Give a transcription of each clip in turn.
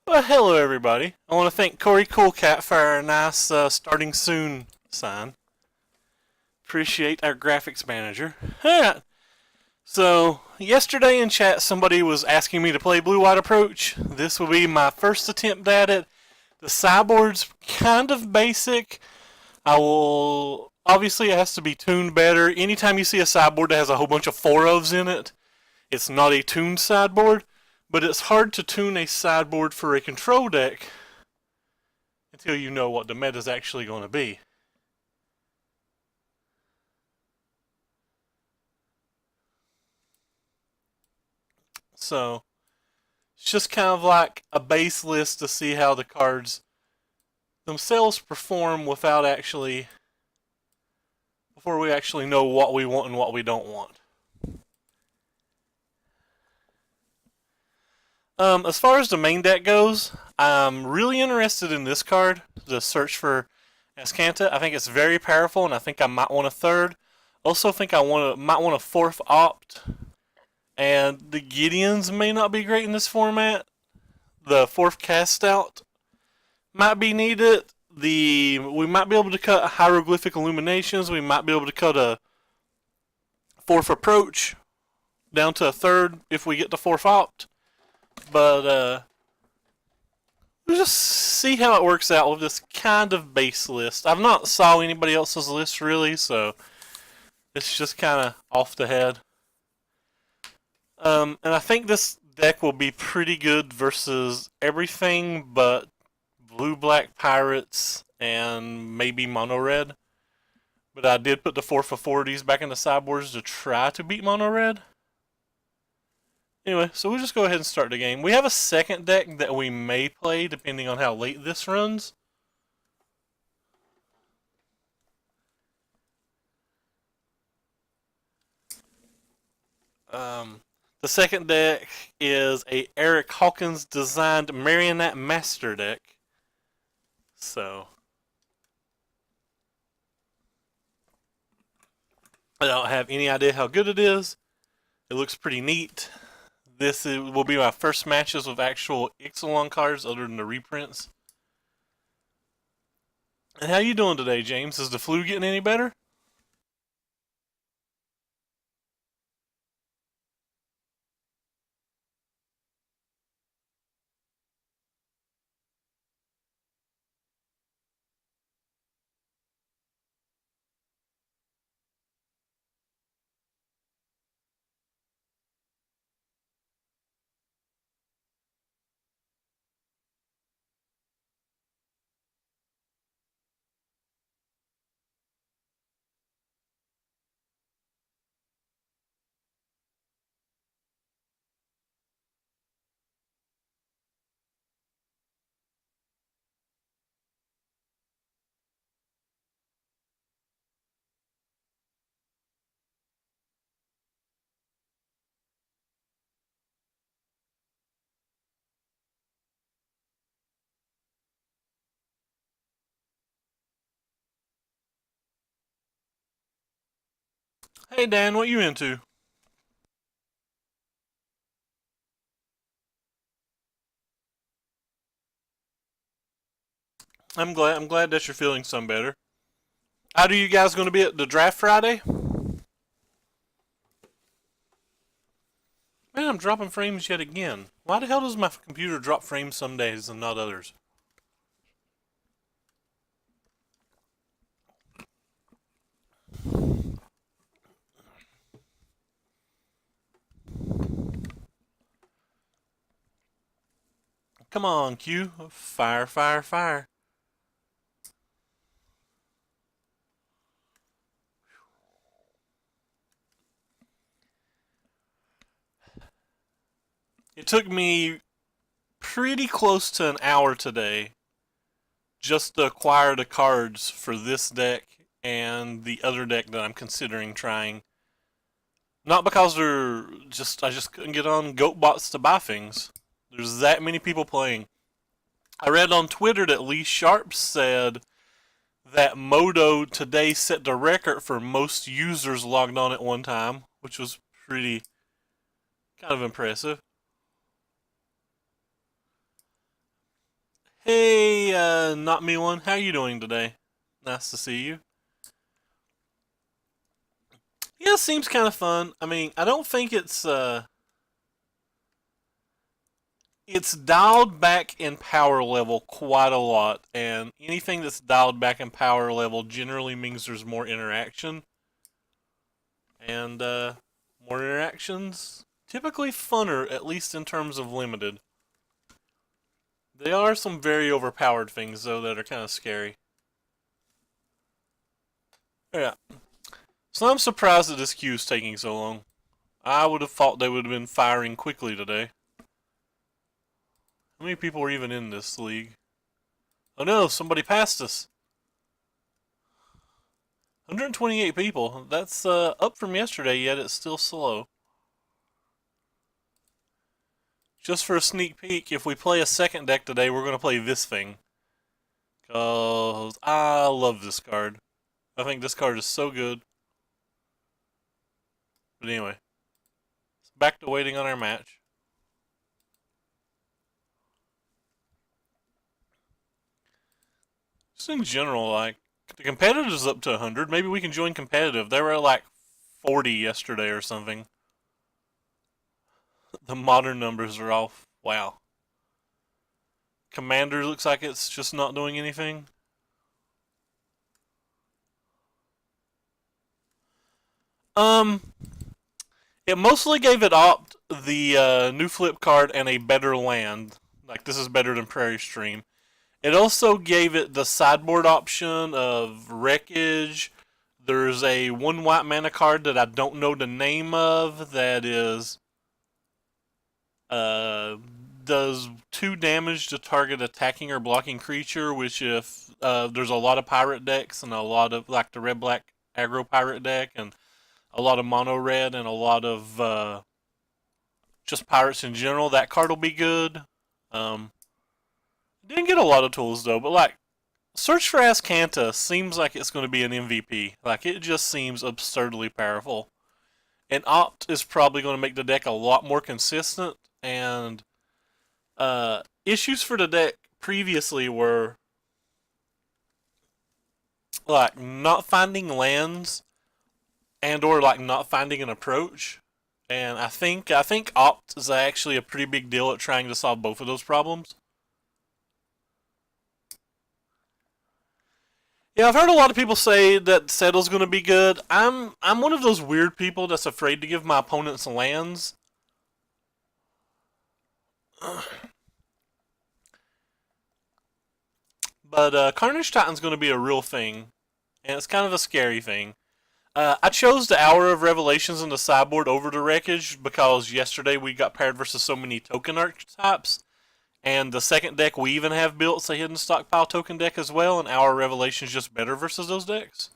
Well, hello everybody. I want to thank Corey Coolcat for our nice starting soon sign. Appreciate our graphics manager. Yeah. So, yesterday in chat somebody was asking me to play Blue White Approach. This will be my first attempt at it. The sideboard's kind of basic. Obviously, it has to be tuned better. Anytime you see a sideboard that has a whole bunch of 4-ofs in it, it's not a tuned sideboard. But it's hard to tune a sideboard for a control deck until you know what the meta is actually going to be. So, it's just kind of like a base list to see how the cards themselves perform before we actually know what we want and what we don't want. As far as the main deck goes, I'm really interested in this card, the Search for Azcanta. I think it's very powerful, and I think I might want a third. Also, think I might want a fourth opt. And the Gideons may not be great in this format. The fourth cast out might be needed. We might be able to cut hieroglyphic illuminations. We might be able to cut a fourth approach down to a third if we get the fourth opt. But we'll just see how it works out with this kind of base list. I've not saw anybody else's list really, so it's just kind of off the head. And I think this deck will be pretty good versus everything but blue-black pirates and maybe mono-red. But I did put the 4-for-40s back in the sideboards to try to beat mono-red. Anyway, so we'll just go ahead and start the game. We have a second deck that we may play depending on how late this runs. The second deck is a Eric Hawkins designed Marionette Master deck. So I don't have any idea how good it is. It looks pretty neat. This will be my first matches with actual Ixalan cards other than the reprints. And how you doing today, James? Is the flu getting any better? Hey Dan, what you into? I'm glad that you're feeling some better. How are you guys going to be at the draft Friday? Man, I'm dropping frames yet again. Why the hell does my computer drop frames some days and not others? Come on, Q. Fire, fire, fire. It took me pretty close to an hour today just to acquire the cards for this deck and the other deck that I'm considering trying. Not because I just couldn't get on GoatBots to buy things. There's that many people playing. I read on Twitter that Lee Sharp said that Modo today set the record for most users logged on at one time, which was pretty kind of impressive. Hey, not me one. How you doing today? Nice to see you. Yeah, it seems kind of fun. I mean, I don't think it's dialed back in power level quite a lot, and anything that's dialed back in power level generally means there's more interaction, and more interactions typically funner, at least in terms of limited. There are some very overpowered things though that are kind of scary. Yeah. So I'm surprised that this queue is taking so long. I would have thought they would have been firing quickly today. How many people are even in this league? Oh no, somebody passed us. 128 people. That's up from yesterday, yet it's still slow. Just for a sneak peek, if we play a second deck today, we're going to play this thing. Because I love this card. I think this card is so good. But anyway, back to waiting on our match. Just in general, like, the competitive is up to 100. Maybe we can join competitive. They were at like 40 yesterday or something. The modern numbers are off. Wow. Commander looks like it's just not doing anything. Um, it mostly gave it opt the new flip card and a better land. Like this is better than Prairie Stream. It also gave it the sideboard option of Wreckage. There's a one white mana card that I don't know the name of that is uh does 2 damage to target attacking or blocking creature, which if there's a lot of pirate decks and a lot of like the red black aggro pirate deck and a lot of mono red and a lot of just pirates in general, that card will be good. Um, didn't get a lot of tools though, but like Search for Azcanta seems like it's going to be an MVP. Like it just seems absurdly powerful. And Opt is probably going to make the deck a lot more consistent. And issues for the deck previously were like not finding lands and or like not finding an approach. And I think Opt is actually a pretty big deal at trying to solve both of those problems. Yeah, I've heard a lot of people say that Settle's going to be good. I'm one of those weird people that's afraid to give my opponents lands. But Carnage Titan's going to be a real thing, and it's kind of a scary thing. I chose the Hour of Revelations in the sideboard over the Wreckage because yesterday we got paired versus so many token archetypes. And the second deck we even have built is a hidden stockpile token deck as well, and Hour of Revelations just better versus those decks.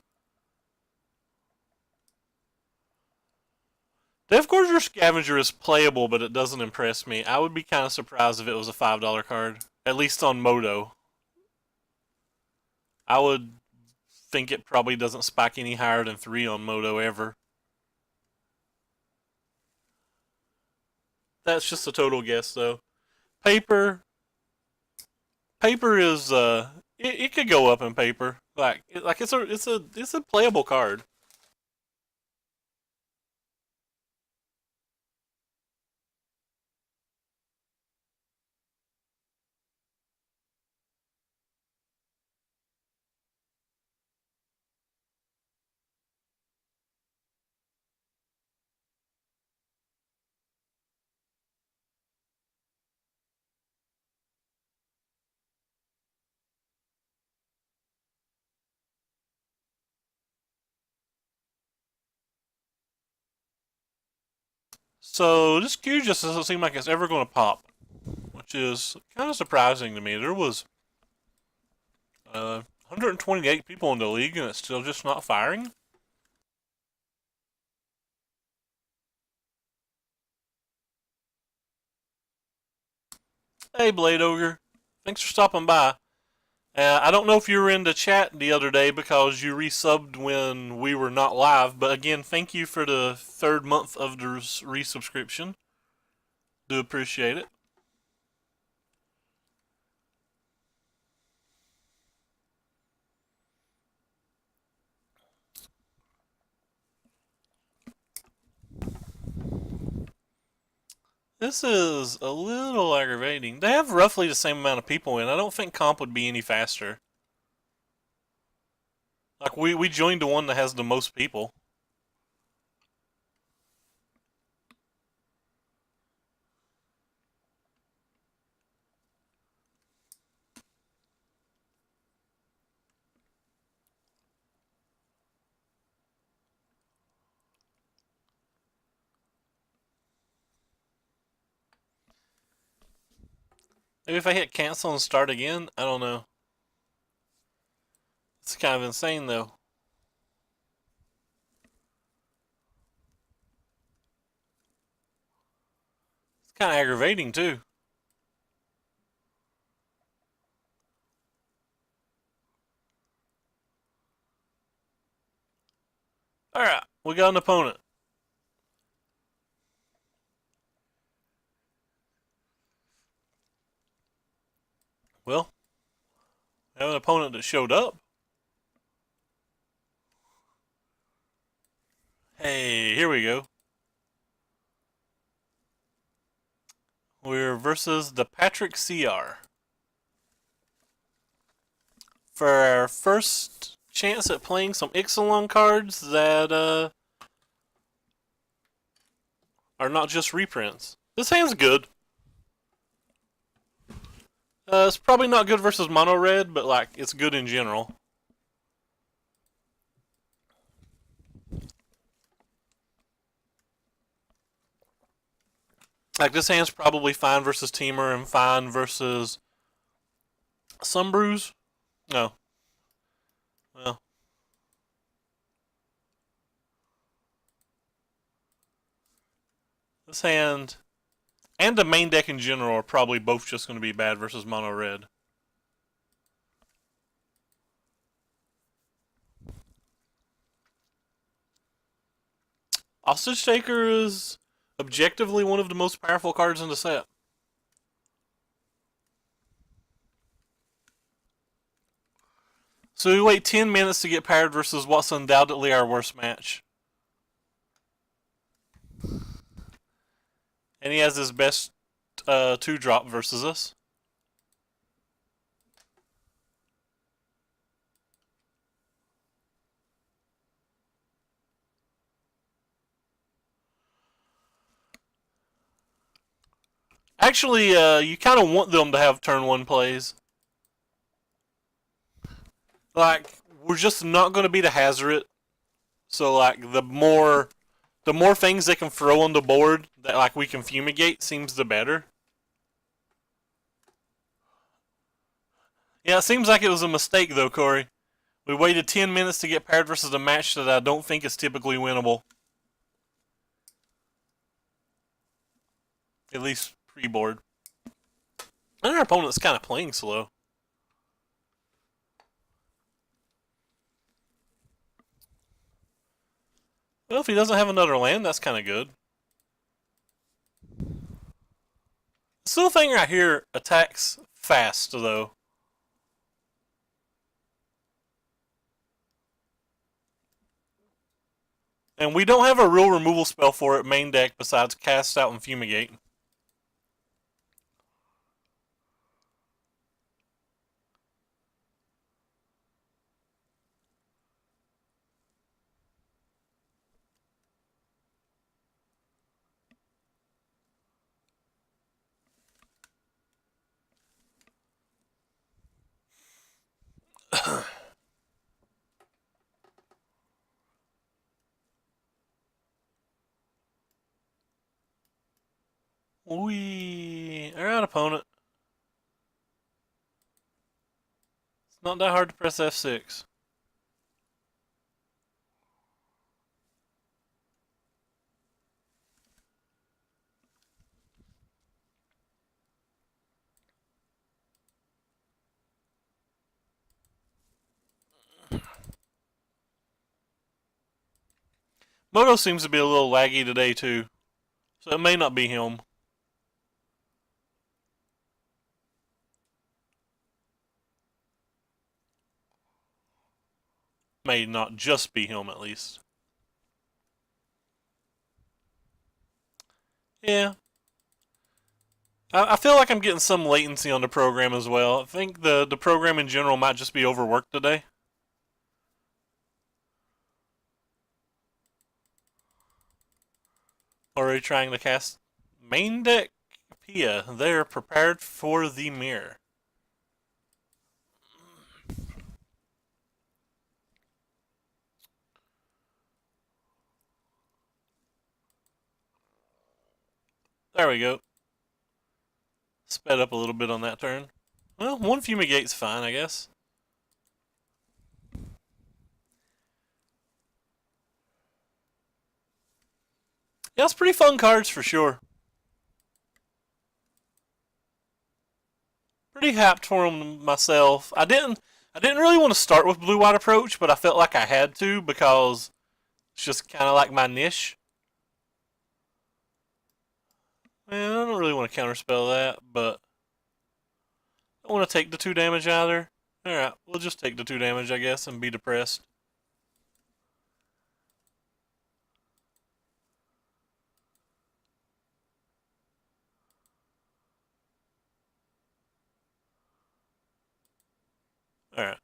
Death Gorger Scavenger is playable, but it doesn't impress me. I would be kind of surprised if it was a $5 card, at least on Moto. I would think it probably doesn't spike any higher than 3 on Moto ever. That's just a total guess, though. Paper, paper is it could go up in paper. Like it's a playable card. So this queue just doesn't seem like it's ever going to pop, which is kind of surprising to me. There was 128 people in the league and it's still just not firing. Hey Blade Ogre, thanks for stopping by. I don't know if you were in the chat the other day because you resubbed when we were not live, but again, thank you for the 3rd month of the resubscription. Do appreciate it. This is a little aggravating. They have roughly the same amount of people in. I don't think comp would be any faster. Like, we joined the one that has the most people. Maybe if I hit cancel and start again, I don't know. It's kind of insane though. It's kind of aggravating too. Alright, we got an opponent. Well, we have an opponent that showed up. Hey, here we go. We're versus the Patrick CR. For our first chance at playing some Ixalan cards that are not just reprints. This hand's good. It's probably not good versus mono red, but like it's good in general. Like this hand's probably fine versus Teamer and fine versus Sunbrews. No. Well. This hand and the main deck in general are probably both just going to be bad versus mono red. Hostage Taker is objectively one of the most powerful cards in the set. So we wait 10 minutes to get paired versus what's undoubtedly our worst match. And he has his best 2-drop versus us. Actually, you kind of want them to have turn 1 plays. Like, we're just not going to be the Hazoret. So, like, the more things they can throw on the board that, like, we can fumigate seems the better. Yeah, it seems like it was a mistake, though, Corey. We waited 10 minutes to get paired versus a match that I don't think is typically winnable. At least pre-board. And our opponent's kind of playing slow. Well, if he doesn't have another land, that's kind of good. This little thing right here attacks fast, though. And we don't have a real removal spell for it main deck besides Cast Out and Fumigate. Alright, opponent. It's not that hard to press F6. Moto seems to be a little laggy today, too. So it may not be him. May not just be him, at least. Yeah. I feel like I'm getting some latency on the program as well. I think the program in general might just be overworked today. Already trying to cast main deck Pia. They're prepared for the mirror. There we go. Sped up a little bit on that turn. Well, one Fumigate's fine, I guess. Yeah, it's pretty fun cards for sure. Pretty happed for them myself. I didn't really want to start with Blue White Approach, but I felt like I had to because it's just kind of like my niche. Man, I don't really want to counterspell that, but I don't want to take the 2 damage either. Alright, we'll just take the 2 damage, I guess, and be depressed. Alright.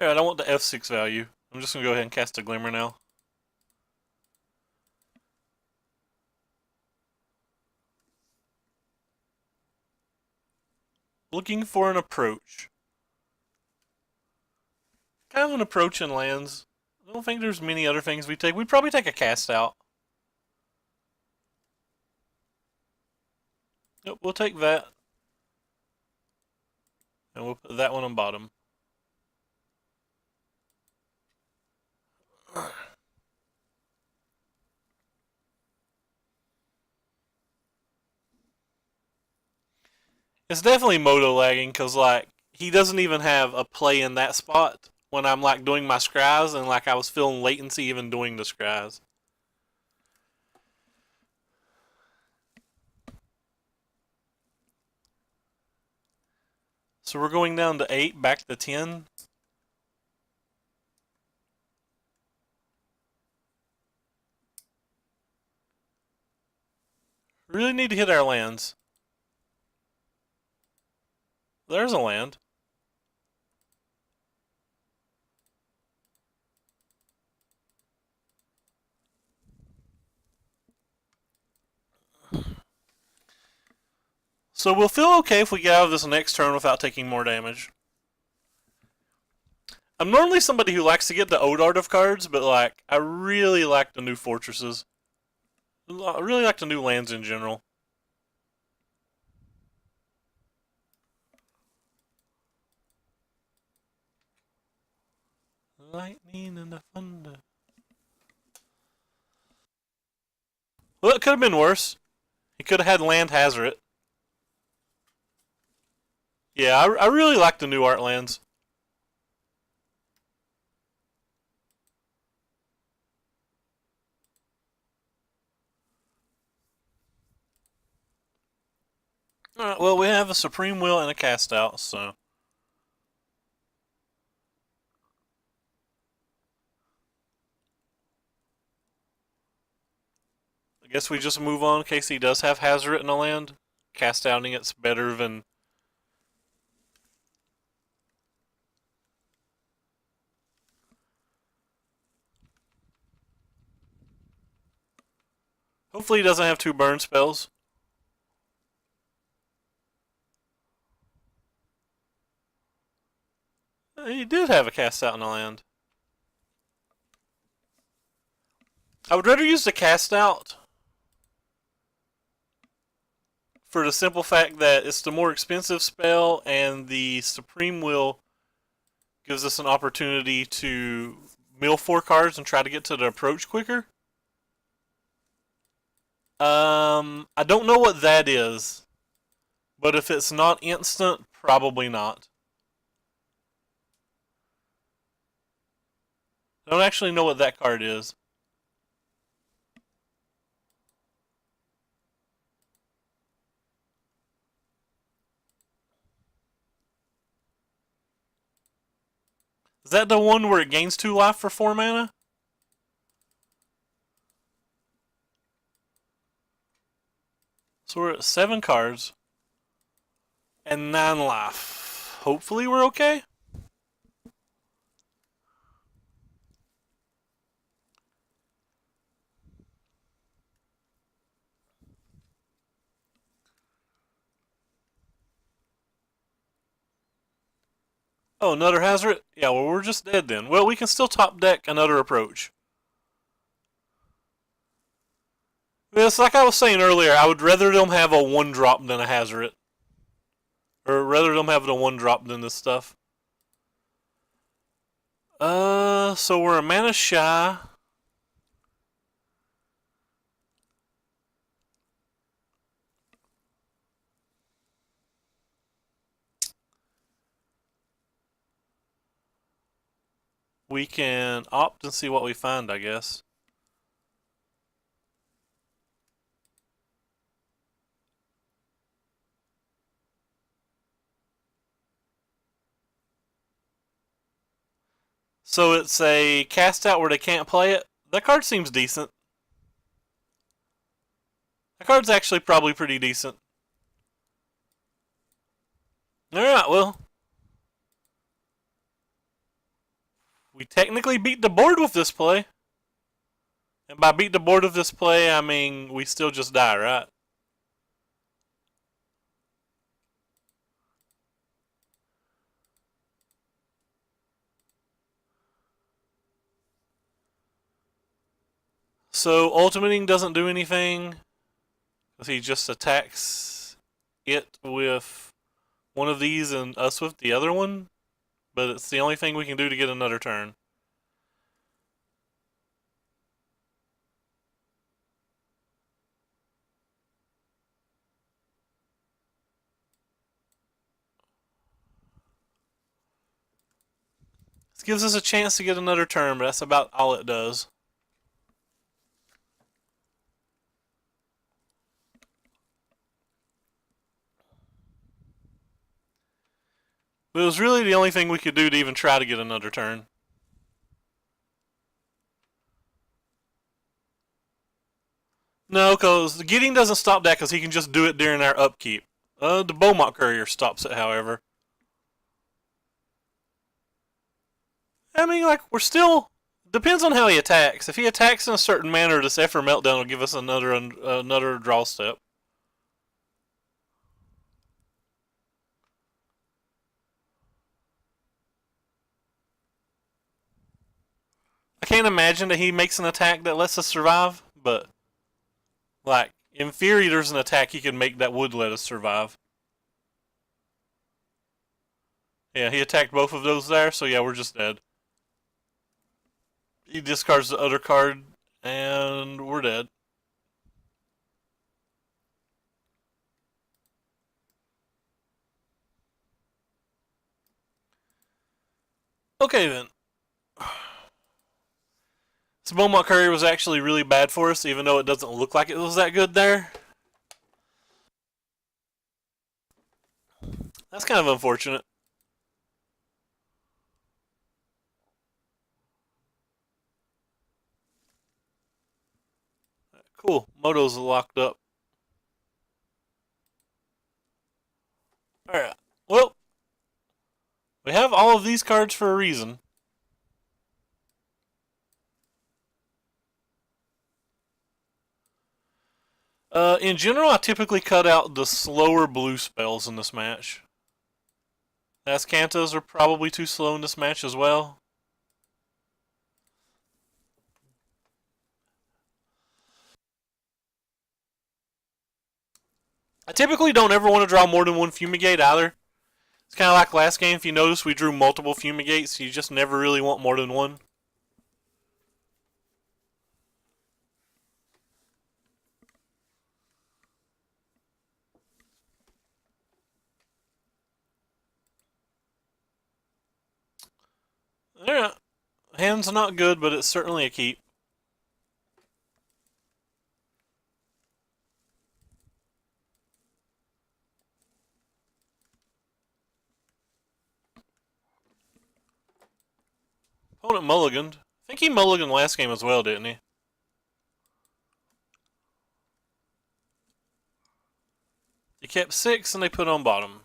Alright, I want the F6 value. I'm just going to go ahead and cast a Glimmer now. Looking for an approach. Kind of an approach in lands. I don't think there's many other things we take. We'd probably take a cast out. Yep, we'll take that. And we'll put that one on bottom. It's definitely moto lagging because, like, he doesn't even have a play in that spot when I'm, like, doing my scries, and, like, I was feeling latency even doing the scries. So we're going down to 8, back to 10. Really need to hit our lands. There's a land. So we'll feel okay if we get out of this next turn without taking more damage. I'm normally somebody who likes to get the Odart of cards, but, like, I really like the new fortresses. I really like the new lands in general. Lightning and the thunder. Well, it could have been worse. He could have had Land Hazoret. Yeah, I really like the new art lands. Alright, well, we have a Supreme Will and a Cast Out, so. I guess we just move on in case he does have Hazoret in the land. Cast Outing it's better than. Hopefully he doesn't have 2 burn spells. He did have a Cast Out in the land. I would rather use the Cast Out for the simple fact that it's the more expensive spell, and the Supreme Will gives us an opportunity to mill 4 cards and try to get to the approach quicker. I don't know what that is, but if it's not instant, probably not. I don't actually know what that card is. Is that the one where it gains 2 life for 4 mana? So we're at 7 cards and 9 life. Hopefully we're okay. Oh, another hazard? Yeah, well, we're just dead then. Well, we can still top deck another approach. It's like I was saying earlier, I would rather them have a 1-drop than a hazard. Or rather them have the 1-drop than this stuff. So we're a mana shy. We can opt and see what we find, I guess. So it's a cast out where they can't play it. That card seems decent. That card's actually probably pretty decent. Alright, well. We technically beat the board with this play. And by beat the board with this play, I mean we still just die, right? So ultimating doesn't do anything. He just attacks it with one of these and us with the other one. But it's the only thing we can do to get another turn. This gives us a chance to get another turn, but that's about all it does. But it was really the only thing we could do to even try to get another turn. No, because the Gideon doesn't stop that because he can just do it during our upkeep. The Beaumont Courier stops it, however. I mean, like, we're still... Depends on how he attacks. If he attacks in a certain manner, this Zephyr Meltdown will give us another draw step. I can't imagine that he makes an attack that lets us survive, but... Like, in theory, there's an attack he could make that would let us survive. Yeah, he attacked both of those there, so yeah, we're just dead. He discards the other card, and we're dead. Okay then. So Beaumont Courier was actually really bad for us, even though it doesn't look like it was that good there. That's kind of unfortunate. Cool. Moto's locked up. Alright. Well, we have all of these cards for a reason. In general, I typically cut out the slower blue spells in this match. Azcantas are probably too slow in this match as well. I typically don't ever want to draw more than one Fumigate either. It's kind of like last game. If you notice, we drew multiple Fumigates. You just never really want more than one. Yeah, hand's not good, but it's certainly a keep. Opponent mulliganed. I think he mulliganed last game as well, didn't he? He kept 6 and they put on bottom.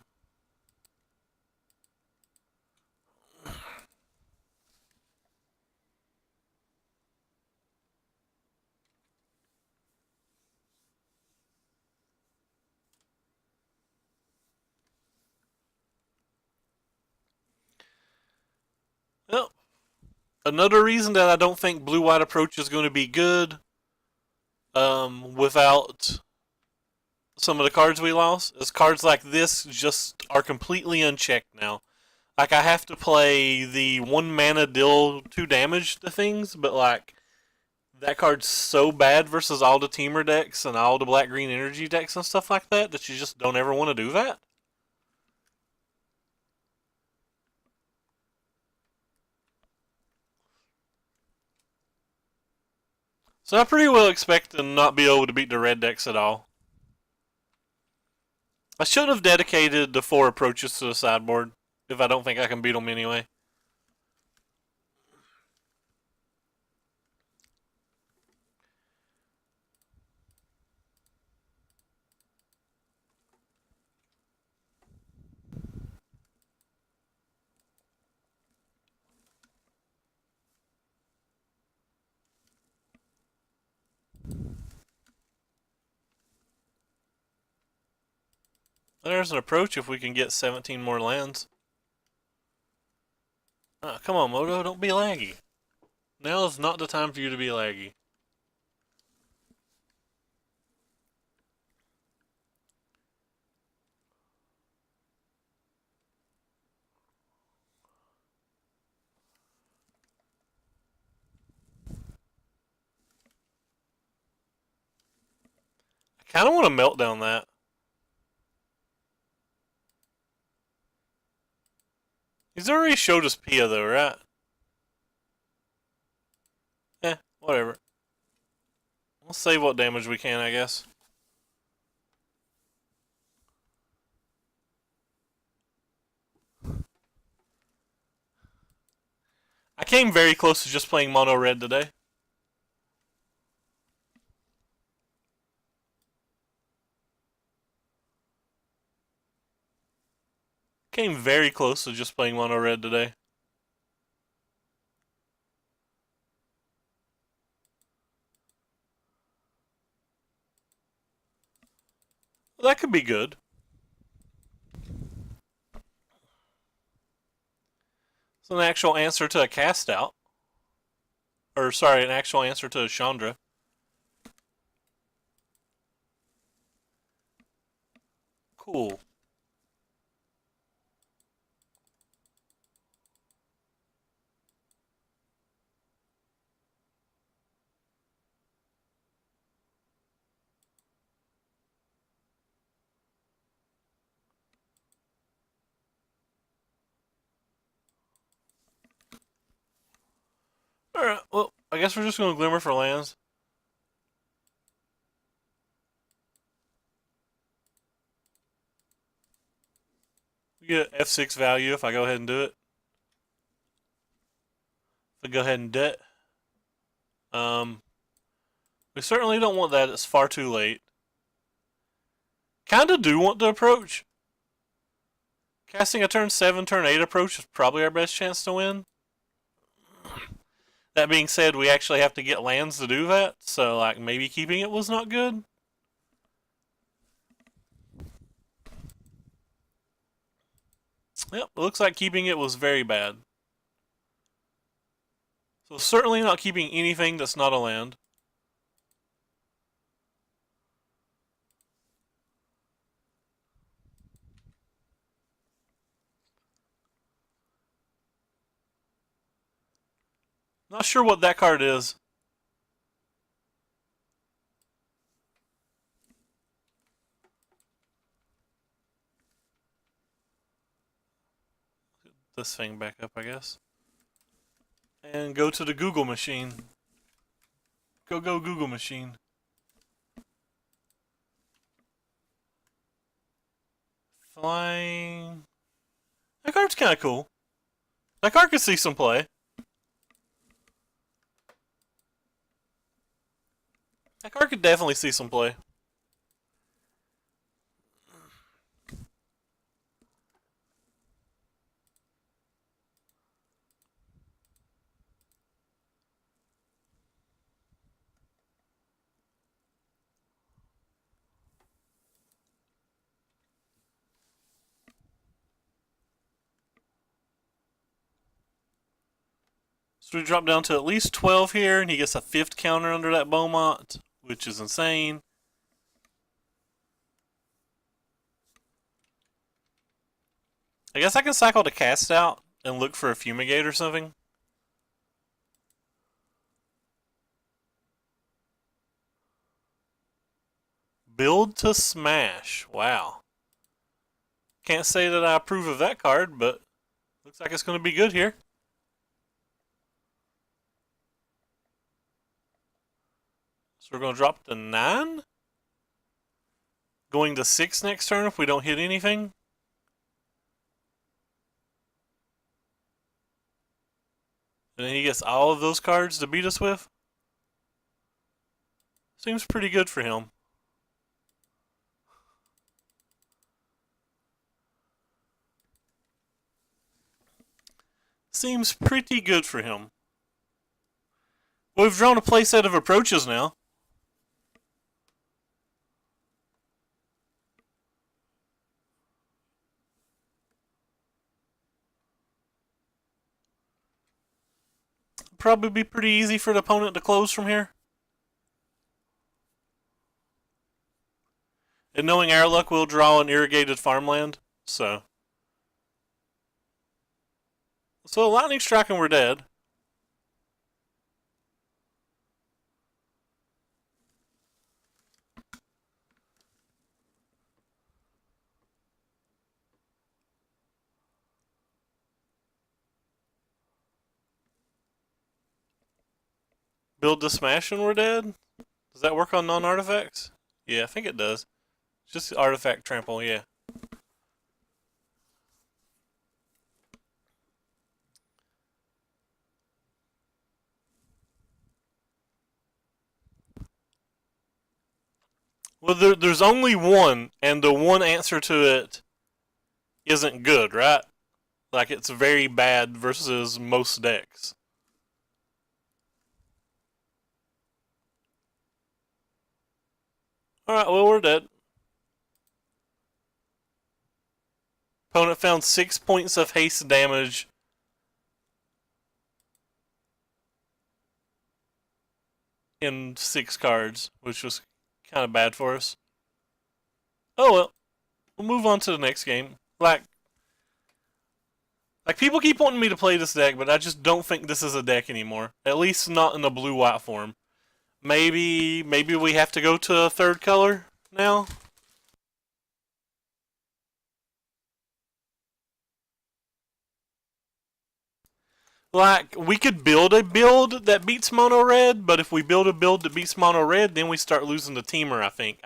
Well, another reason that I don't think blue-white approach is going to be good without some of the cards we lost is cards like this just are completely unchecked now. Like, I have to play the 1 mana deal 2 damage to things, but like, that card's so bad versus all the teamer decks and all the black-green energy decks and stuff like that that you just don't ever want to do that. So I pretty well expect to not be able to beat the red decks at all. I should have dedicated the 4 approaches to the sideboard if I don't think I can beat them anyway. There's an approach if we can get 17 more lands. Oh, come on, Moto, don't be laggy. Now is not the time for you to be laggy. I kind of want to melt down that. He's already showed us Pia though, right? Whatever. We'll save what damage we can, I guess. I came very close to just playing mono red today. Came very close to just playing mono red today. Well, that could be good. It's an actual answer to a cast out. Or, sorry, an actual answer to a Chandra. Cool. Alright, well, I guess we're just going to Glimmer for lands. We get F6 value if I go ahead and do it. If I go ahead and do it. We certainly don't want that. It's far too late. Kinda do want the approach. Casting a turn 7, turn 8 approach is probably our best chance to win. That being said, we actually have to get lands to do that, so like maybe keeping it was not good. Yep, it looks like keeping it was very bad. So certainly not keeping anything that's not a land. Not sure what that card is. Get this thing back up, I guess. And go to the Google machine. Go Google machine. Flying. That card's kind of cool. That card could see some play. That card could definitely see some play. So we drop down to at least 12 here, and he gets a 5th counter under that Beaumont, which is insane. I guess I can cycle to Cast Out and look for a Fumigate or something. Build to Smash. Wow. Can't say that I approve of that card, but looks like it's going to be good here. So we're going to drop to 9. Going to 6 next turn if we don't hit anything. And then he gets all of those cards to beat us with. Seems pretty good for him. Seems pretty good for him. Well, we've drawn a playset of approaches now. Probably be pretty easy for the opponent to close from here. And knowing our luck, we'll draw an irrigated farmland. So lightning strike and we're dead. Build to Smash and we're dead? Does that work on non-artifacts? Yeah, I think it does. Just artifact trample, yeah. Well, there's only one, and the one answer to it isn't good, right? Like, it's very bad versus most decks. Alright, well, we're dead. Opponent found 6 points of haste damage. In 6 cards, which was kind of bad for us. Oh well, we'll move on to the next game. Like people keep wanting me to play this deck, but I just don't think this is a deck anymore. At least not in the blue-white form. Maybe we have to go to a third color now. Like, we could build a build that beats mono red, but if we build a build that beats mono red, then we start losing to Temur, I think.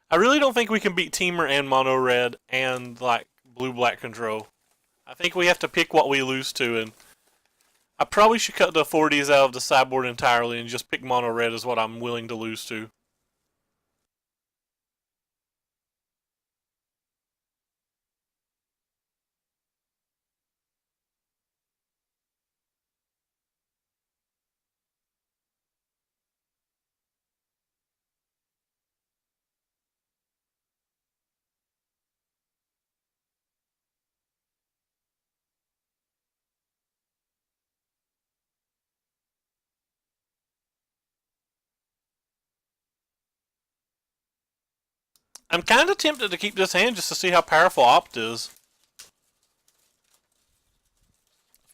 I really don't think we can beat Temur and mono red and, like, blue black control. I think we have to pick what we lose to, and I probably should cut the 40s out of the sideboard entirely and just pick mono red as what I'm willing to lose to. I'm kind of tempted to keep this hand just to see how powerful Opt is.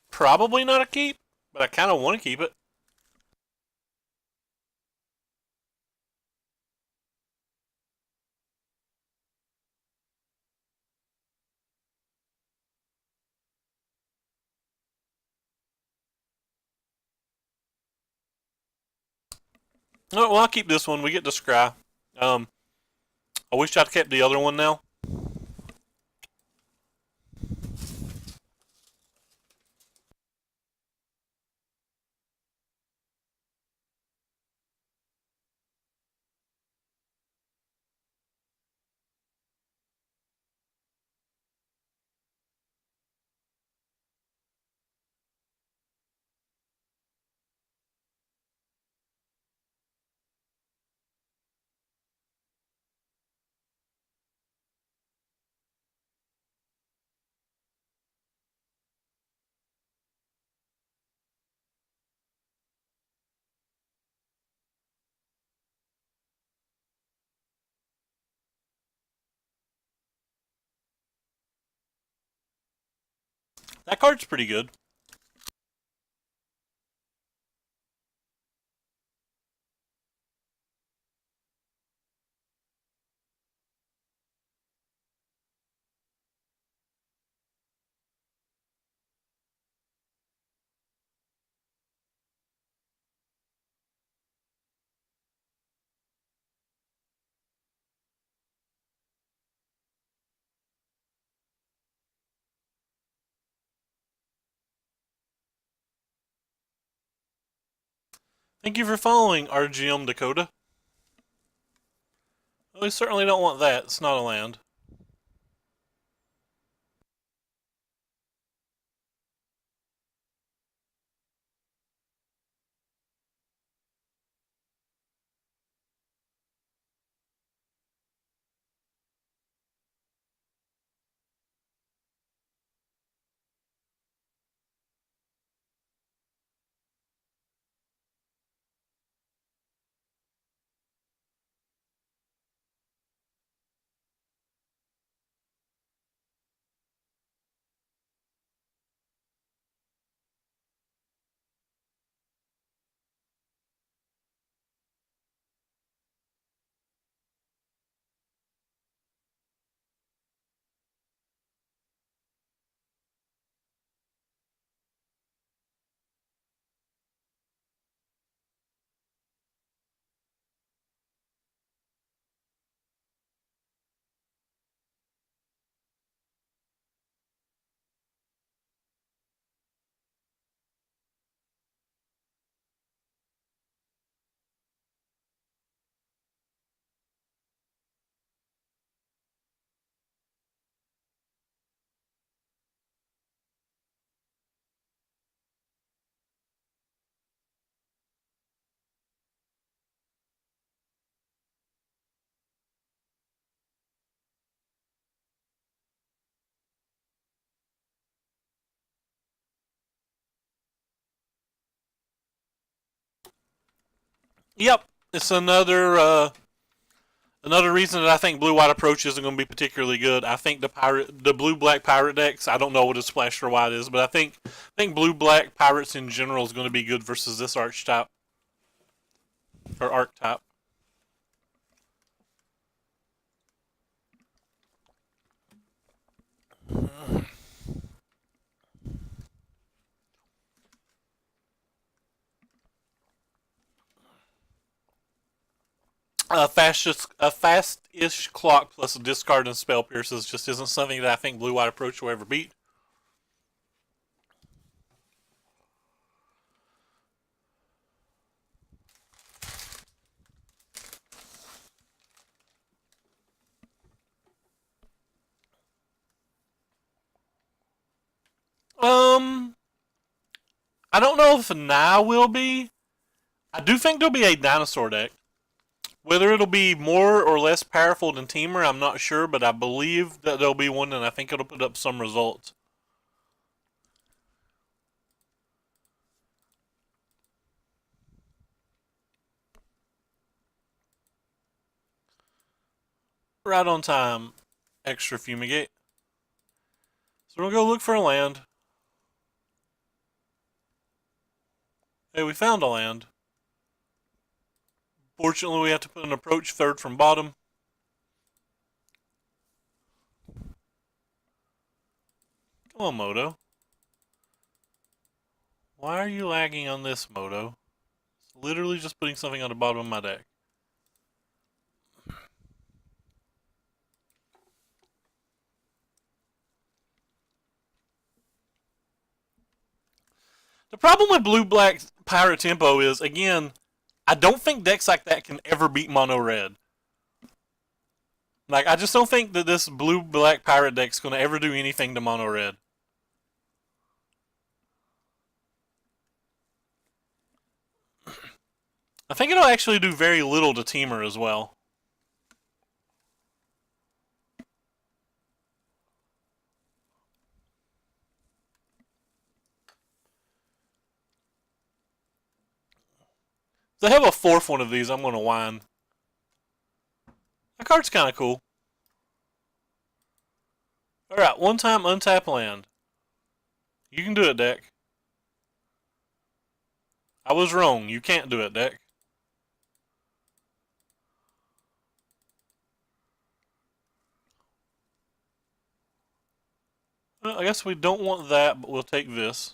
Probably not a keep, but I kind of want to keep it. Oh, well, I'll keep this one. We get to scry. I wish I'd kept the other one now. That card's pretty good. Thank you for following RGM Dakota. Well, we certainly don't want that. It's not a land. Yep, it's another reason that I think blue white approach isn't going to be particularly good. I think the blue black pirate decks. I don't know what a splash or white is, but I think blue black pirates in general is going to be good versus this archetype or archetype. A fast-ish clock plus a discard and spell pierces just isn't something that I think blue white approach will ever beat. Um, I don't know if now will be. I do think there'll be a dinosaur deck. Whether it'll be more or less powerful than Teamer, I'm not sure, but I believe that there'll be one, and I think it'll put up some results. Right on time. Extra fumigate. So we'll go look for a land. Hey, we found a land. Fortunately, we have to put an approach third from bottom. Come on, Moto. Why are you lagging on this, Moto? It's literally just putting something on the bottom of my deck. The problem with blue-black pirate tempo is, again, I don't think decks like that can ever beat mono red. Like, I just don't think that this blue-black pirate deck's going to ever do anything to mono red. I think it'll actually do very little to Teamer as well. If they have a fourth one of these, I'm going to whine. That card's kind of cool. Alright, one time untap land. You can do it, deck. I was wrong. You can't do it, deck. Well, I guess we don't want that, but we'll take this.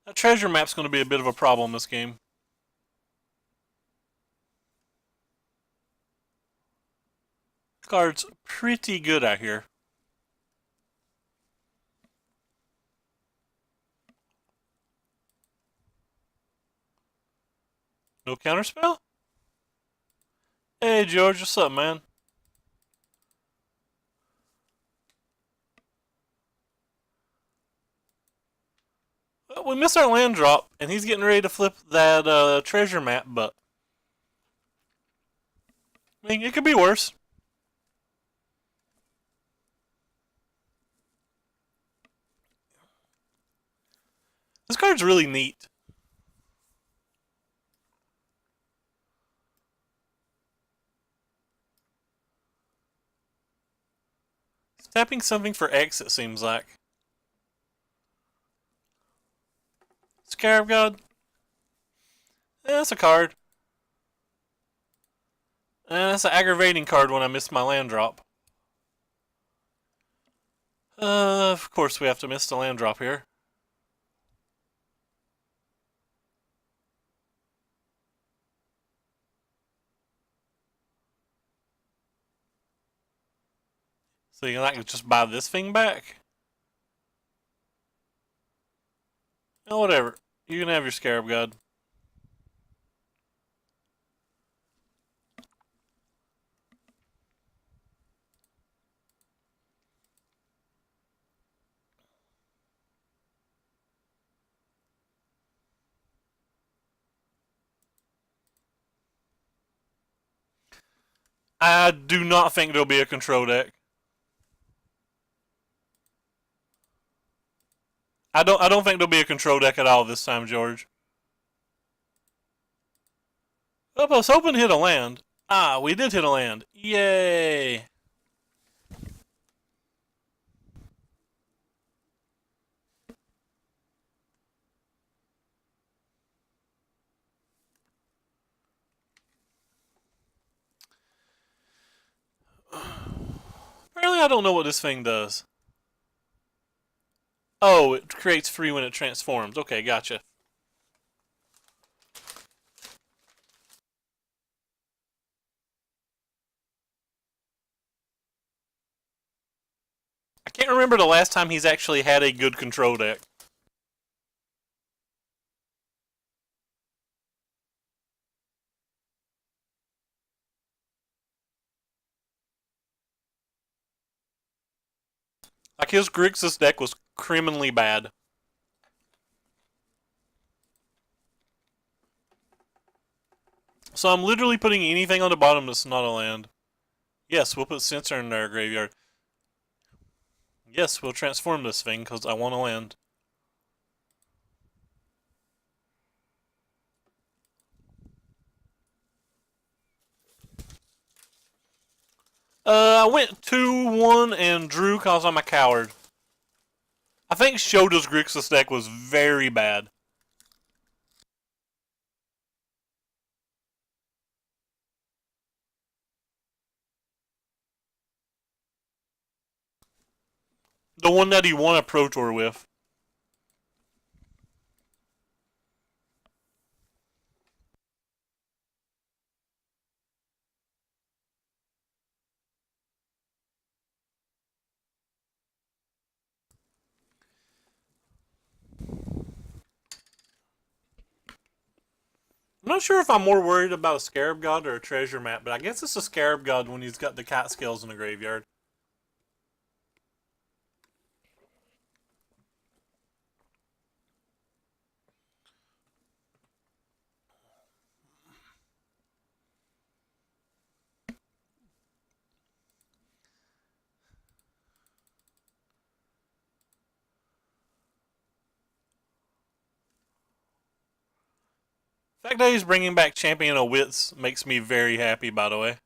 That treasure map's going to be a bit of a problem this game. Card's pretty good out here. No counterspell? Hey, George, what's up, man? Well, we missed our land drop, and he's getting ready to flip that treasure map, but I mean, it could be worse. This card's really neat. It's tapping something for X, it seems like. Scarab God? That's a card. And that's an aggravating card when I miss my land drop. Of course we have to miss the land drop here. So you can just buy this thing back? Oh, whatever. You can have your Scarab God. I do not think there'll be a control deck. I don't think there'll be a control deck at all this time, George. Oh, I was hoping to hit a land. Ah, we did hit a land. Yay! Apparently I don't know what this thing does. Oh, it creates free when it transforms. Okay, gotcha. I can't remember the last time he's actually had a good control deck. Like his Grixis deck was criminally bad. So I'm literally putting anything on the bottom that's not a land. Yes, we'll put Censor in our graveyard. Yes, we'll transform this thing because I want to land. I went 2-1 and drew because I'm a coward. I think Shoda's Grixis deck was very bad. The one that he won a Pro Tour with. I'm not sure if I'm more worried about a Scarab God or a Treasure Map, but I guess it's a Scarab God when he's got the Catskills in the graveyard. The fact that he's bringing back Champion of Wits makes me very happy, by the way.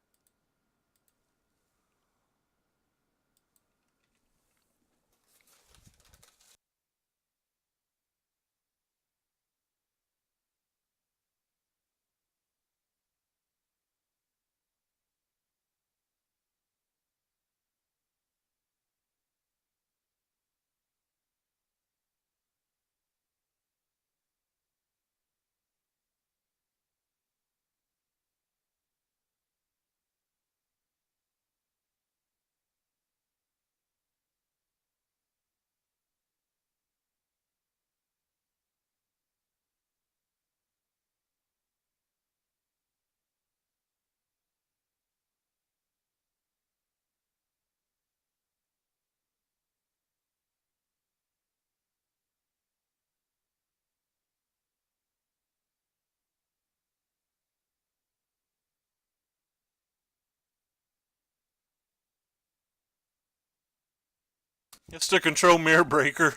It's the Control Mirror Breaker.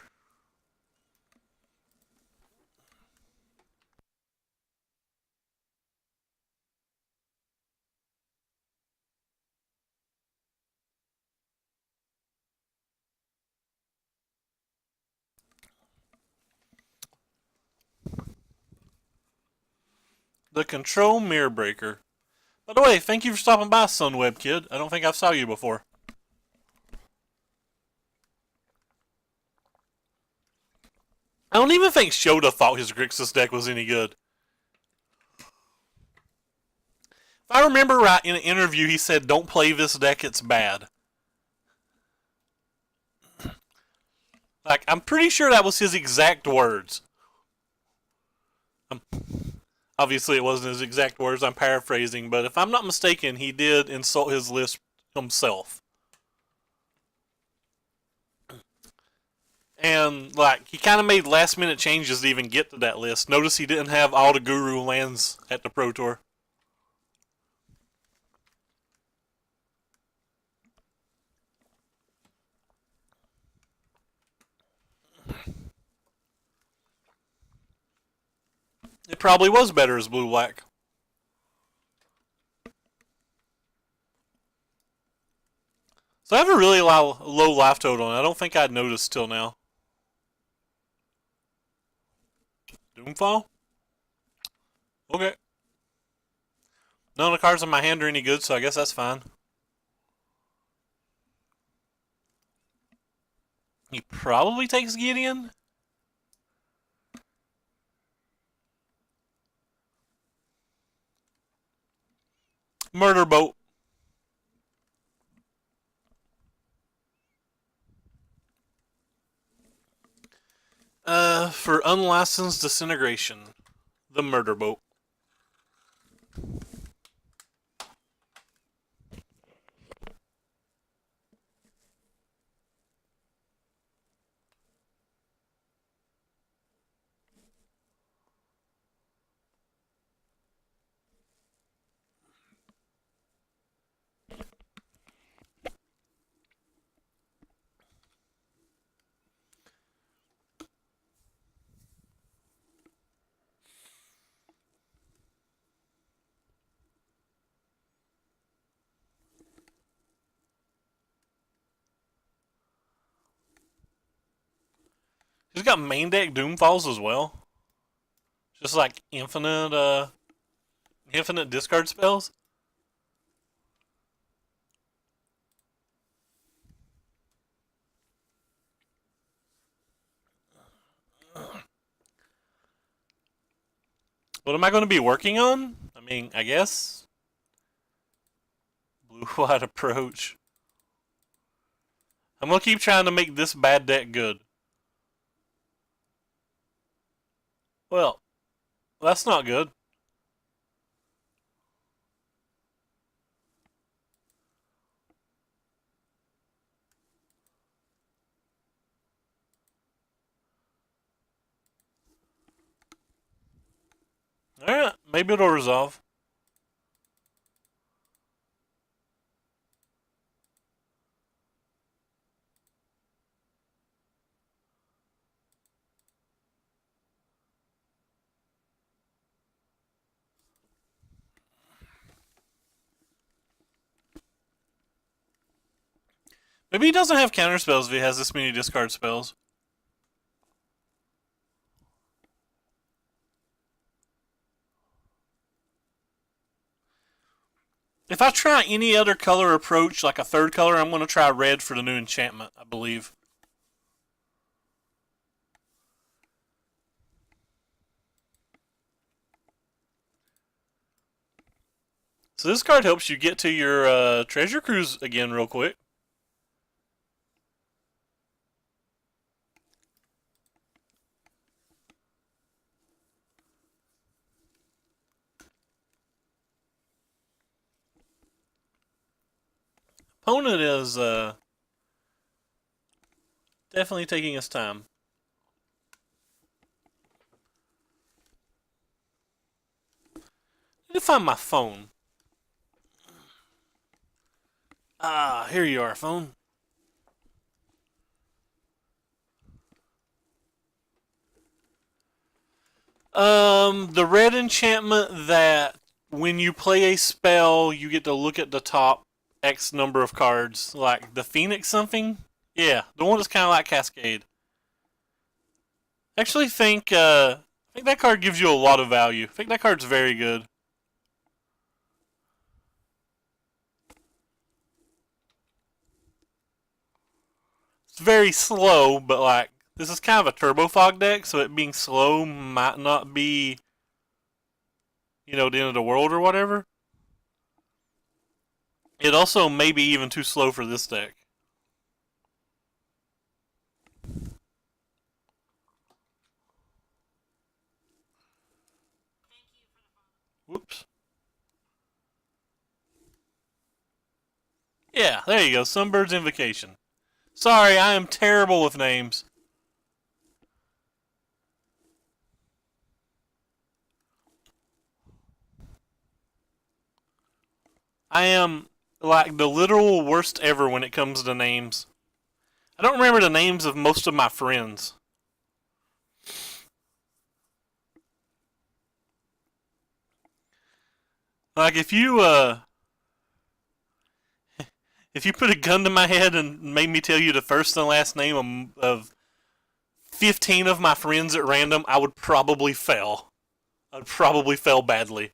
The Control Mirror Breaker. By the way, thank you for stopping by, Sunweb Kid. I don't think I've saw you before. I don't even think Shota thought his Grixis deck was any good. If I remember right, in an interview, he said, "Don't play this deck, it's bad." Like, I'm pretty sure that was his exact words. Obviously, it wasn't his exact words, I'm paraphrasing, but if I'm not mistaken, he did insult his list himself. And, like, he kind of made last minute changes to even get to that list. Notice he didn't have all the Guru lands at the Pro Tour. It probably was better as blue-black. So I have a really low life total, and I don't think I'd noticed till now. Doomfall? Okay. None of the cards in my hand are any good, so I guess that's fine. He probably takes Gideon. Murder Boat. For unlicensed disintegration, the Murder Boat. He's got main deck Doomfalls as well. Just like infinite discard spells. What am I going to be working on? I mean, I guess blue-white approach. I'm going to keep trying to make this bad deck good. Well, that's not good. Alright, maybe it'll resolve. Maybe he doesn't have counter spells if he has this many discard spells. If I try any other color approach, like a third color, I'm going to try red for the new enchantment, I believe. So this card helps you get to your treasure cruise again real quick. Opponent is definitely taking his time. I need to find my phone. Ah, here you are, phone. The red enchantment that when you play a spell, you get to look at the top X number of cards, like the Phoenix something. Yeah, the one that's kind of like Cascade. Actually, I think that card gives you a lot of value. I think that card's very good. It's very slow, but like this is kind of a turbo fog deck, so it being slow might not be, the end of the world or whatever. It also may be even too slow for this deck. Whoops. Yeah, there you go. Sunbird's Invocation. Sorry, I am terrible with names. I am like the literal worst ever when it comes to names. I don't remember the names of most of my friends. Like if you put a gun to my head and made me tell you the first and last name of 15 of my friends at random, I would probably fail. I'd probably fail badly.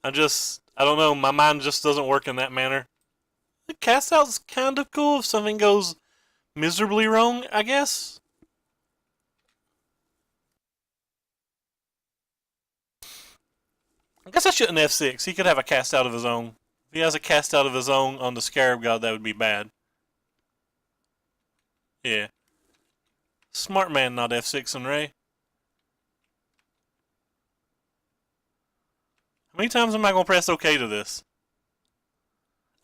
I don't know, my mind just doesn't work in that manner. The cast out's kind of cool if something goes miserably wrong, I guess. I guess I shouldn't F6. He could have a cast out of his own. If he has a cast out of his own on the Scarab God, that would be bad. Yeah. Smart man, not F6 and Ray. How many times am I going to press OK to this?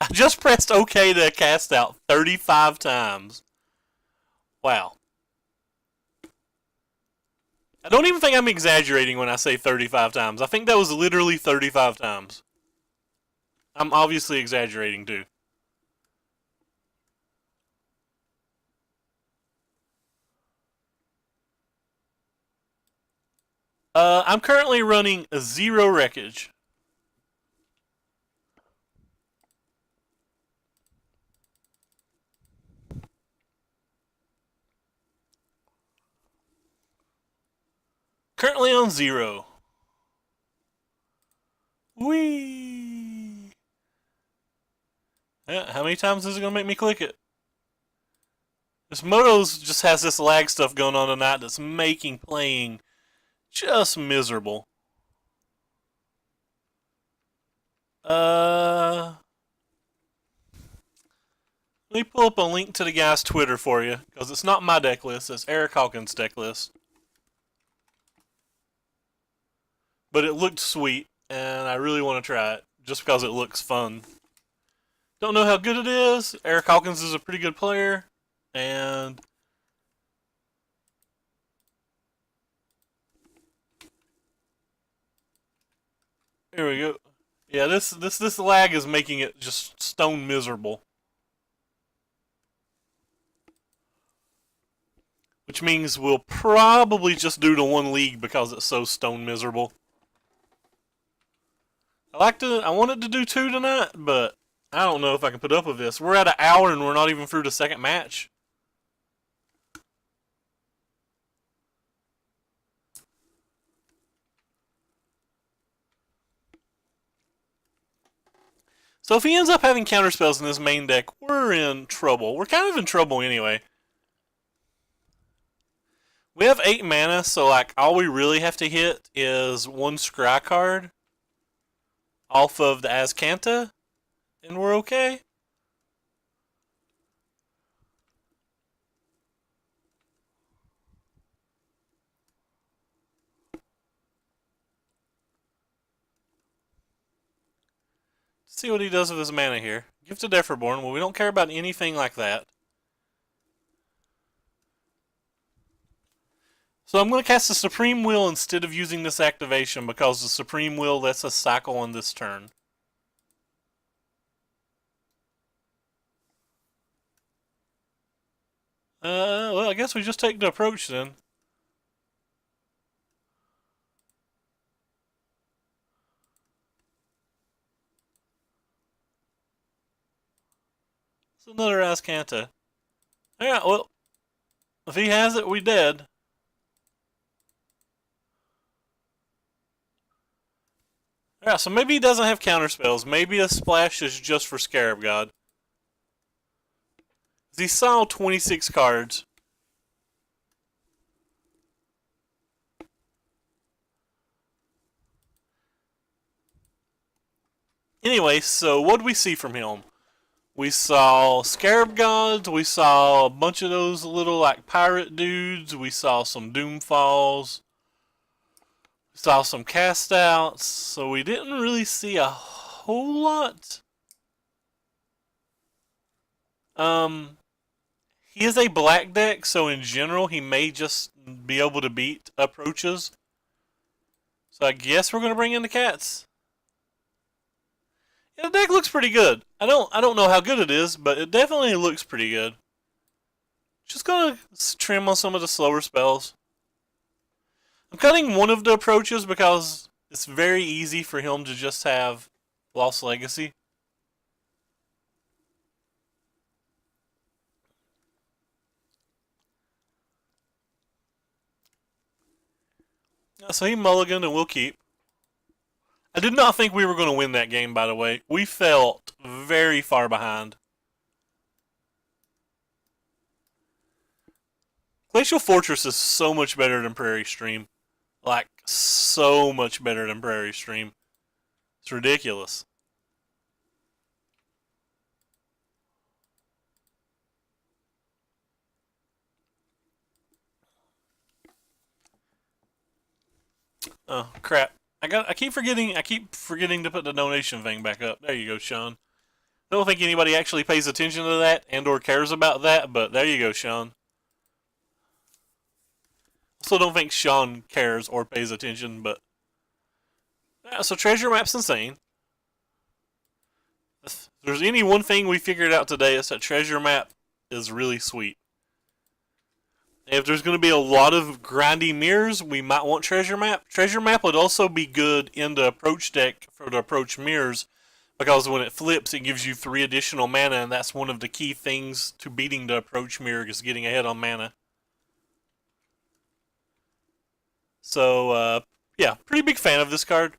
I just pressed OK to cast out 35 times. Wow. I don't even think I'm exaggerating when I say 35 times. I think that was literally 35 times. I'm obviously exaggerating too. I'm currently running a 0 wreckage. Currently on 0. Whee! Yeah, how many times is it going to make me click it? This Moto's just has this lag stuff going on tonight that's making playing just miserable. Let me pull up a link to the guy's Twitter for you, because it's not my deck list, it's Eric Hawkins' deck list. But it looked sweet, and I really want to try it, just because it looks fun. Don't know how good it is. Eric Hawkins is a pretty good player, and here we go. Yeah, this lag is making it just stone miserable. which means we'll probably just do the one league because it's so stone miserable. I wanted to do two tonight, but I don't know if I can put up with this. We're at an hour and we're not even through the second match. So if he ends up having counterspells in his main deck, we're in trouble. We're kind of in trouble anyway. We have 8 mana, so like all we really have to hit is one scry card off of the Azcanta, and we're okay. Let's see what he does with his mana here. Gifted Everborn. Well, we don't care about anything like that. So I'm going to cast the Supreme Will instead of using this activation because the Supreme Will lets us cycle on this turn. Well, I guess we just take the approach then. It's another Azcanta. Yeah, well, if he has it, we dead. Yeah, so maybe he doesn't have counterspells. Maybe a splash is just for Scarab God. He saw 26 cards. Anyway, so what did we see from him? We saw Scarab Gods, we saw a bunch of those little like pirate dudes, we saw some Doomfalls, we saw some cast outs, so we didn't really see a whole lot. He is a black deck, so in general he may just be able to beat approaches. So I guess we're gonna bring in the cats. Yeah, the deck looks pretty good. I don't know how good it is, but it definitely looks pretty good. Just gonna trim on some of the slower spells. I'm cutting one of the approaches because it's very easy for him to just have Lost Legacy. So he mulliganed and we'll keep. I did not think we were going to win that game, by the way. We felt very far behind. Glacial Fortress is so much better than Prairie Stream. Like, so much better than Prairie Stream. It's ridiculous. Oh, crap. I keep forgetting to put the donation thing back up. There you go, Sean. I don't think anybody actually pays attention to that and or cares about that, but there you go, Sean. Also don't think Sean cares or pays attention, but yeah, so treasure map's insane. If there's any one thing we figured out today, it's that treasure map is really sweet. If there's going to be a lot of grindy mirrors, we might want treasure map. Treasure map would also be good in the approach deck for the approach mirrors because when it flips, it gives you 3 additional mana, and that's one of the key things to beating the approach mirror is getting ahead on mana. So, yeah, pretty big fan of this card.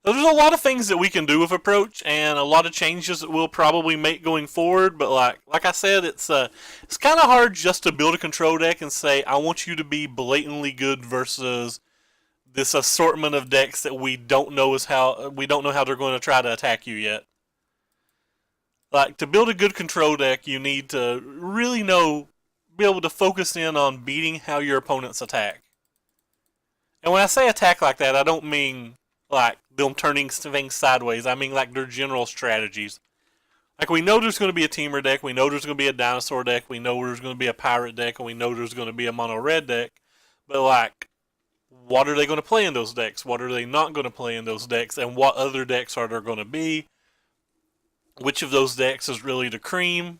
There's a lot of things that we can do with approach, and a lot of changes that we'll probably make going forward. But like I said, it's kind of hard just to build a control deck and say I want you to be blatantly good versus this assortment of decks that we don't know how they're going to try to attack you yet. Like to build a good control deck, you need to really be able to focus in on beating how your opponents attack. And when I say attack like that, I don't mean like them turning things sideways. I mean like their general strategies. Like we know there's going to be a teamer deck, we know there's going to be a dinosaur deck, we know there's going to be a pirate deck, and we know there's going to be a mono red deck. But like, what are they going to play in those decks? What are they not going to play in those decks? And what other decks are there going to be? which of those decks is really the cream,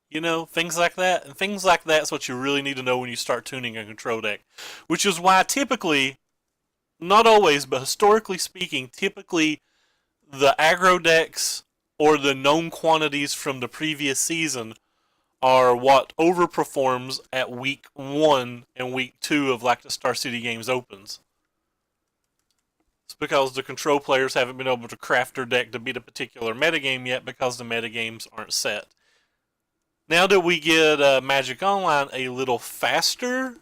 you know, things like that. And things like that's what you really need to know when you start tuning a control deck, which is why typically, not always, but historically speaking, typically the aggro decks or the known quantities from the previous season are what overperforms at week 1 and week 2 of like the Star City Games Opens. It's because the control players haven't been able to craft their deck to beat a particular metagame yet because the metagames aren't set. Now that we get Magic Online a little faster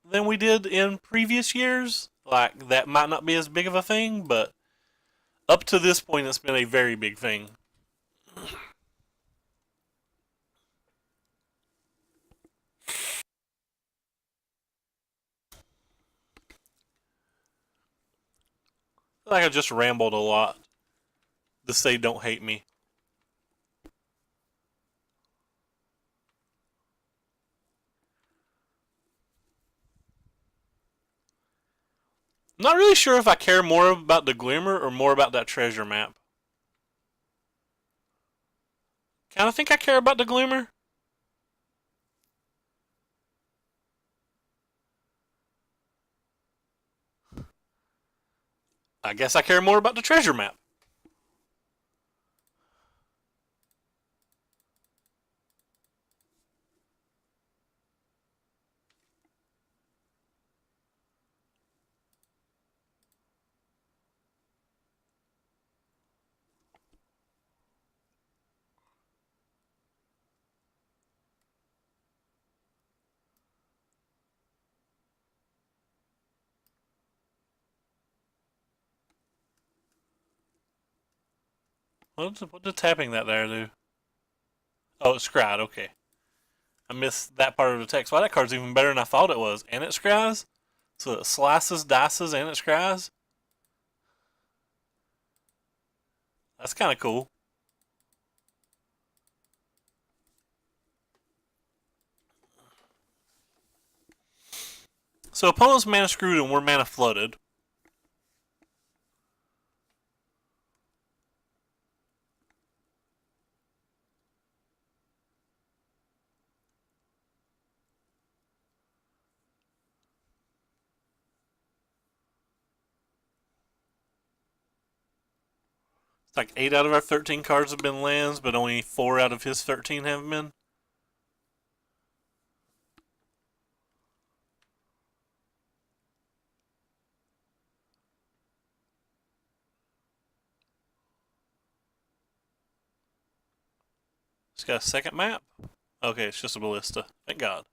than we did in previous years, like that might not be as big of a thing, but up to this point it's been a very big thing. Like I just rambled a lot to say don't hate me. I'm not really sure if I care more about the Glimmer or more about that treasure map. Kinda think I care about the Glimmer. I guess I care more about the treasure map. What did tapping that there do? Oh, it's scryed, okay. I missed that part of the text. Wow, that card's even better than I thought it was. And it scries? So it slices, dices, and it scries? That's kind of cool. So opponent's mana screwed and we're mana flooded. It's like 8 out of our 13 cards have been lands, but only 4 out of his 13 have been. It's got a second map? Okay, it's just a ballista. Thank God.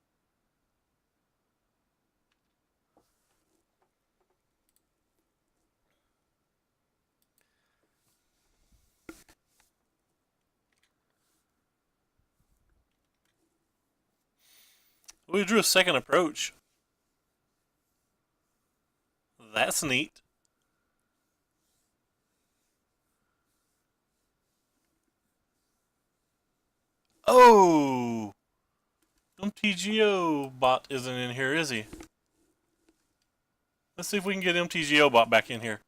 We drew a second approach. That's neat. Oh! MTGO bot isn't in here, is he? Let's see if we can get MTGO bot back in here.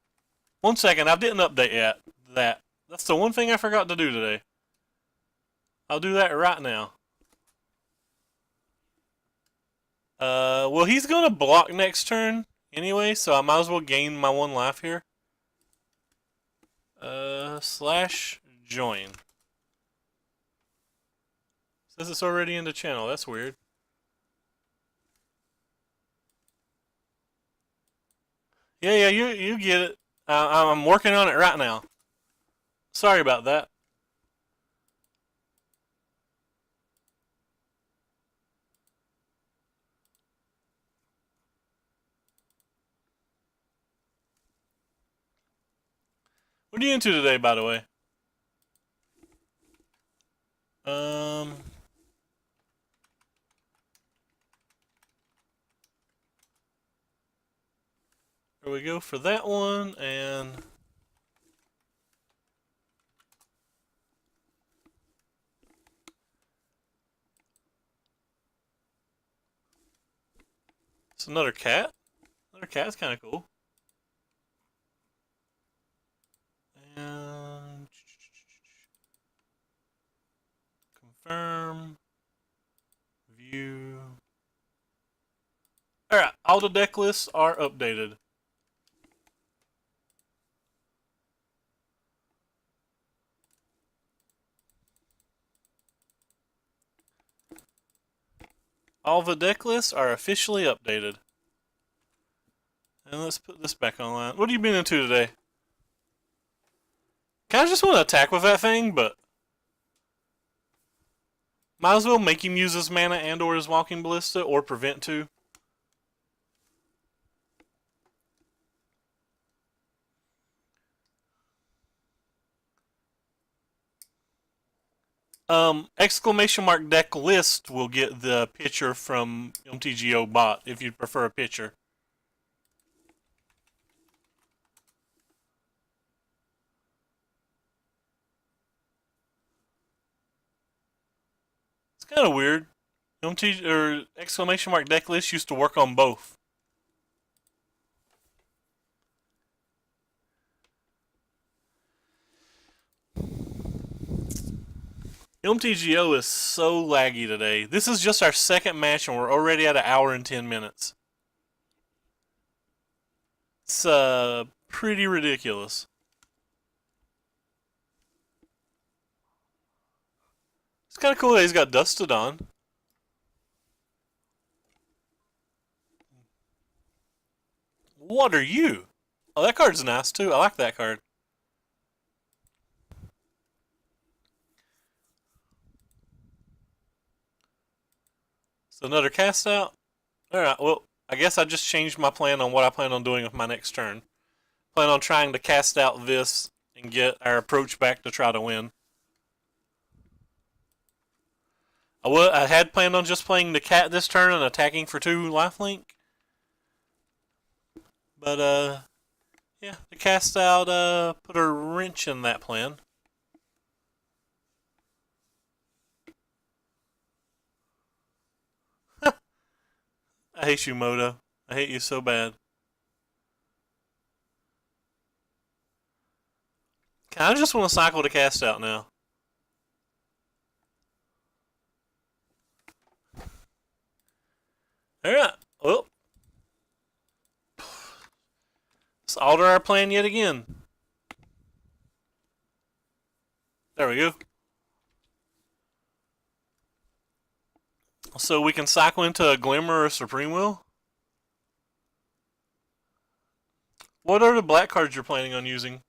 1 second, I didn't update yet. That's the one thing I forgot to do today. I'll do that right now. Well, he's gonna block next turn anyway, so I might as well gain my 1 life here. Slash join. Says it's already in the channel. That's weird. Yeah, you get it. I'm working on it right now. Sorry about that. What are you into today, by the way? There we go for that one, and it's another cat. Another cat's kind of cool. And Confirm. View. Alright, all the deck lists are updated. All the deck lists are officially updated. And let's put this back online. What have you been into today? Kinda just want to attack with that thing, but might as well make him use his mana and or his walking ballista or prevent to. Exclamation mark deck list will get the picture from MTGO bot if you prefer a picture. It's kind of weird. Exclamation mark deck list used to work on both. MTGO is so laggy today. This is just our second match and we're already at an hour and 10 minutes. It's pretty ridiculous. It's kind of cool that he's got Dustodon. What are you? Oh, that card's nice too. I like that card. So another cast out. Alright, well, I guess I just changed my plan on what I plan on doing with my next turn. Plan on trying to cast out this and get our approach back to try to win. I had planned on just playing the cat this turn and attacking for 2 lifelink. But, yeah, the cast out put a wrench in that plan. I hate you, Moto. I hate you so bad. I just want to cycle the cast out now. Alright, well. Let's alter our plan yet again. There we go. So we can cycle into a Glimmer or Supreme Will. What are the black cards you're planning on using?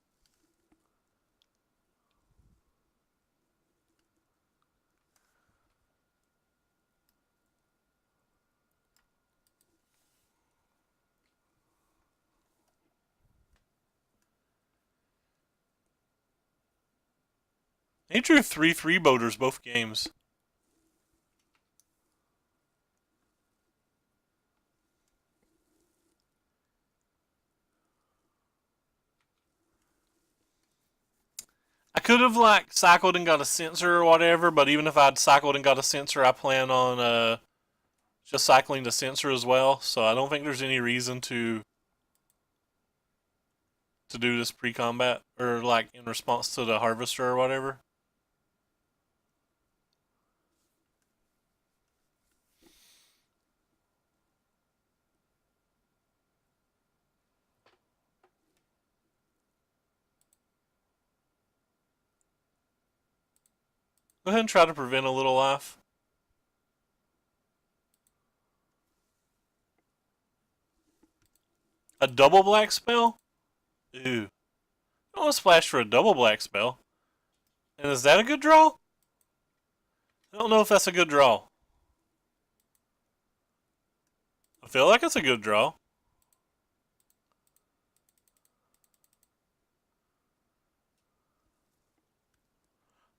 He drew 3 freeboaters both games. I could have like cycled and got a sensor or whatever, but even if I'd cycled and got a sensor, I plan on just cycling the sensor as well. So I don't think there's any reason to do this pre-combat or like in response to the harvester or whatever. Go ahead and try to prevent a little life. A double black spell? Ooh. I want to splash for a double black spell. And is that a good draw? I don't know if that's a good draw. I feel like it's a good draw.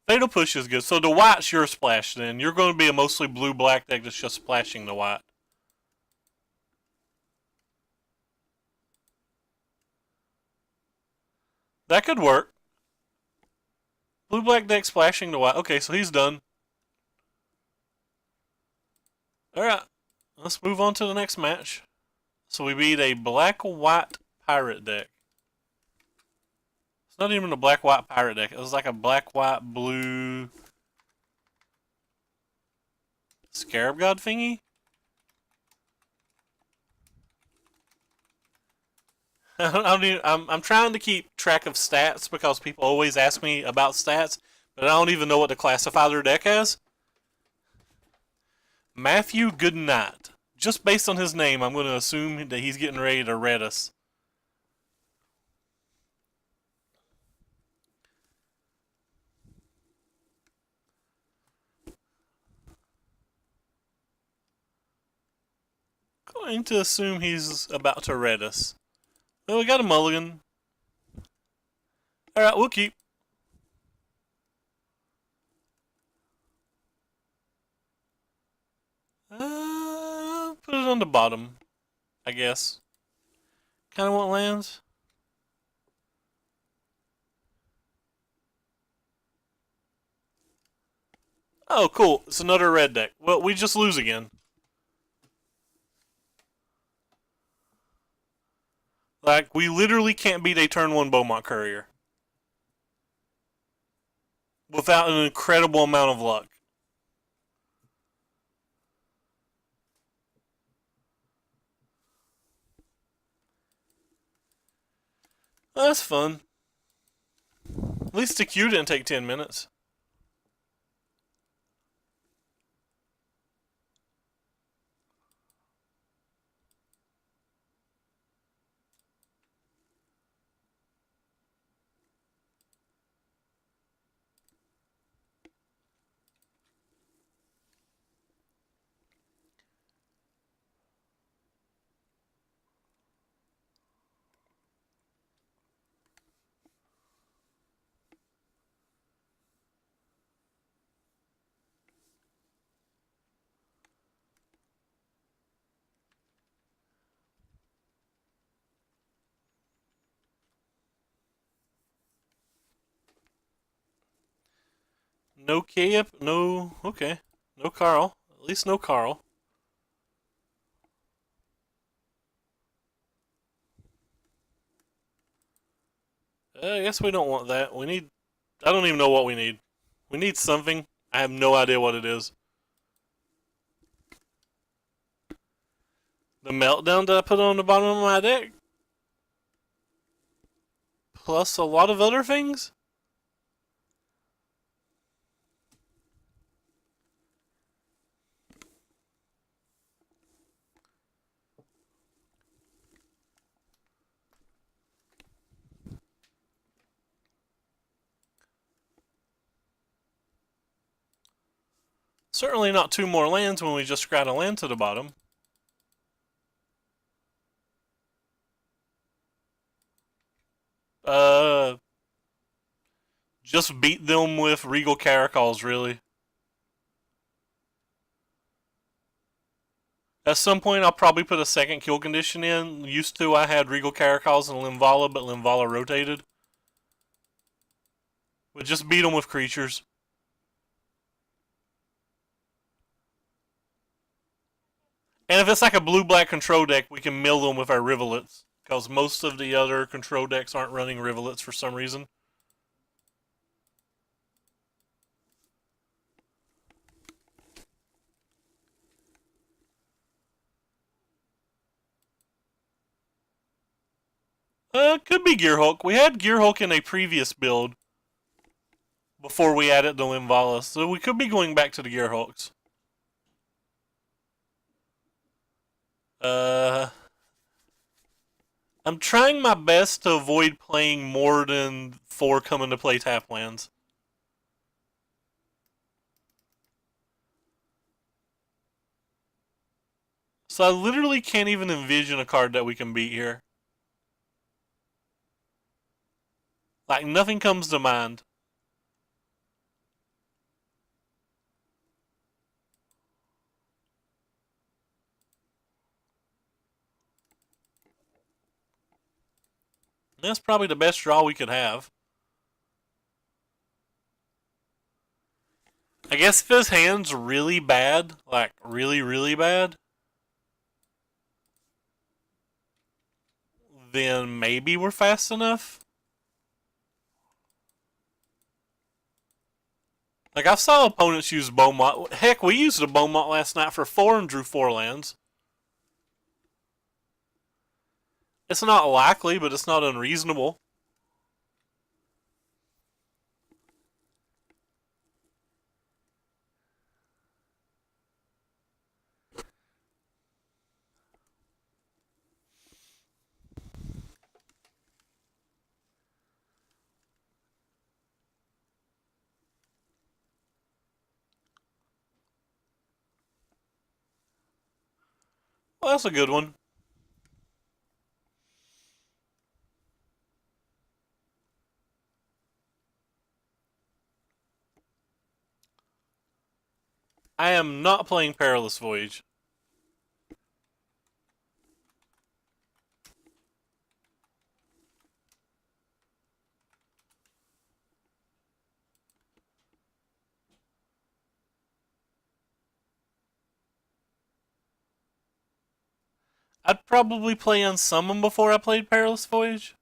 Fatal Push is good. So the white's your splash then. You're going to be a mostly blue-black deck that's just splashing the white. That could work. Blue-black deck splashing the white. Okay, so he's done. Alright, let's move on to the next match. So we beat a black-white pirate deck. It's not even a black-white pirate deck. It was like a black-white-blue Scarab God thingy? I'm trying to keep track of stats because people always ask me about stats, but I don't even know what to classify their deck as. Matthew Goodnight. Just based on his name, I'm going to assume that he's getting ready to red us. Going to assume he's about to red us. Well, we got a mulligan. Alright, we'll keep. Put it on the bottom, I guess. Kind of want lands. Oh, cool. It's another red deck. Well, we just lose again. Like, we literally can't beat a turn 1 Beaumont Courier without an incredible amount of luck. That's fun. At least the queue didn't take 10 minutes. No Cap, no. Okay. No Carl. At least no Carl. I guess we don't want that. We need. I don't even know what we need. We need something. I have no idea what it is. The meltdown that I put on the bottom of my deck? Plus a lot of other things? Certainly not 2 more lands when we just got a land to the bottom. Uh, just beat them with Regal Caracals, really. At some point, I'll probably put a second kill condition in. Used to, I had Regal Caracals and Linvala, but Linvala rotated. But just beat them with creatures. And if it's like a blue-black control deck, we can mill them with our Rivulets. Because most of the other control decks aren't running Rivulets for some reason. Could be Gearhulk. We had Gearhulk in a previous build before we added the Linvala, so we could be going back to the Gearhulks. I'm trying my best to avoid playing more than 4 coming to play tap lands. So I literally can't even envision a card that we can beat here. Like, nothing comes to mind. That's probably the best draw we could have. I guess if his hand's really bad, like really, really bad, then maybe we're fast enough. Like, I saw opponents use Beaumont. Heck, we used a Beaumont last night for 4 and drew 4 lands. It's not likely, but it's not unreasonable. Well, that's a good one. I am not playing Perilous Voyage. I'd probably play Unsummon before I played Perilous Voyage.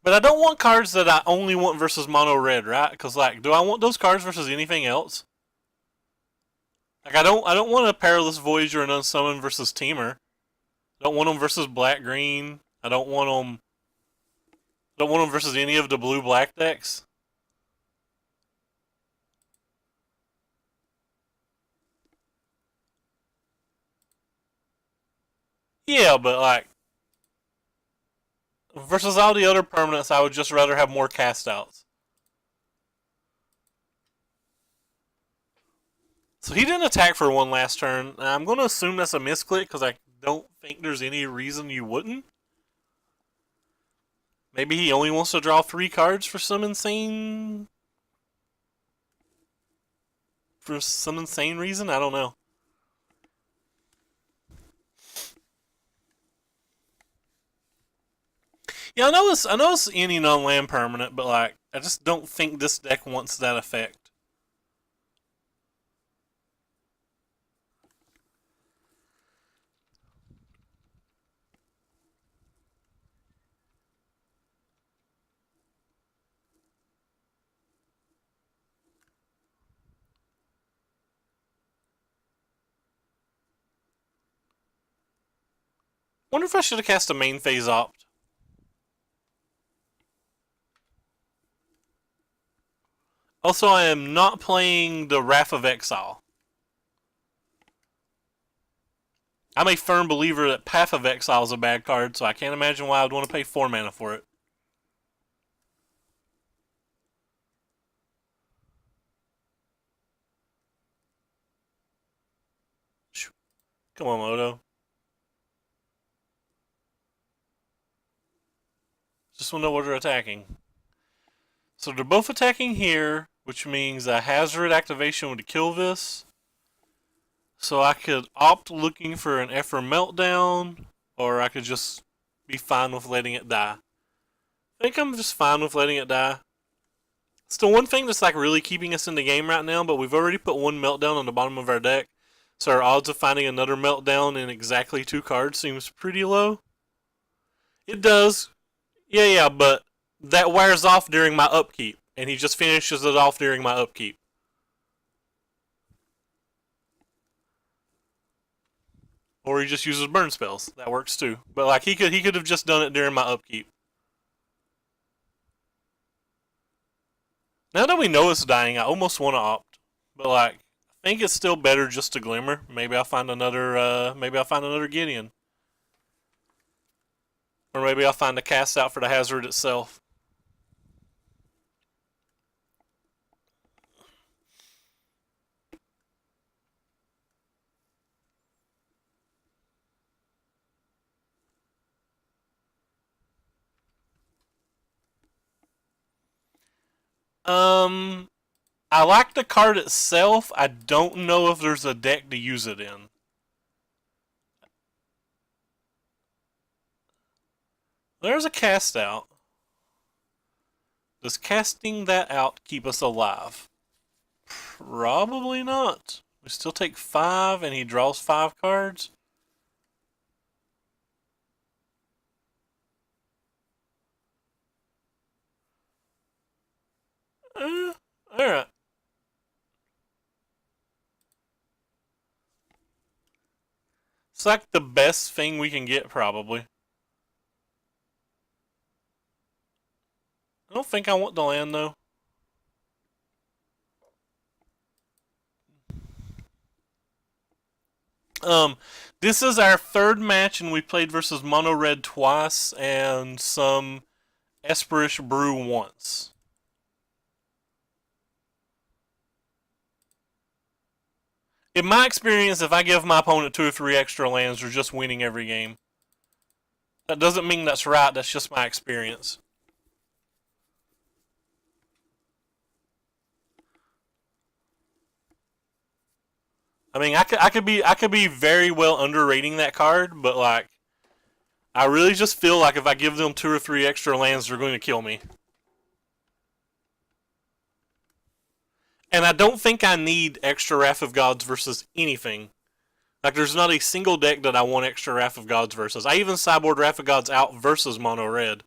But I don't want cards that I only want versus mono red, right? Because like, do I want those cards versus anything else? Like, I don't want a Perilous Voyage or an Unsummon versus Teamer. I don't want them versus black green. I don't want them. Don't want them versus any of the blue black decks. Yeah, but like versus all the other permanents, I would just rather have more cast outs. So he didn't attack for one last turn. I'm going to assume that's a misclick because I don't think there's any reason you wouldn't. Maybe he only wants to draw 3 cards for some insane reason. I don't know. Yeah, I know it's any non-land permanent, but like I just don't think this deck wants that effect. Wonder if I should have cast a main phase opt. Also, I am not playing the Wrath of Exile. I'm a firm believer that Path of Exile is a bad card, so I can't imagine why I would want to pay 4 mana for it. Come on, Moto. Just want to know what they're attacking. So they're both attacking here, which means a Hazard activation would kill this. So I could opt looking for an Ephraim Meltdown, or I could just be fine with letting it die. I think I'm just fine with letting it die. It's the one thing that's like really keeping us in the game right now, but we've already put 1 Meltdown on the bottom of our deck, so our odds of finding another Meltdown in exactly 2 cards seems pretty low. It does. Yeah, but that wears off during my upkeep, and he just finishes it off during my upkeep. Or he just uses burn spells. That works too. But like he could have just done it during my upkeep. Now that we know it's dying, I almost want to opt. But like I think it's still better just to glimmer. Maybe I'll find another Gideon. Or maybe I'll find a cast out for the hazard itself. Um, I like the card itself. I don't know if there's a deck to use it in. There's a cast out. Does casting that out keep us alive? Probably not. We still take 5 and he draws 5 cards. Alright. It's like the best thing we can get, probably. I don't think I want the land, though. This is our third match, and we played versus Mono Red twice and some Esperish Brew once. In my experience, if I give my opponent 2 or 3 extra lands, we're just winning every game. That doesn't mean that's right, that's just my experience. I mean, I could be very well underrating that card, but like, I really just feel like if I give them 2 or 3 extra lands, they're going to kill me. And I don't think I need extra Wrath of Gods versus anything. Like, there's not a single deck that I want extra Wrath of Gods versus. I even sideboard Wrath of Gods out versus Mono Red.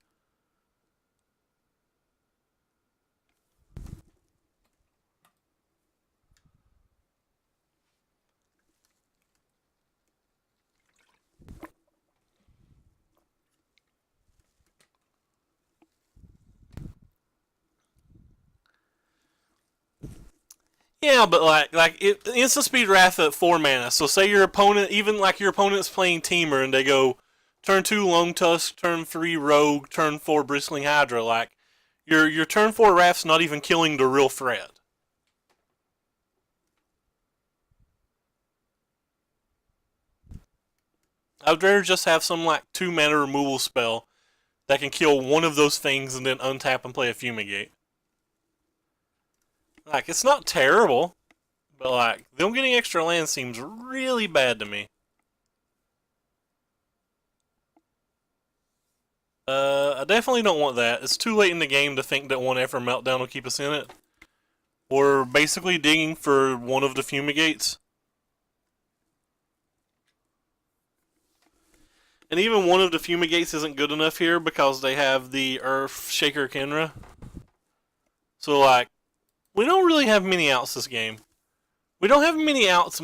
Yeah, but instant speed Wrath at 4 mana. So say your opponent, even like your opponent's playing Teamer, and they go turn 2 Lone Tusk, turn 3 Rogue, turn 4 Bristling Hydra. Like your turn 4 Wrath's not even killing the real threat. I'd rather just have some like 2 mana removal spell that can kill one of those things and then untap and play a Fumigate. Like, it's not terrible, but like, them getting extra land seems really bad to me. I definitely don't want that. It's too late in the game to think that one Effort Meltdown will keep us in it. We're basically digging for one of the Fumigates. And even one of the Fumigates isn't good enough here because they have the Earth Shaker Kenra. So, like, we don't really have many outs this game. We don't have many outs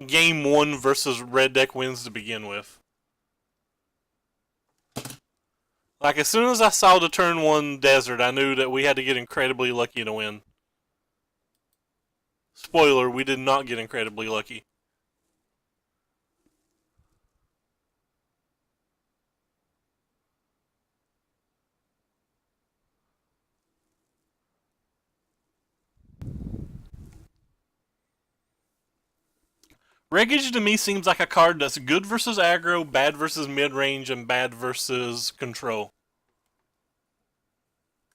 game 1 versus red deck wins to begin with. Like, as soon as I saw the turn 1 desert, I knew that we had to get incredibly lucky to win. Spoiler, we did not get incredibly lucky. Wreckage to me seems like a card that's good versus aggro, bad versus mid-range, and bad versus control.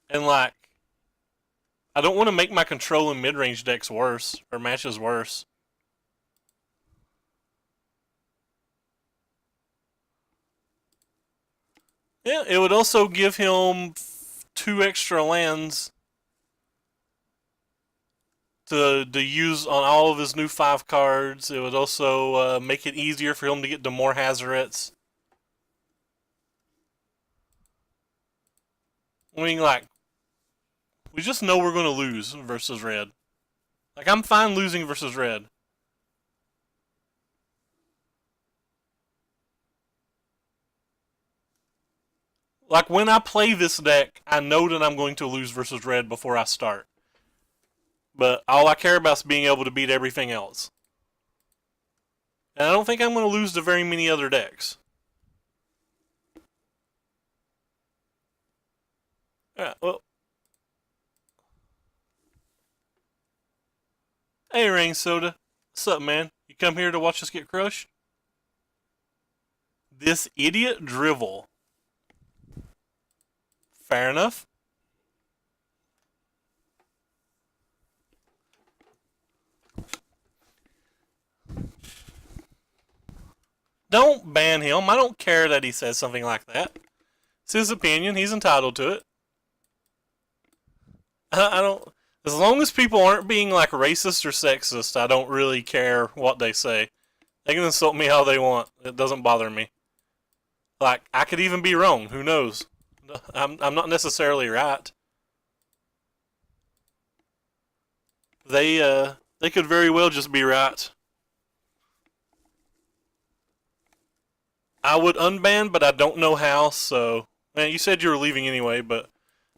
And like, I don't want to make my control and mid-range decks worse, or matches worse. Yeah, it would also give him 2 extra lands to use on all of his new 5 cards. It would also make it easier for him to get to more Hazarets. I mean, like, we just know we're going to lose versus red. Like, I'm fine losing versus red. Like, when I play this deck, I know that I'm going to lose versus red before I start. But all I care about is being able to beat everything else. And I don't think I'm going to lose to very many other decks. Yeah, well. Hey, Rain Soda. What's up, man? You come here to watch us get crushed? This idiot drivel. Fair enough. Don't ban him. I don't care that he says something like that. It's his opinion. He's entitled to it. I don't. As long as people aren't being like racist or sexist, I don't really care what they say. They can insult me how they want. It doesn't bother me. Like, I could even be wrong. Who knows? I'm not necessarily right. They could very well just be right. I would unban, but I don't know how. So, man, you said you were leaving anyway, but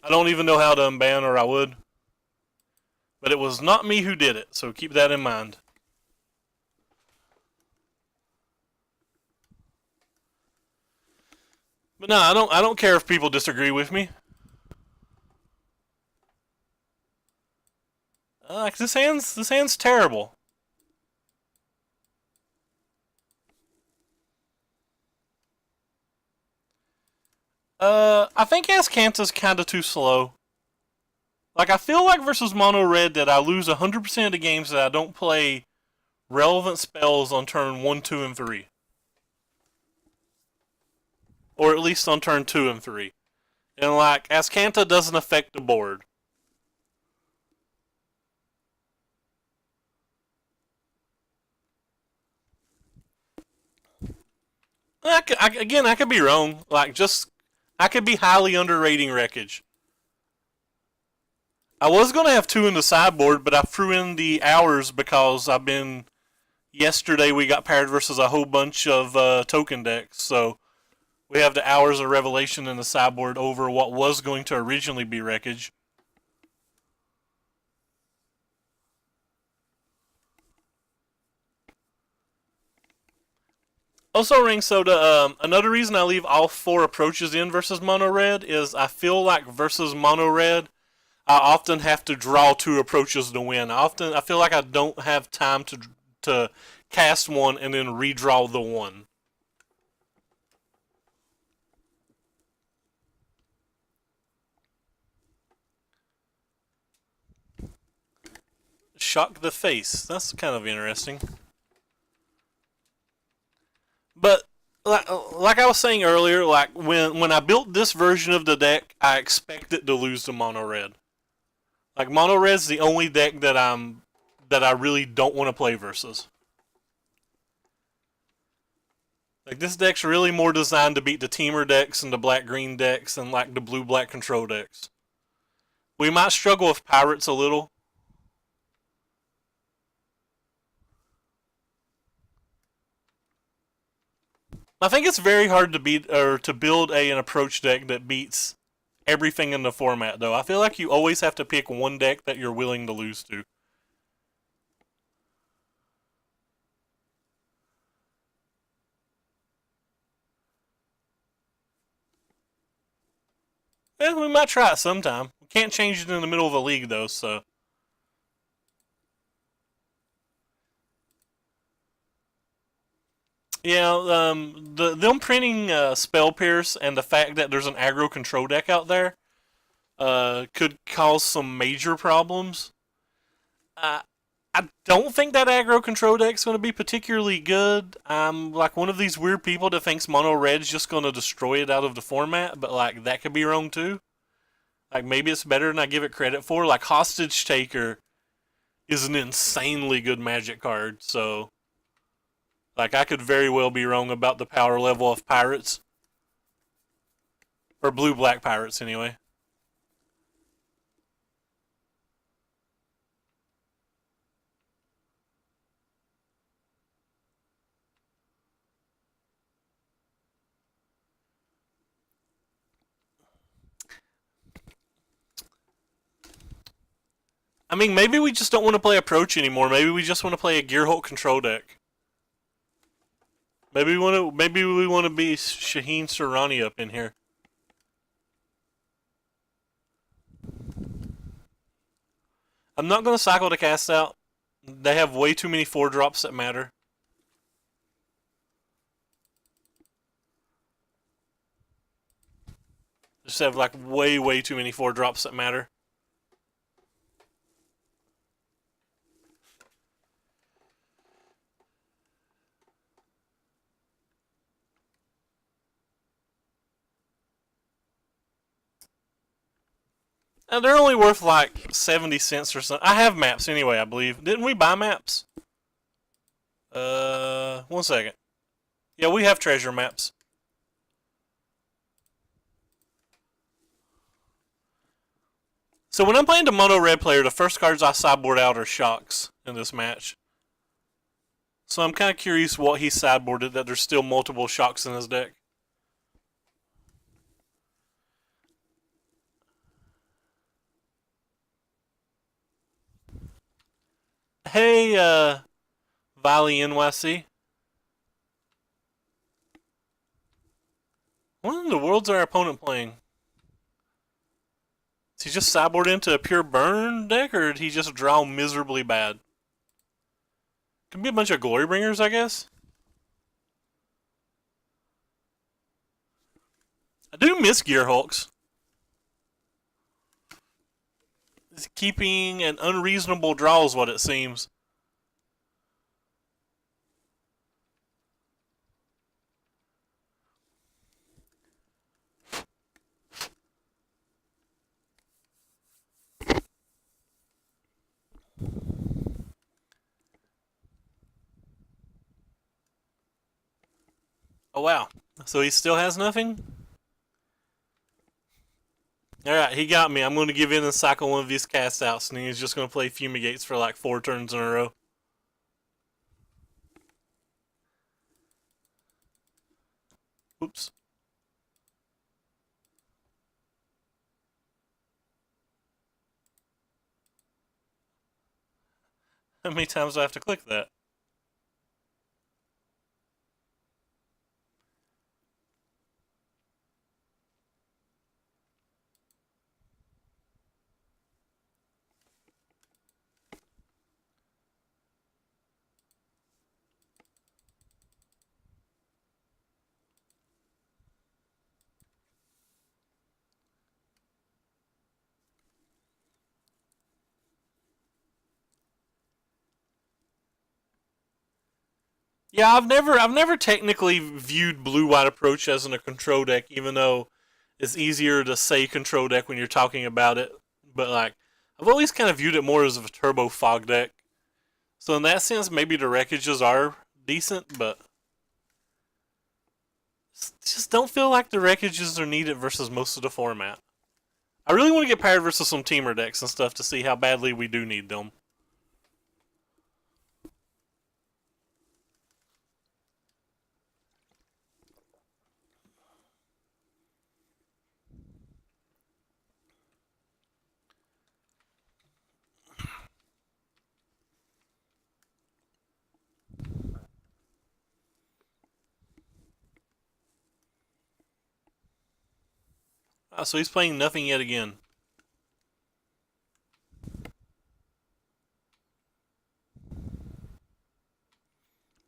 I don't even know how to unban, or I would. But it was not me who did it, so keep that in mind. But no, I don't care if people disagree with me. 'Cause this hand's terrible. I think Azcanta's kind of too slow. Like, I feel like versus Mono Red that I lose 100% of the games that I don't play relevant spells on turn 1, 2, and 3. Or at least on turn 2 and 3. And, like, Azcanta doesn't affect the board. I could be wrong. Like, just, I could be highly underrating Wreckage. I was going to have 2 in the sideboard, but I threw in the hours because yesterday we got paired versus a whole bunch of token decks, so we have the Hours of Revelation in the sideboard over what was going to originally be Wreckage. Also, Ring Soda, another reason I leave all 4 approaches in versus Mono Red is I feel like versus Mono Red, I often have to draw 2 approaches to win. I feel like I don't have time to cast one and then redraw the one. Shock the Face. That's kind of interesting. But like I was saying earlier, like when I built this version of the deck, I expected to lose to Mono Red. Like Mono Red's the only deck that I really don't want to play versus. Like this deck's really more designed to beat the teamer decks and the black-green decks and like the blue-black control decks. We might struggle with pirates a little. I think it's very hard to beat or to build an approach deck that beats everything in the format, though. I feel like you always have to pick one deck that you're willing to lose to. We might try it sometime. We can't change it in the middle of a league, though, so. Yeah, them printing Spell Pierce and the fact that there's an aggro control deck out there could cause some major problems. I don't think that aggro control deck's going to be particularly good. I'm like one of these weird people that thinks Mono Red's just going to destroy it out of the format, but like that could be wrong too. Like maybe it's better than I give it credit for. Like Hostage Taker is an insanely good Magic card, so like I could very well be wrong about the power level of Pirates or blue-black Pirates anyway. I mean, maybe we just don't want to play Approach anymore. Maybe we just want to play a Gearhulk control deck. Maybe we want to be Shaheen Surani up in here. I'm not going to cycle the cast out. They have way too many 4-drops that matter. Just have like way too many 4-drops that matter. And they're only worth like 70 cents or something. I have maps anyway, I believe. Didn't we buy maps? 1 second. Yeah, we have treasure maps. So when I'm playing the mono red player, the first cards I sideboard out are shocks in this match. So I'm kind of curious what he sideboarded, that there's still multiple shocks in his deck. Hey, Valley NYC. What in the world's our opponent playing? Did he just sideboard into a pure burn deck, or did he just draw miserably bad? Could be a bunch of Glorybringers, I guess. I do miss Gearhulks. Keeping an unreasonable draw is what it seems. Oh wow. So he still has nothing? Alright, he got me. I'm going to give in and cycle one of these cast outs, and he's just going to play Fumigates for like 4 turns in a row. Oops. How many times do I have to click that? Yeah, I've never technically viewed Blue White Approach as in a control deck, even though it's easier to say control deck when you're talking about it. But like, I've always kind of viewed it more as a turbo fog deck. So in that sense, maybe the wreckages are decent, but just don't feel like the wreckages are needed versus most of the format. I really want to get paired versus some teamer decks and stuff to see how badly we do need them. So he's playing nothing yet again.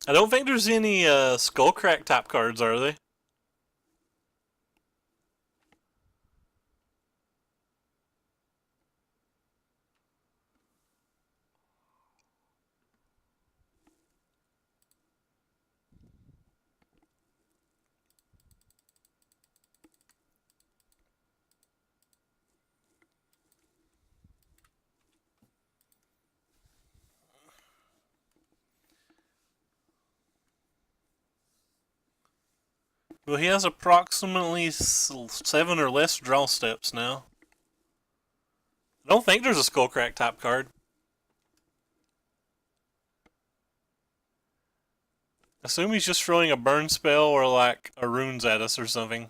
I don't think there's any Skullcrack type cards, are they? Well, he has approximately 7 or less draw steps now. I don't think there's a Skullcrack type card. Assume he's just throwing a burn spell or like a runes at us or something.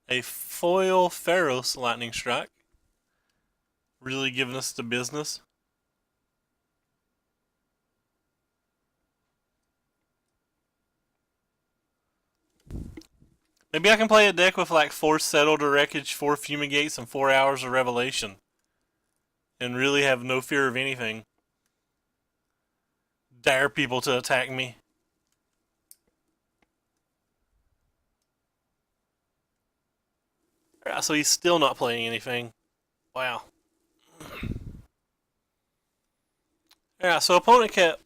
A foil Pharaoh's Lightning Strike. Really giving us the business. Maybe I can play a deck with like 4 Settled to Wreckage, 4 Fumigates, and 4 Hours of Revelation. And really have no fear of anything. Dare people to attack me. So he's still not playing anything. Wow. Yeah, so opponent kept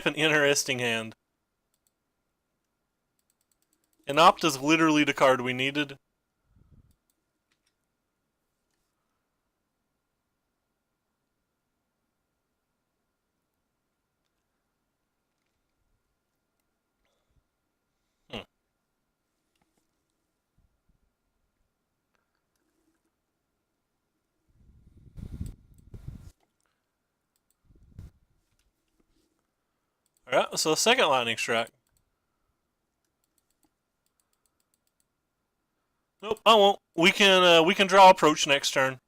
an interesting hand. And Opt is literally the card we needed. Hmm. Alright, so second lightning strike. Nope, I won't. We can draw approach next turn.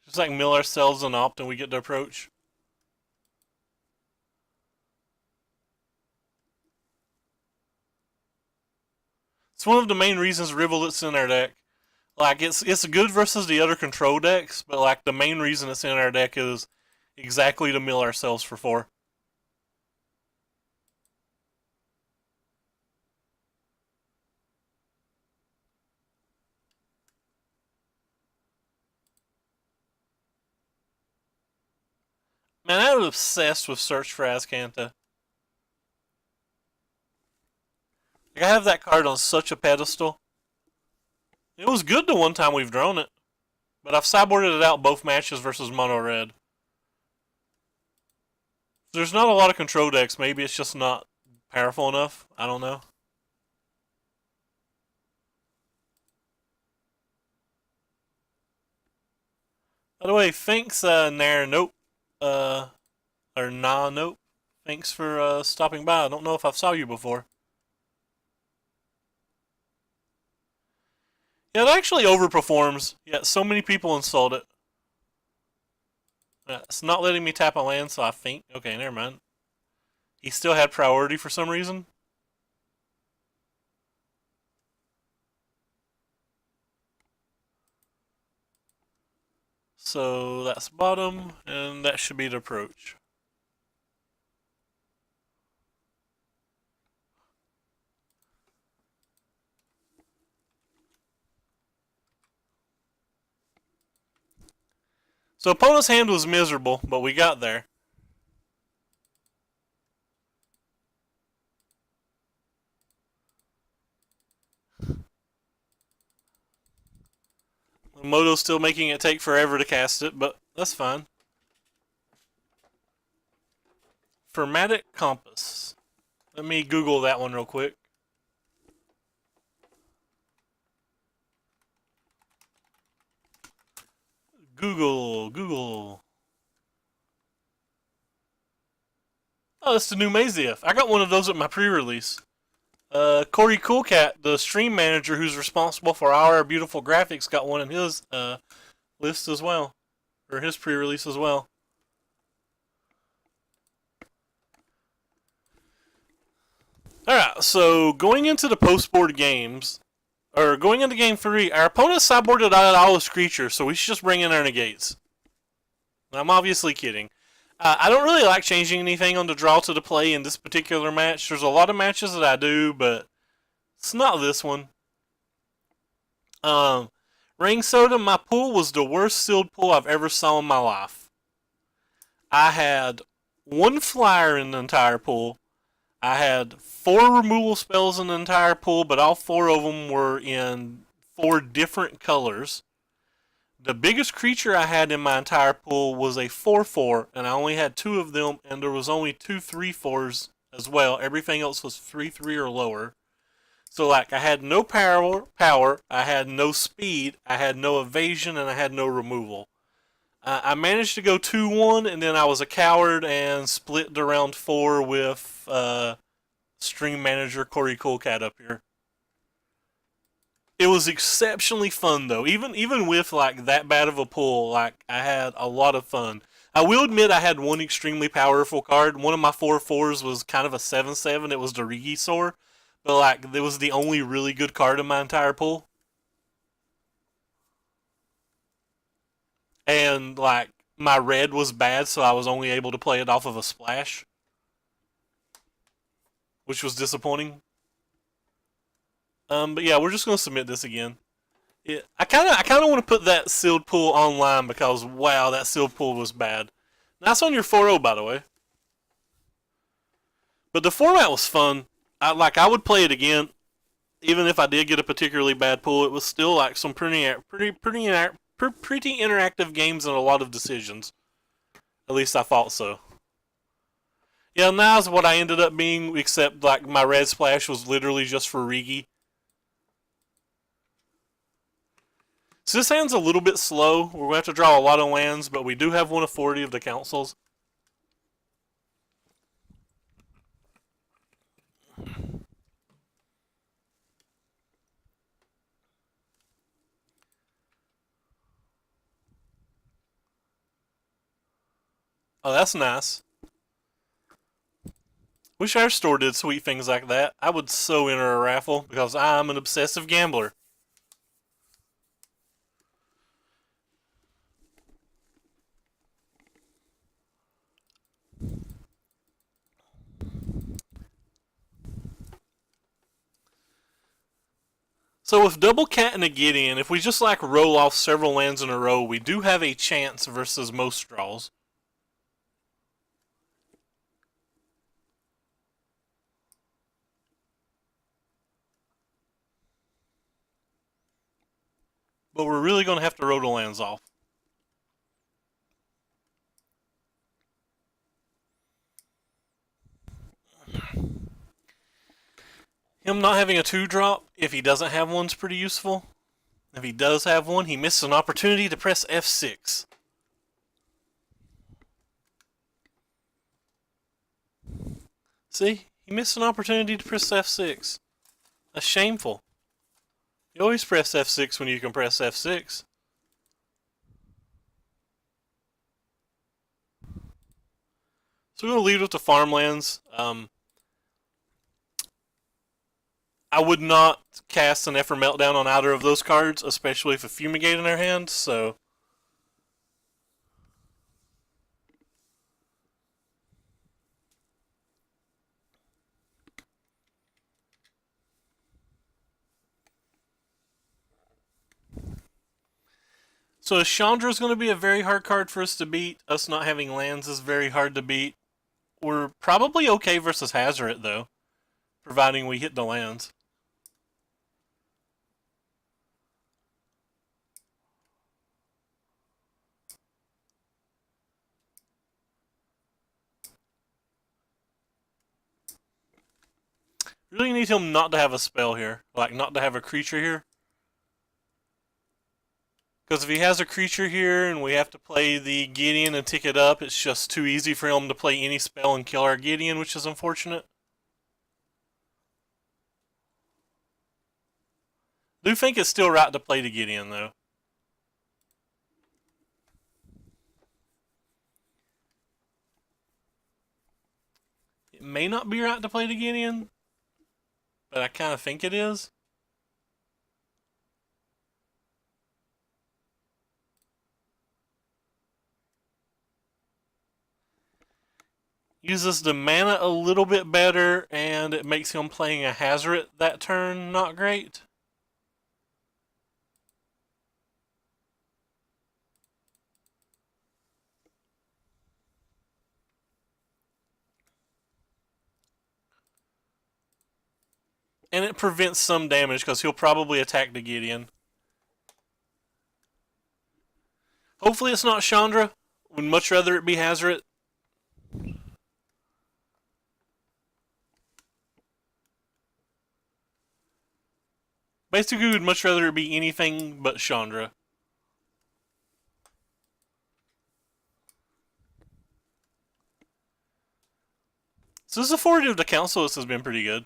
Just like mill ourselves an opt and we get to approach. It's one of the main reasons Rivulet's in our deck. Like it's good versus the other control decks, but like the main reason it's in our deck is exactly to mill ourselves for 4. Man, I'm obsessed with Search for Azcanta. Like, I have that card on such a pedestal. It was good the one time we've drawn it, but I've sideboarded it out both matches versus mono red. There's not a lot of control decks. Maybe it's just not powerful enough. I don't know. By the way, thanks, Nair. Nope. Or Nah, nope. Thanks for stopping by. I don't know if I've saw you before. Yeah, it actually overperforms. Yeah, so many people installed it. It's not letting me tap a land, so I think. Okay, never mind. He still had priority for some reason. So that's bottom, and that should be the approach. So opponent's hand was miserable, but we got there. Moto's still making it take forever to cast it, but that's fine. Fermatic Compass. Let me Google that one real quick. Google. Oh, that's the new Maziev. I got one of those at my pre-release. Corey Coolcat, the stream manager who's responsible for our beautiful graphics, got one in his list as well, or his pre-release as well. Alright, so going into the post-board games, or going into game 3, our opponent sideboarded out all his creatures, so we should just bring in our negates. I'm obviously kidding. I don't really like changing anything on the draw to the play in this particular match. There's a lot of matches that I do, but it's not this one. Ring Soda, my pool was the worst sealed pool I've ever saw in my life. I had one flyer in the entire pool. I had 4 removal spells in the entire pool, but all 4 of them were in 4 different colors. The biggest creature I had in my entire pool was a 4/4, and I only had 2 of them, and there was only 2 3/4s as well. Everything else was 3/3 or lower. So like I had no power, I had no speed, I had no evasion, and I had no removal. I managed to go 2-1, and then I was a coward and split the round 4 with stream manager Corey Coolcat up here. It was exceptionally fun though. Even with like that bad of a pull, like I had a lot of fun. I will admit I had one extremely powerful card. One of my 4/4s was kind of a 7/7. It was the Regisaur, but like it was the only really good card in my entire pool. And like my red was bad, so I was only able to play it off of a splash, which was disappointing. But yeah, we're just gonna submit this again. I kind of want to put that sealed pool online because wow, that sealed pool was bad. That's on your 4-0, by the way. But the format was fun. I would play it again, even if I did get a particularly bad pool. It was still like some pretty interactive games and a lot of decisions. At least I thought so. Yeah, now's what I ended up being, except like my red splash was literally just for Rigi. So this hand's a little bit slow. We're going to have to draw a lot of lands, but we do have one of 40 of the councils. Oh, that's nice. Wish our store did sweet things like that. I would so enter a raffle because I'm an obsessive gambler. So with double cat and a Gideon, if we just like roll off several lands in a row, we do have a chance versus most draws. But we're really going to have to roll the lands off. Him not having a 2-drop, if he doesn't have one, is pretty useful. If he does have one, he misses an opportunity to press F6. See? He missed an opportunity to press F6. That's shameful. You always press F6 when you can press F6. So we're going to lead with the farmlands. I would not cast an Effort Meltdown on either of those cards, especially if a Fumigate in their hand, so... So Chandra is going to be a very hard card for us to beat. Us not having lands is very hard to beat. We're probably okay versus Hazoret, though, providing we hit the lands. Really need him not to have a spell here, like not to have a creature here. Because if he has a creature here and we have to play the Gideon and tick it up, it's just too easy for him to play any spell and kill our Gideon, which is unfortunate. Do think it's still right to play the Gideon, though. It may not be right to play the Gideon, but I kind of think it is. Uses the mana a little bit better, and it makes him playing a Hazoret that turn not great. And it prevents some damage because he'll probably attack the Gideon. Hopefully it's not Chandra. Would much rather it be Hazoret. Basically, would much rather it be anything but Chandra. So this authority of the council has been pretty good.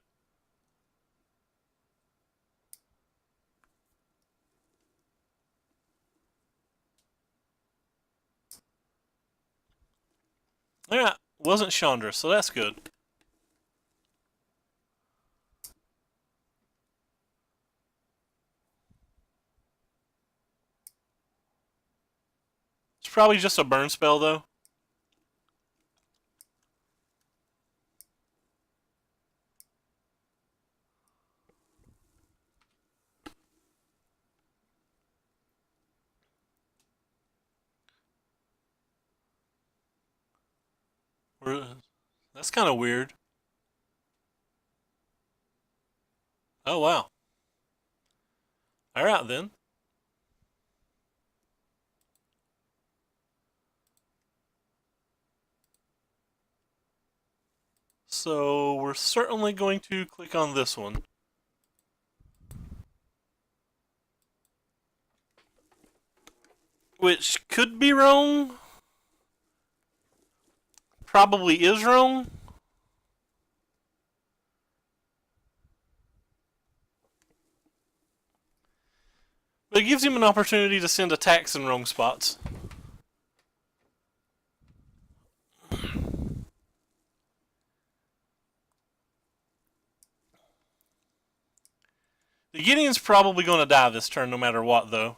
Yeah, wasn't Chandra, so that's good. It's probably just a burn spell, though. That's kind of weird. Oh, wow. Alright, then. So we're certainly going to click on this one. So we're certainly going to click on this one. which could be wrong. Probably is wrong. But it gives him an opportunity to send attacks in wrong spots. The Gideon's probably going to die this turn no matter what, though.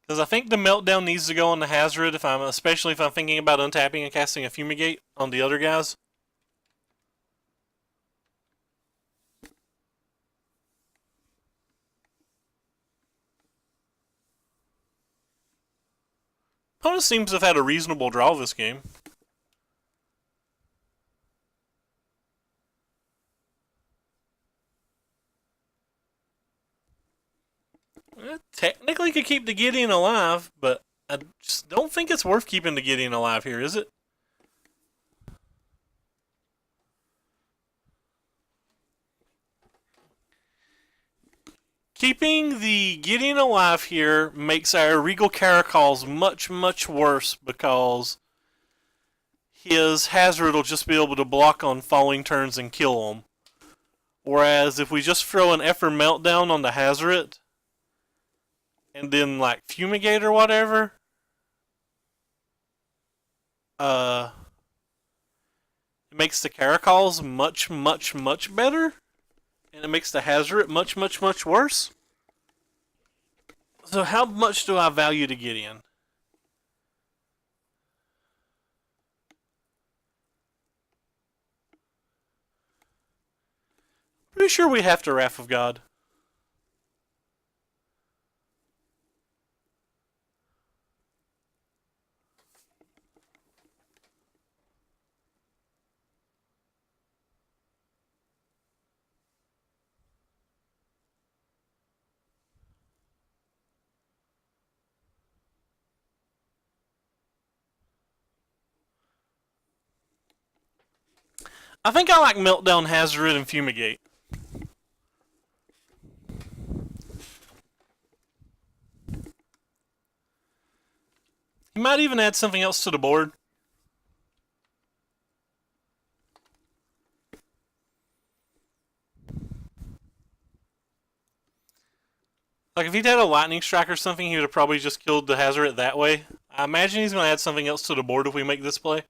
Because I think the Meltdown needs to go on the Hazoret, especially if I'm thinking about untapping and casting a Fumigate on the other guys. Opponent seems to have had a reasonable draw this game. Technically could keep the Gideon alive, but I just don't think it's worth keeping the Gideon alive here, is it? Keeping the Gideon alive here makes our Regal Caracals much, much worse because his Hazoret will just be able to block on falling turns and kill them. Whereas if we just throw an Effer Meltdown on the Hazoret and then like Fumigate or whatever, it makes the Caracals much, much, much better. And it makes the Hazoret much, much, much worse. So how much do I value the Gideon? Pretty sure we have to Wrath of God. I think I like Meltdown, Hazoret, and Fumigate. You might even add something else to the board. Like if he'd had a Lightning Strike or something, he would have probably just killed the Hazoret that way. I imagine he's going to add something else to the board if we make this play.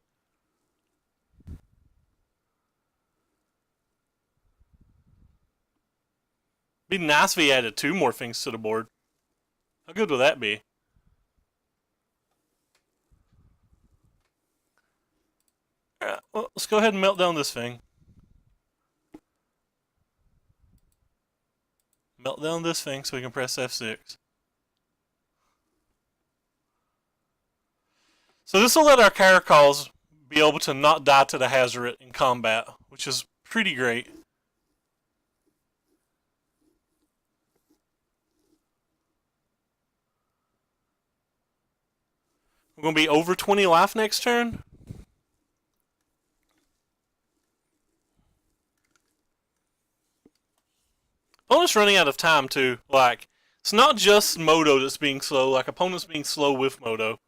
Be nice if he added 2 more things to the board. How good would that be? Alright, well, let's go ahead and melt down this thing. Melt down this thing so we can press F6. So this will let our Caracals be able to not die to the Hazoret in combat, which is pretty great. We're going to be over 20 life next turn. Opponent's running out of time too. Like, it's not just Moto that's being slow, like opponent's being slow with Moto.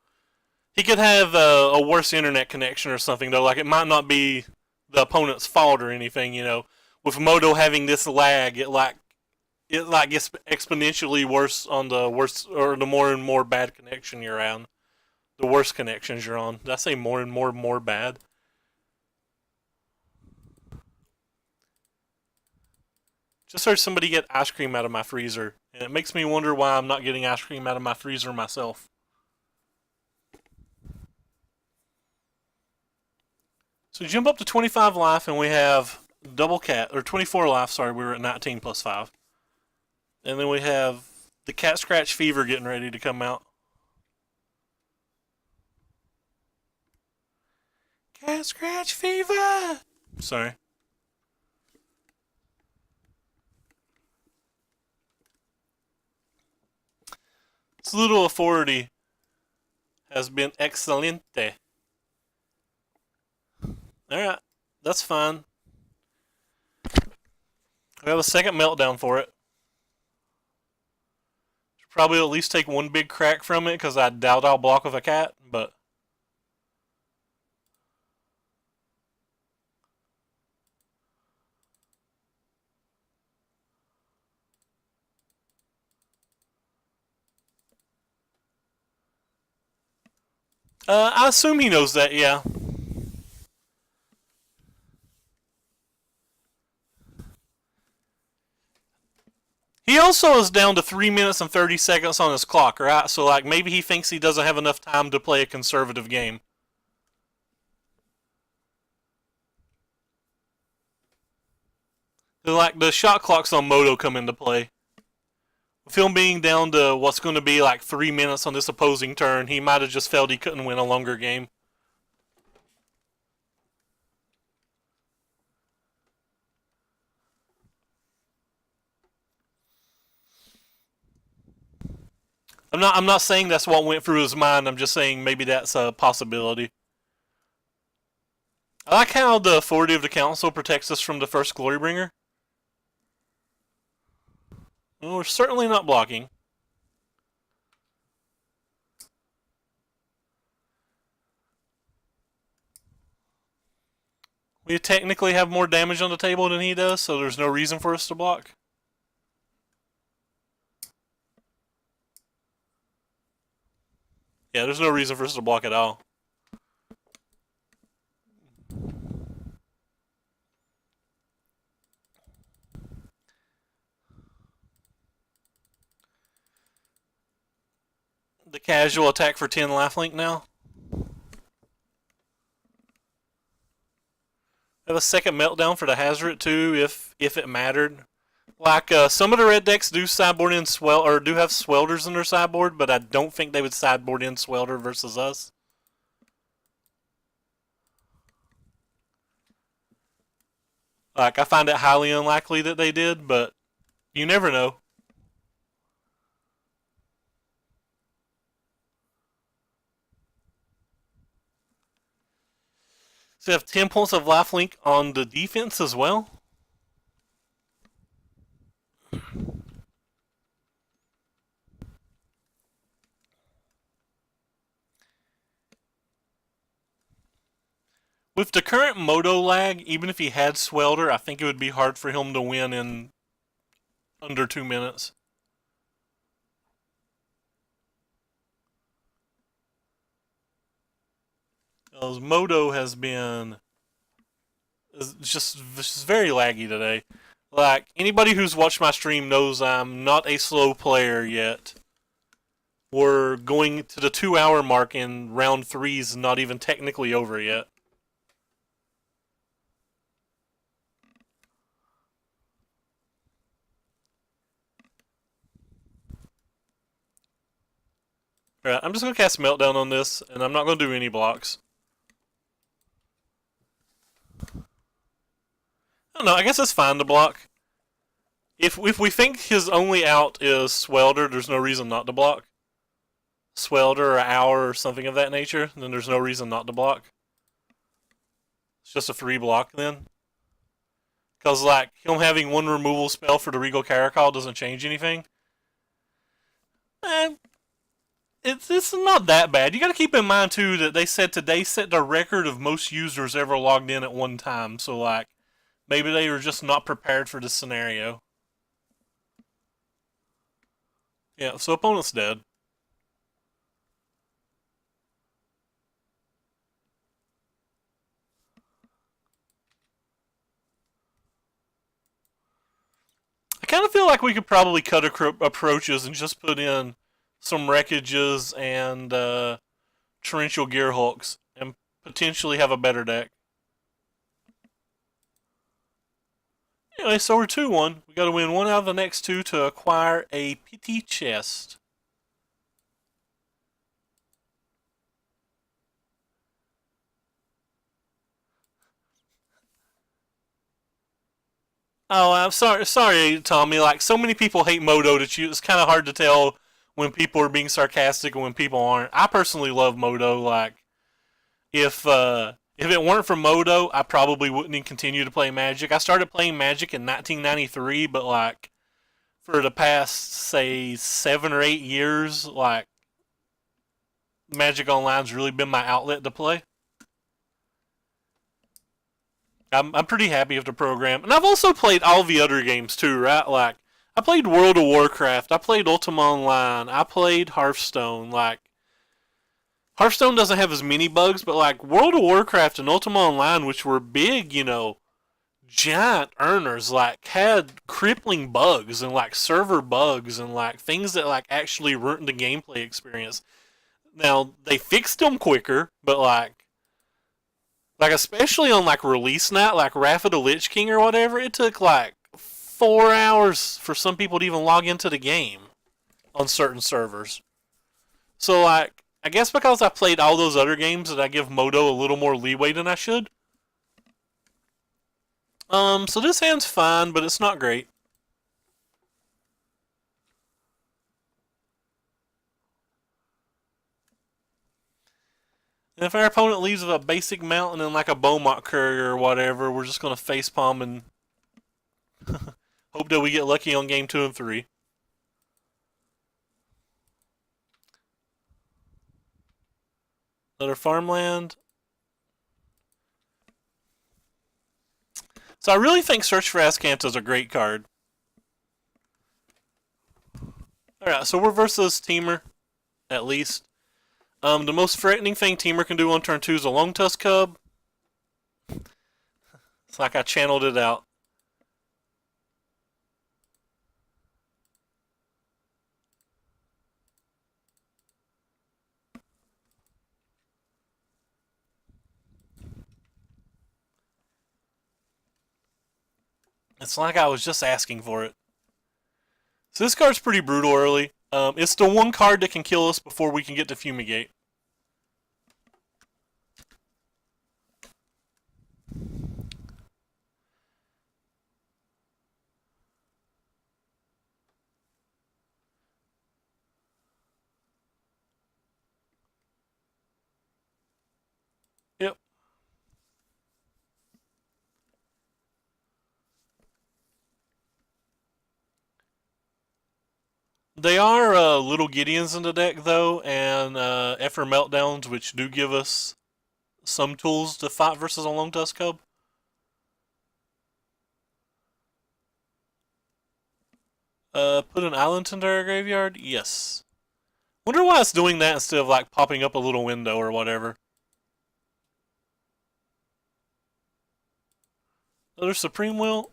He could have a worse internet connection or something though, like it might not be the opponent's fault or anything, you know. With Moto having this lag, it gets exponentially worse on the worse or the more and more bad connection you're on. The worst connections you're on. Did I say more and more bad? Just heard somebody get ice cream out of my freezer, and it makes me wonder why I'm not getting ice cream out of my freezer myself. So we jump up to 25 life, and we have double cat, or 24 life, sorry, we were at 19 plus 5. And then we have the Cat Scratch Fever getting ready to come out. Cat Scratch Fever! Sorry. This little authority has been excelente. Alright, that's fine. We have a second meltdown for it. Should probably at least take one big crack from it because I doubt I'll block with a cat, but. I assume he knows that, yeah. He also is down to 3 minutes and 30 seconds on his clock, right? So, like, maybe he thinks he doesn't have enough time to play a conservative game. Like, the shot clocks on Moto come into play. With him being down to what's going to be like 3 minutes on this opposing turn, he might have just felt he couldn't win a longer game. I'm not saying that's what went through his mind. I'm just saying maybe that's a possibility. I like how the authority of the council protects us from the first Glorybringer. Well, we're certainly not blocking. We technically have more damage on the table than he does, so there's no reason for us to block. Yeah, there's no reason for us to block at all. The casual attack for 10 lifelink now. Have a second meltdown for the Hazard too, if it mattered. Like some of the red decks do sideboard in or do have Swelders in their sideboard, but I don't think they would sideboard in Swelder versus us. Like I find it highly unlikely that they did, but you never know. So you have 10 points of lifelink on the defense as well. With the current Moto lag, even if he had Swelder, I think it would be hard for him to win in under 2 minutes. Because Moto has been just very laggy today. Like, anybody who's watched my stream knows I'm not a slow player yet. We're going to the 2 hour mark and round 3's not even technically over yet. Alright, I'm just going to cast Meltdown on this, and I'm not going to do any blocks. I don't know, I guess it's fine to block. If we think his only out is Swelder, there's no reason not to block. Swelder or Hour or something of that nature, then there's no reason not to block. It's just a 3 block then. Because, like, him having one removal spell for the Regal Caracal doesn't change anything. And it's not that bad. You gotta keep in mind, too, that they said today set the record of most users ever logged in at one time. So, like, maybe they were just not prepared for this scenario. Yeah, so opponent's dead. I kind of feel like we could probably cut approaches and just put in some wreckages and torrential gearhulks and potentially have a better deck. Anyway, so we're 2-1. We gotta win one out of the next 2 to acquire a pity chest. Oh, I'm sorry, Tommy. Like, so many people hate Moto that it's kind of hard to tell when people are being sarcastic and when people aren't. I personally love Moto. Like, if If it weren't for Modo, I probably wouldn't continue to play Magic. I started playing Magic in 1993, but like for the past say 7 or 8 years, like Magic Online's really been my outlet to play. I'm pretty happy with the program, and I've also played all the other games too, right? Like I played World of Warcraft, I played Ultima Online, I played Hearthstone. Like Hearthstone doesn't have as many bugs, but like World of Warcraft and Ultima Online, which were big, giant earners, like had crippling bugs and like server bugs and like things that like actually ruined the gameplay experience. Now they fixed them quicker, but like especially on like release night, like Wrath of the Lich King or whatever, it took like 4 hours for some people to even log into the game on certain servers. So like I guess because I played all those other games that I give Modo a little more leeway than I should. So this hand's fine, but it's not great. And if our opponent leaves with a basic mountain and like a Beaumont courier or whatever, we're just gonna facepalm and hope that we get lucky on game 2 and 3. Another farmland. So I really think Search for Azcanta is a great card. Alright, so we're versus Temur, at least. The most threatening thing Temur can do on turn 2 is a Longtusk Cub. It's like I channeled it out. It's like I was just asking for it. So this card's pretty brutal early. It's the one card that can kill us before we can get to Fumigate. Yep. They are little Gideons in the deck, though, and Effort Meltdowns, which do give us some tools to fight versus a Longtusk Cub. Put an island into our graveyard? Yes. Wonder why it's doing that instead of like popping up a little window or whatever. Another Supreme Will?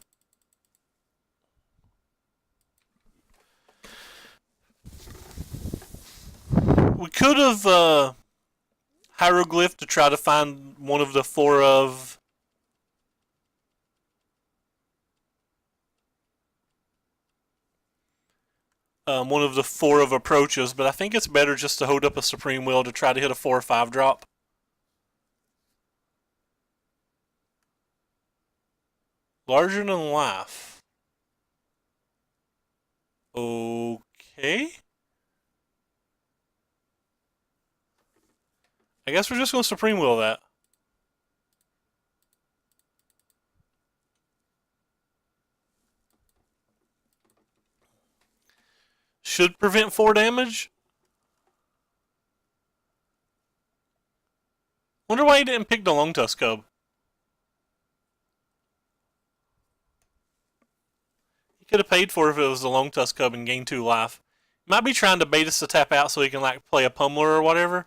We could have Hieroglyph to try to find one of the four of approaches, but I think it's better just to hold up a Supreme Will to try to hit a 4 or 5 drop. Larger than life. Okay. I guess we're just going to Supreme Will that. Should prevent 4 damage. Wonder why he didn't pick the Longtusk Cub. He could have paid for it if it was the Longtusk Cub and gained 2 life. Might be trying to bait us to tap out so he can like play a Pummeler or whatever.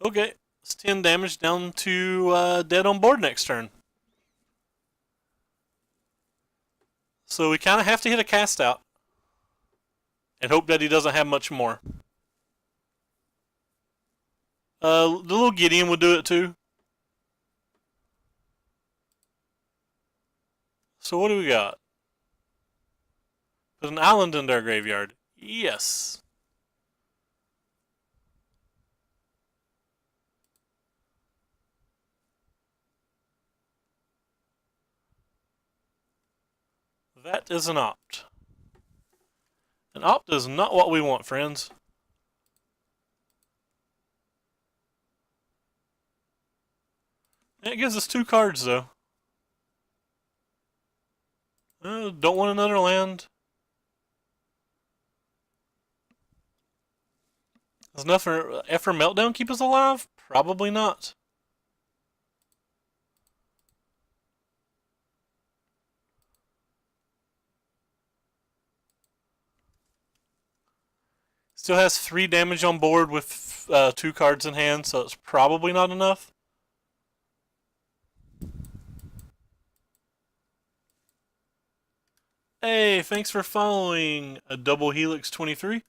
Okay, it's 10 damage down to dead on board next turn. So we kind of have to hit a cast out and hope that he doesn't have much more. The little Gideon would do it too. So what do we got? Put an island in our graveyard. Yes. That is an opt. An opt is not what we want, friends. It gives us 2 cards, though. Don't want another land. Does enough for Effort Meltdown keep us alive? Probably not. Still has 3 damage on board with 2 cards in hand, so it's probably not enough. Hey, thanks for following a Double Helix 23.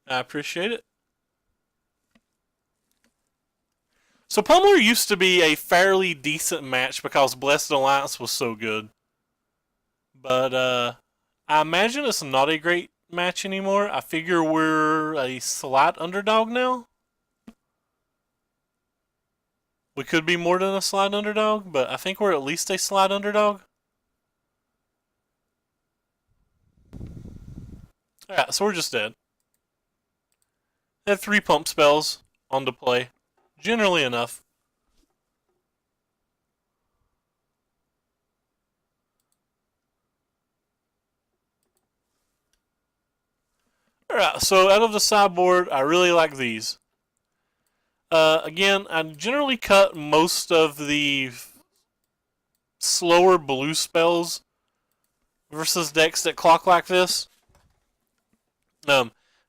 I appreciate it. So Pummeler used to be a fairly decent match because Blessed Alliance was so good. But I imagine it's not a great match anymore. I figure we're a slight underdog now. We could be more than a slight underdog, but I think we're at least a slight underdog. Alright, so we're just dead. Had 3 pump spells on to play. Generally enough. Alright, so out of the sideboard, I really like these. Again, I generally cut most of the slower blue spells versus decks that clock like this.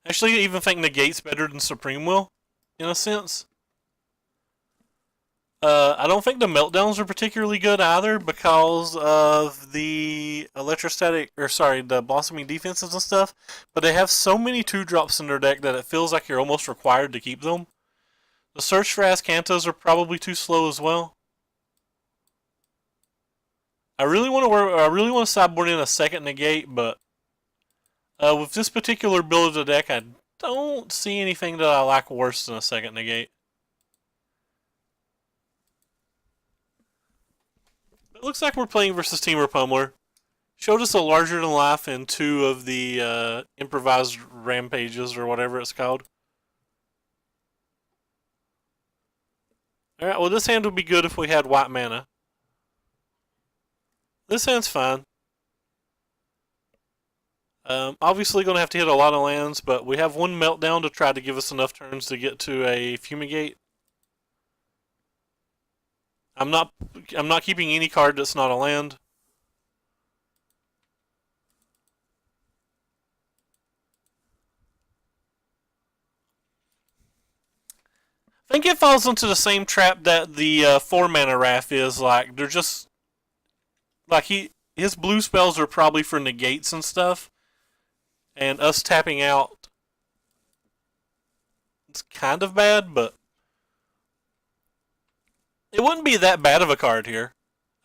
Actually, I even think Negate's better than Supreme Will, in a sense. I don't think the Meltdowns are particularly good either because of the the Blossoming Defenses and stuff, but they have so many 2-drops in their deck that it feels like you're almost required to keep them. The Search for Azcantas are probably too slow as well. I really want to sideboard in a second Negate, but with this particular build of the deck, I don't see anything that I like worse than a second Negate. It looks like we're playing versus Temur Pummeler. Showed us a larger than life in 2 of the improvised rampages or whatever it's called. Alright, well this hand would be good if we had white mana. This hand's fine. Obviously going to have to hit a lot of lands, but we have 1 Meltdown to try to give us enough turns to get to a Fumigate. I'm not keeping any card that's not a land. I think it falls into the same trap that the 4 mana Wrath is. Like they're just like his blue spells are probably for negates and stuff, and us tapping out. It's kind of bad, but it wouldn't be that bad of a card here.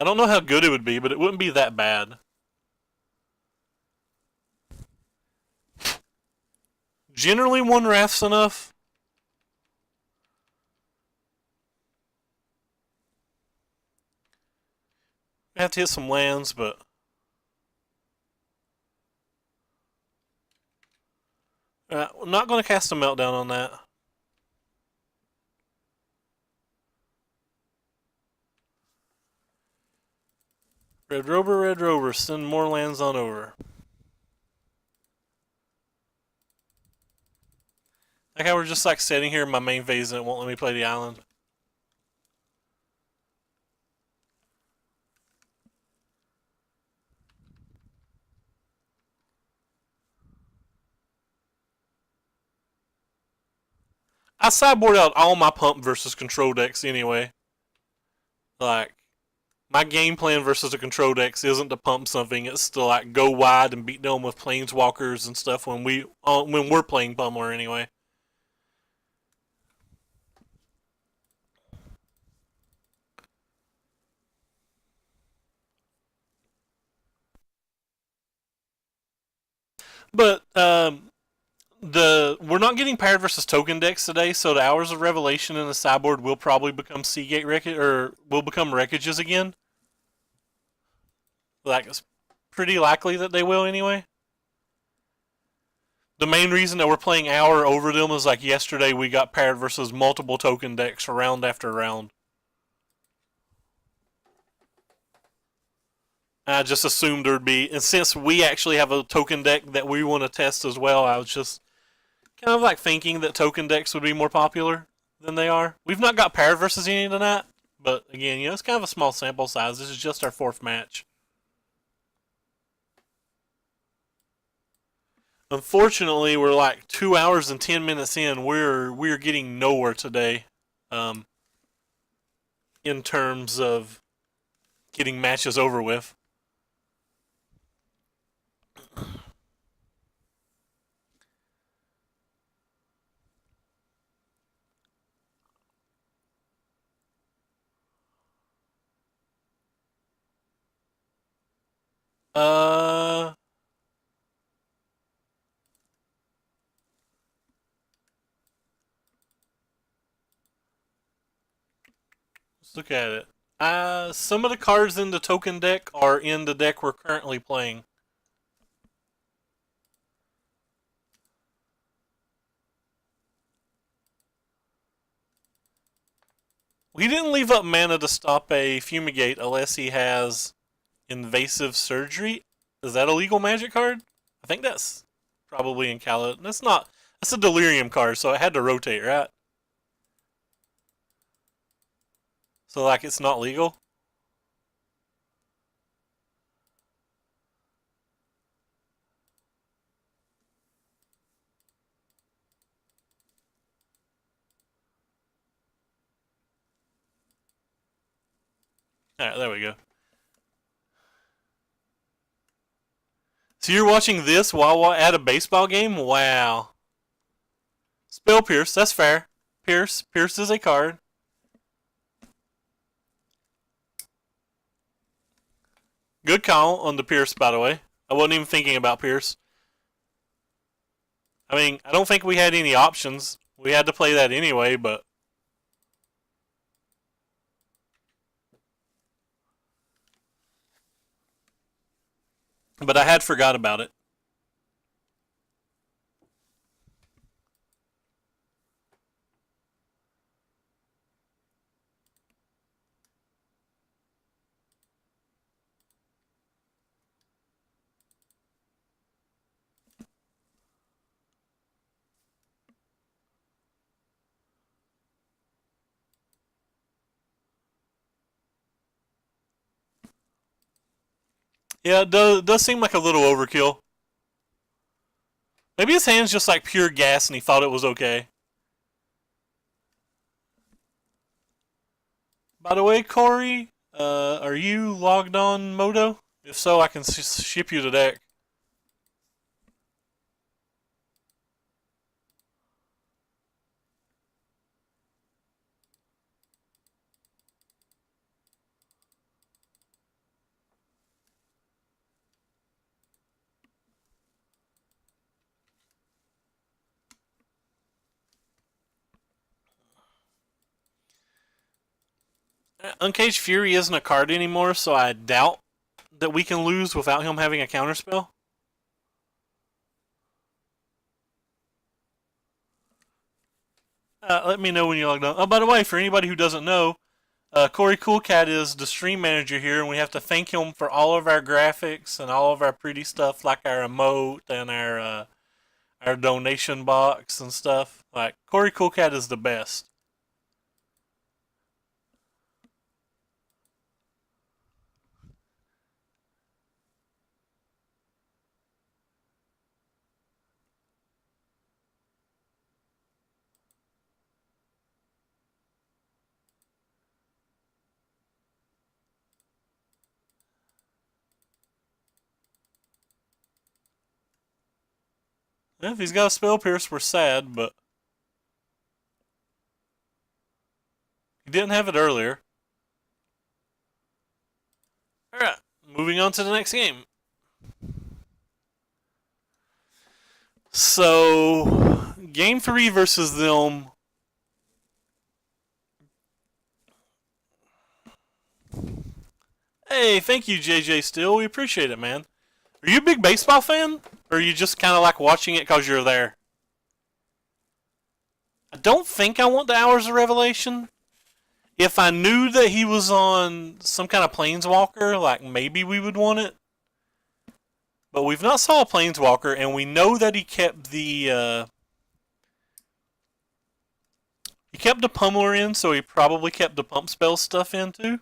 I don't know how good it would be, but it wouldn't be that bad. Generally, 1 Wrath's enough. I have to hit some lands, but I'm not going to cast a Meltdown on that. Red Rover, send more lands on over. Like how we're just like sitting here in my main phase and it won't let me play the island. I sideboard out all my pump versus control decks anyway. Like, my game plan versus the control decks isn't to pump something. It's to like go wide and beat them with planeswalkers and stuff when we're playing Pummeler anyway. But we're not getting paired versus token decks today, so the Hours of Revelation in the sideboard will probably become Seagate wreckage or will become wreckages again. Like it's pretty likely that they will anyway. The main reason that we're playing hour over them is like yesterday we got paired versus multiple token decks round after round. I just assumed there'd be, and since we actually have a token deck that we want to test as well, I was just kind of like thinking that token decks would be more popular than they are. We've not got paired versus any tonight, but again, it's kind of a small sample size. This is just our 4th match. Unfortunately, we're like 2 hours and 10 minutes in. We're getting nowhere today, in terms of getting matches over with. Uh, let's look at it. Some of the cards in the token deck are in the deck we're currently playing. We didn't leave up mana to stop a Fumigate unless he has Invasive Surgery. Is that a legal magic card? I think that's probably in Kala. That's not. That's a Delirium card, so it had to rotate, right? So like it's not legal. All right, there we go. So you're watching this while at a baseball game? Wow. Spell Pierce, that's fair. Pierce is a card. Good call on the Pierce, by the way. I wasn't even thinking about Pierce. I mean, I don't think we had any options. We had to play that anyway, but I had forgot about it. Yeah, it does seem like a little overkill. Maybe his hand's just like pure gas and he thought it was okay. By the way, Corey, are you logged on Moto? If so, I can ship you the deck. Uncaged Fury isn't a card anymore, so I doubt that we can lose without him having a counterspell. Let me know when you're logged on. Oh, by the way, for anybody who doesn't know, Corey Coolcat is the stream manager here, and we have to thank him for all of our graphics and all of our pretty stuff, like our emote and our donation box and stuff. Like Corey Coolcat is the best. If he's got a spell pierce, we're sad, but he didn't have it earlier. Alright, moving on to the next game. So, game 3 versus them. Hey, thank you, JJ Still. We appreciate it, man. Are you a big baseball fan? Or you just kind of like watching it because you're there? I don't think I want the Hours of Revelation. If I knew that he was on some kind of Planeswalker, like maybe we would want it. But we've not saw a Planeswalker, and we know that he kept the Pummeler in, so he probably kept the Pump Spell stuff in too.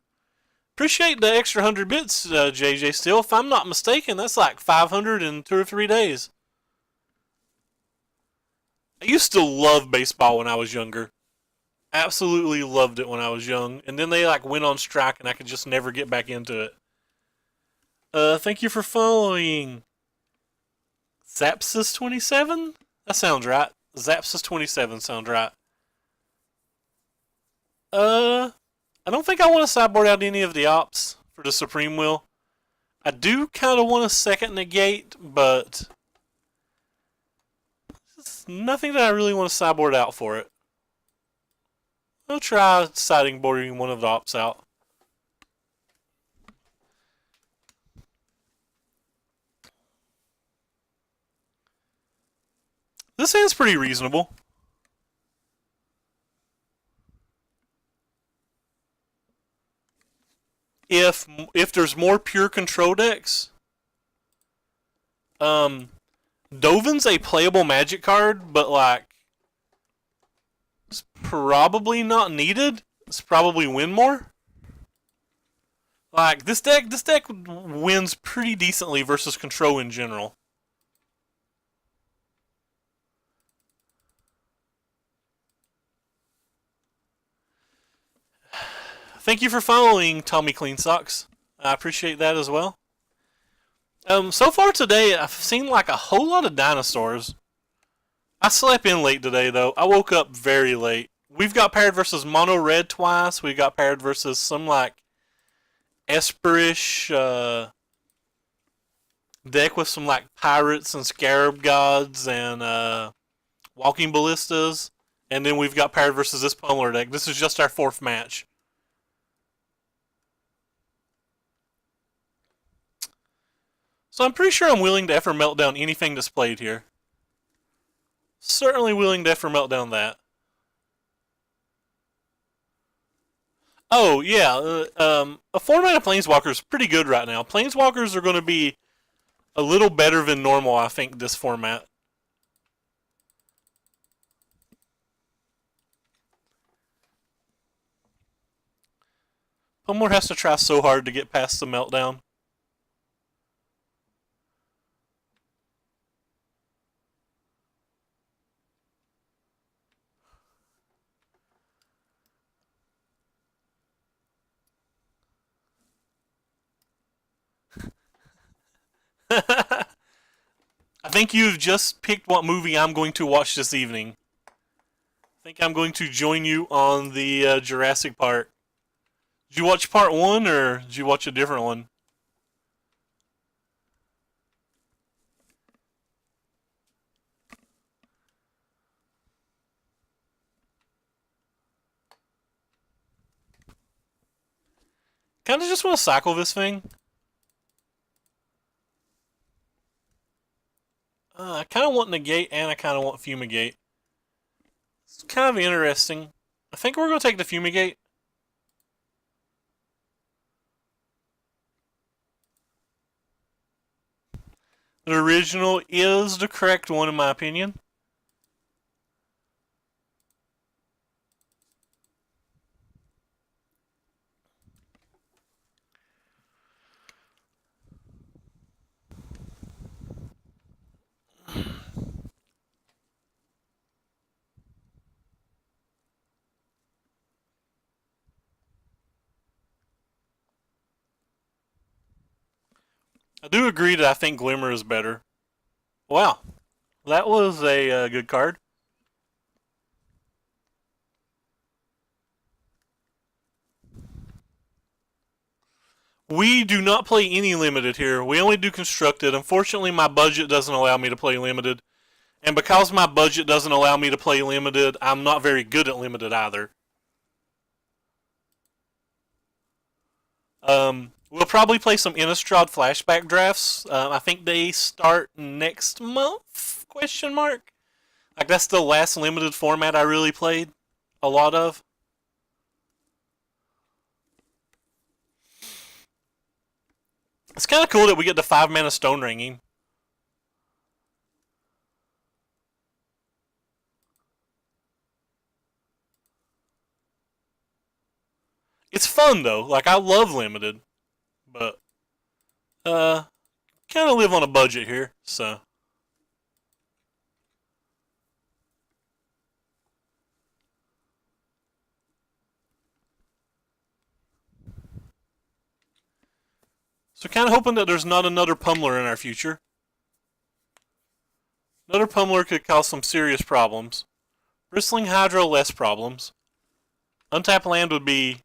Appreciate the extra 100 bits, JJ. Still, if I'm not mistaken, that's like 500 in 2 or 3 days. I used to love baseball when I was younger. Absolutely loved it when I was young, and then they like went on strike, and I could just never get back into it. Thank you for following. Zapsis27? That sounds right. Zapsis27 sounds right. I don't think I want to sideboard out any of the ops for the Supreme Will. I do kind of want a second negate, but there's nothing that I really want to sideboard out for it. I'll try siding boarding one of the ops out. This hand's pretty reasonable. If there's more pure control decks, Dovin's a playable Magic card, but like it's probably not needed. It's probably win more. Like this deck wins pretty decently versus control in general. Thank you for following Tommy Clean Socks. I appreciate that as well. So far today, I've seen like a whole lot of dinosaurs. I slept in late today though. I woke up very late. We've got paired versus Mono Red twice. We got paired versus some like Esperish deck with some like Pirates and Scarab Gods and Walking Ballistas. And then we've got paired versus this Pummeler deck. This is just our 4th match. So I'm pretty sure I'm willing to ever melt down anything displayed here. Certainly willing to ever melt down that. Oh, yeah. A format of Planeswalker is pretty good right now. Planeswalkers are going to be a little better than normal, I think, this format. Pummeler has to try so hard to get past the meltdown. I think you've just picked what movie I'm going to watch this evening. I think I'm going to join you on the Jurassic Park. Did you watch part 1 or did you watch a different one? Kinda just want to cycle this thing. I kind of want Negate and I kind of want Fumigate. It's kind of interesting. I think we're going to take the Fumigate. The original is the correct one in my opinion. I do agree that I think Glimmer is better. Wow, that was a good card. We do not play any limited here. We only do constructed. Unfortunately, my budget doesn't allow me to play limited. And because my budget doesn't allow me to play limited, I'm not very good at limited either. We'll probably play some Innistrad flashback drafts. I think they start next month? Question mark. Like that's the last limited format I really played a lot of. It's kind of cool that we get the 5-mana Stone Ringing. It's fun though. Like I love limited, but kind of live on a budget here, so. So kind of hoping that there's not another Pummeler in our future. Another Pummeler could cause some serious problems. Bristling Hydra, less problems. Untap land would be,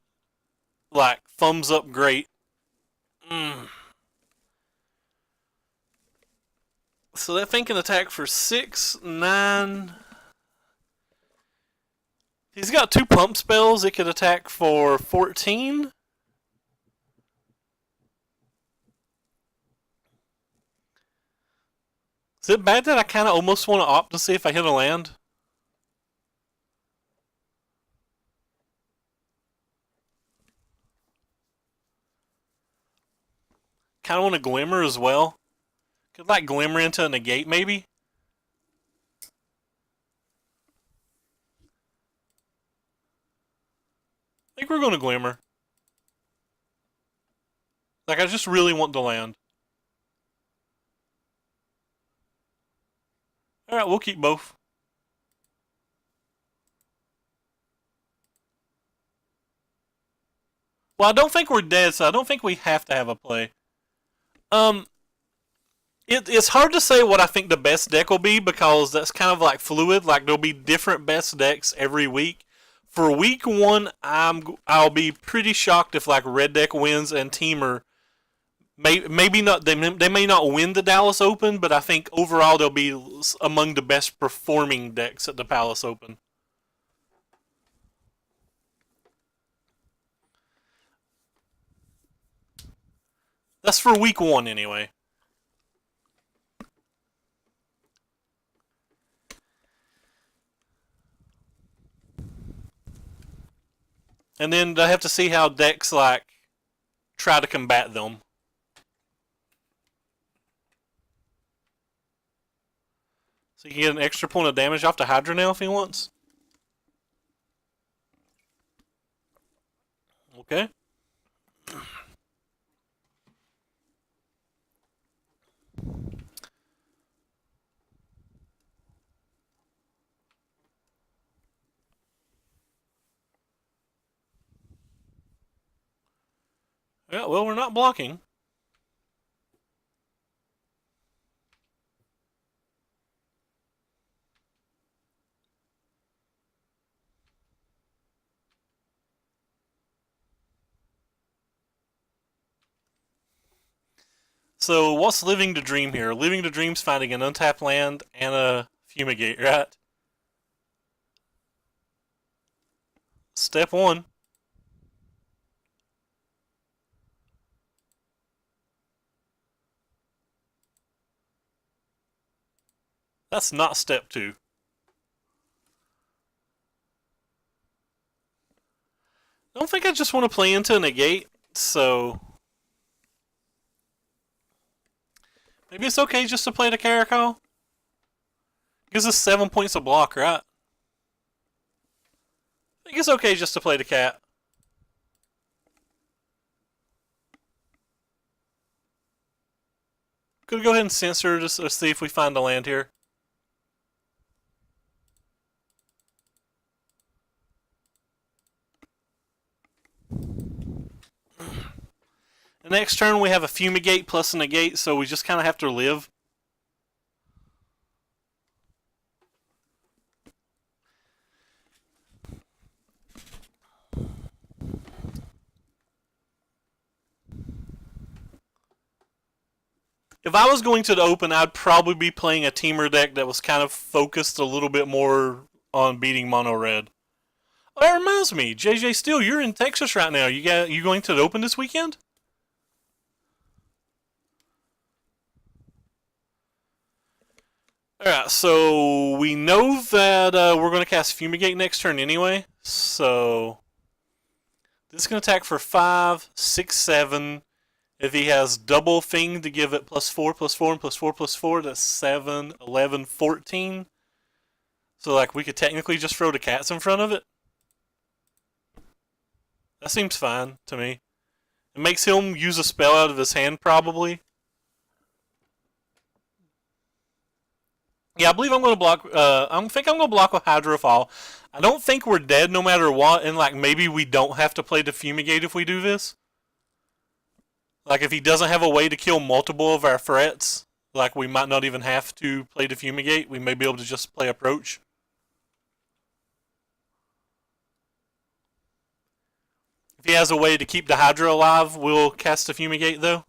like, thumbs up great. So that thing can attack for 6, 9... He's got 2 pump spells. It could attack for 14. Is it bad that I kind of almost want to opt to see if I hit a land? Kind of want to Glimmer as well. Could like Glimmer into a negate maybe? I think we're going to Glimmer. Like I just really want the land. Alright, we'll keep both. Well, I don't think we're dead, so I don't think we have to have a play. It's hard to say what I think the best deck will be because that's kind of like fluid. Like there'll be different best decks every week. For week 1, I'll be pretty shocked if like red deck wins and Teamer maybe not. They may not win the Dallas Open, but I think overall they'll be among the best performing decks at the Palace Open. That's for week 1 anyway. And then I have to see how decks like try to combat them. So you can get an extra point of damage off the Hydra now if he wants. Okay. Yeah, well, we're not blocking. So what's Living to Dream here? Living to Dream's finding an untapped land and a Fumigate, right? Step 1. That's not step 2. I don't think I just want to play into a negate, so maybe it's okay just to play the Caracal. Gives us 7 points of block, right? I think it's okay just to play the cat. Could we go ahead and censor just to see if we find a land here? The next turn we have a Fumigate plus a negate, so we just kind of have to live. If I was going to the Open, I'd probably be playing a Teamer deck that was kind of focused a little bit more on beating Mono Red. Oh, that reminds me, JJ Steele, you're in Texas right now. You going to the Open this weekend? Alright, so we know that we're going to cast Fumigate next turn anyway. So this is going to attack for 5, 6, 7. If he has double thing to give it +4, +4, and +4, +4, that's 7, 11, 14. So like we could technically just throw the cats in front of it. That seems fine to me. It makes him use a spell out of his hand probably. Yeah, I believe I'm going to block. I think I'm going to block with Hydrofall. I don't think we're dead no matter what, and like maybe we don't have to play the Fumigate if we do this. Like if he doesn't have a way to kill multiple of our threats, like we might not even have to play the Fumigate. We may be able to just play Approach. If he has a way to keep the Hydra alive, we'll cast the Fumigate though.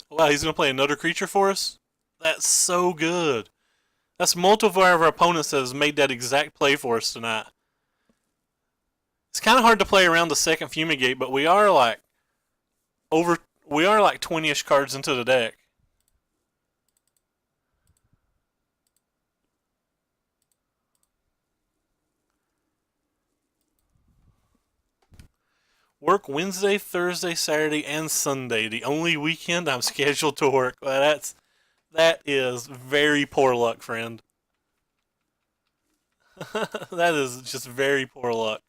Wow, he's going to play another creature for us? That's so good. That's multiple of our opponents that has made that exact play for us tonight. It's kind of hard to play around the second Fumigate, but we are like 20-ish cards into the deck. Work Wednesday, Thursday, Saturday, and Sunday. The only weekend I'm scheduled to work. Well, that is very poor luck, friend. That is just very poor luck.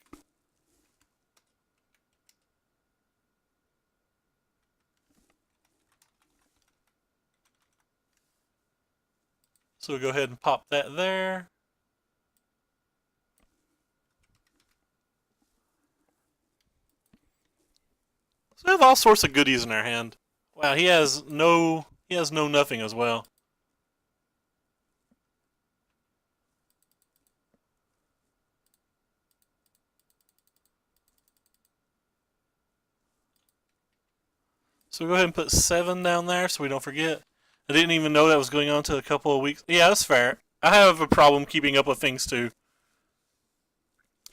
So we'll go ahead and pop that there. So we have all sorts of goodies in our hand. Wow, he has no nothing as well. So we'll go ahead and put 7 down there so we don't forget. I didn't even know that was going on until a couple of weeks. Yeah, that's fair. I have a problem keeping up with things too.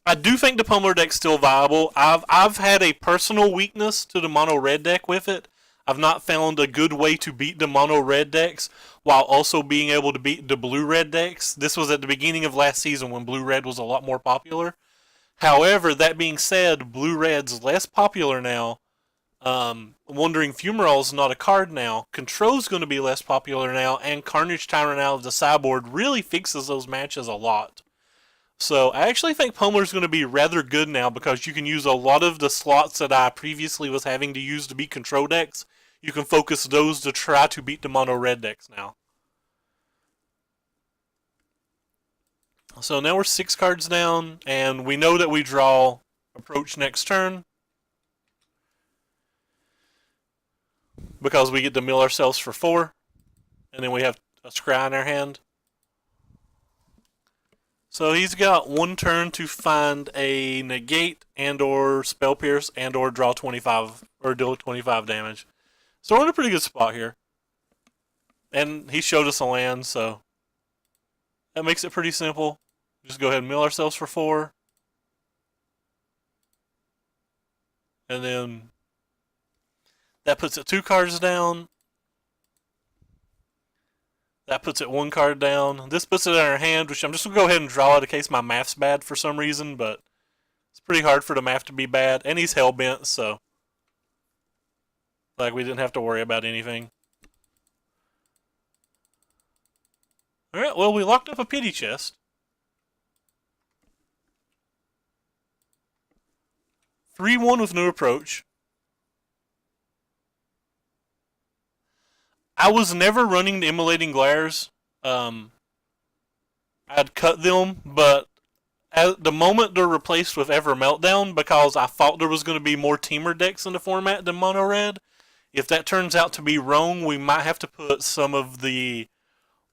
I do think the Pummeler deck's still viable. I've had a personal weakness to the mono red deck with it. I've not found a good way to beat the mono red decks while also being able to beat the blue red decks. This was at the beginning of last season when blue red was a lot more popular. However, that being said, blue red's less popular now. Wandering Fumarole's not a card now. Control's going to be less popular now, and Carnage Tyrant out of the sideboard really fixes those matches a lot. So I actually think Pummeler's going to be rather good now because you can use a lot of the slots that I previously was having to use to beat control decks. You can focus those to try to beat the mono red decks now. So now we're 6 cards down, and we know that we draw Approach next turn because we get to mill ourselves for 4, and then we have a Scry in our hand. So he's got 1 turn to find a negate and or spell pierce and or draw 25 or deal 25 damage. So we're in a pretty good spot here. And he showed us a land, so that makes it pretty simple. Just go ahead and mill ourselves for 4. And then that puts it 2 cards down. That puts it 1 card down. This puts it in our hand, which I'm just going to go ahead and draw it in case my math's bad for some reason, but it's pretty hard for the math to be bad. And he's hellbent, so like we didn't have to worry about anything. Alright, well, we locked up a pity chest. 3-1 with no approach. I was never running the Immolating Glares. I'd cut them, but at the moment they're replaced with Ever Meltdown because I thought there was going to be more Teamer decks in the format than Mono Red. If that turns out to be wrong, we might have to put some of the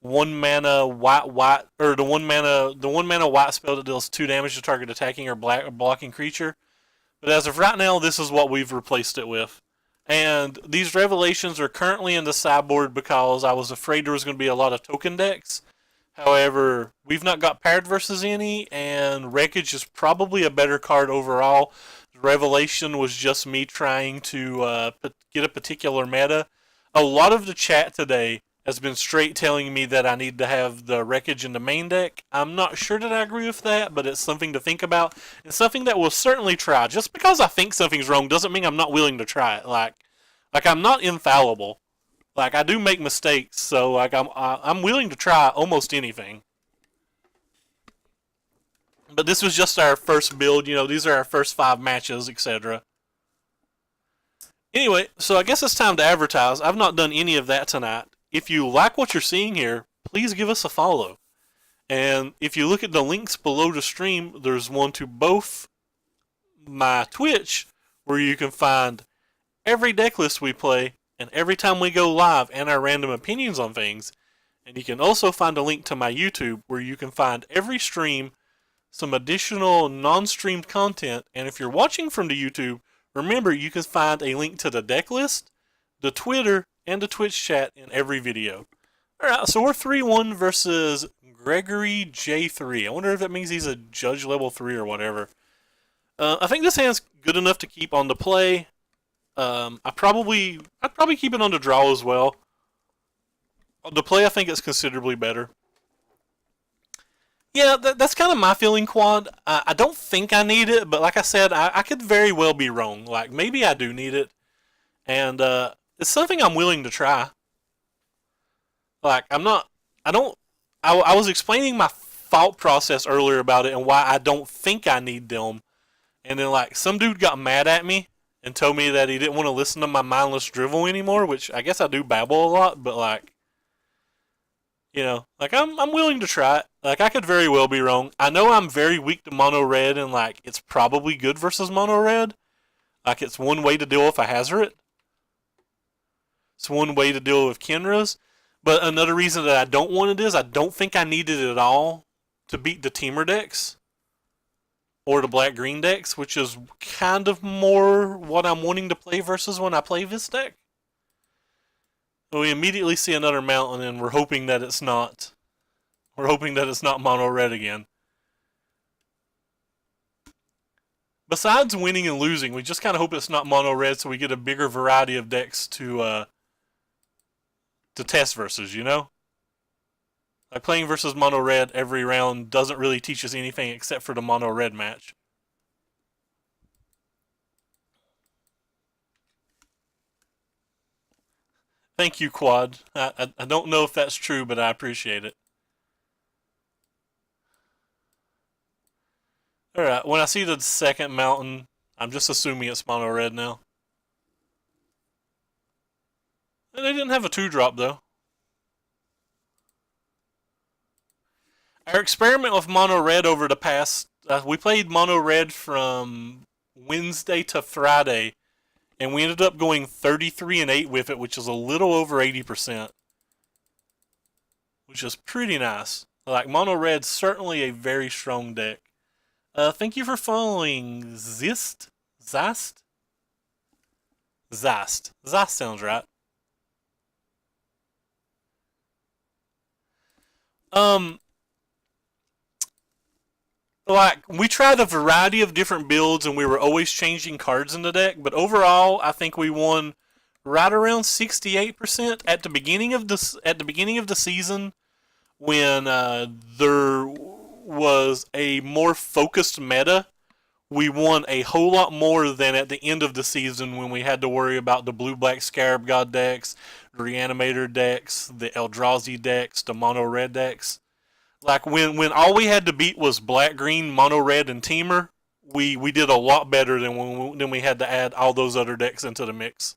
1 mana white or the 1 mana white spell that deals 2 damage to target attacking or blocking creature. But as of right now, this is what we've replaced it with. And these revelations are currently in the sideboard because I was afraid there was going to be a lot of token decks. However, we've not got paired versus any, and Wreckage is probably a better card overall. Revelation was just me trying to get a particular meta. A lot of the chat today has been straight telling me that I need to have the Wreckage in the main deck. I'm not sure that I agree with that, but it's something to think about. It's something that we'll certainly try. Just because I think something's wrong doesn't mean I'm not willing to try it. Like I'm not infallible. Like I do make mistakes, so like I'm willing to try almost anything. But this was just our first build. You know, these are our first 5 matches, etc. Anyway, so I guess it's time to advertise. I've not done any of that tonight. If you like what you're seeing here, please give us a follow. And if you look at the links below the stream, there's one to both my Twitch, where you can find every deck list we play, and every time we go live, and our random opinions on things. And you can also find a link to my YouTube, where you can find every stream, some additional non-streamed content, and if you're watching from the YouTube, remember you can find a link to the deck list, the Twitter, and the Twitch chat in every video. Alright, so we're 3-1 versus Gregory J3. I wonder if that means he's a judge level 3 or whatever. I think this hand's good enough to keep on the play. I'd probably keep it on the draw as well. On the play, I think it's considerably better. Yeah, that's kind of my feeling, Quad. I don't think I need it, but like I said, I could very well be wrong. Like, maybe I do need it. And it's something I'm willing to try. Like, I was explaining my thought process earlier about it and why I don't think I need them. And then, like, some dude got mad at me and told me that he didn't want to listen to my mindless drivel anymore, which I guess I do babble a lot, but, like, you know, like, I'm willing to try it. Like, I could very well be wrong. I know I'm very weak to mono red, and, like, it's probably good versus mono red. Like, it's one way to deal with a Hazoret. It's one way to deal with Kenras. But another reason that I don't want it is I don't think I need it at all to beat the Teamer decks. Or the black-green decks, which is kind of more what I'm wanting to play versus when I play this deck. We immediately see another mountain, and we're hoping that it's not. We're hoping that it's not mono red again. Besides winning and losing, we just kind of hope it's not mono red, so we get a bigger variety of decks to test versus. You know, like playing versus mono red every round doesn't really teach us anything except for the mono red match. Thank you, Quad. I don't know if that's true, but I appreciate it. Alright, when I see the second mountain, I'm just assuming it's mono red now. And they didn't have a 2-drop, though. Our experiment with mono red over the past... we played mono red from Wednesday to Friday, and we ended up going 33-8 with it, which is a little over 80%. Which is pretty nice. Like, mono red's certainly a very strong deck. Thank you for following Zist? Zast? Zast. Zast sounds right. Like, we tried a variety of different builds and we were always changing cards in the deck, but overall, I think we won right around 68% at the beginning of the season when there was a more focused meta. We won a whole lot more than at the end of the season when we had to worry about the blue-black Scarab God decks, the Reanimator decks, the Eldrazi decks, the mono-red decks. Like, when all we had to beat was black-green, mono-red, and Teamer, we did a lot better than when we had to add all those other decks into the mix.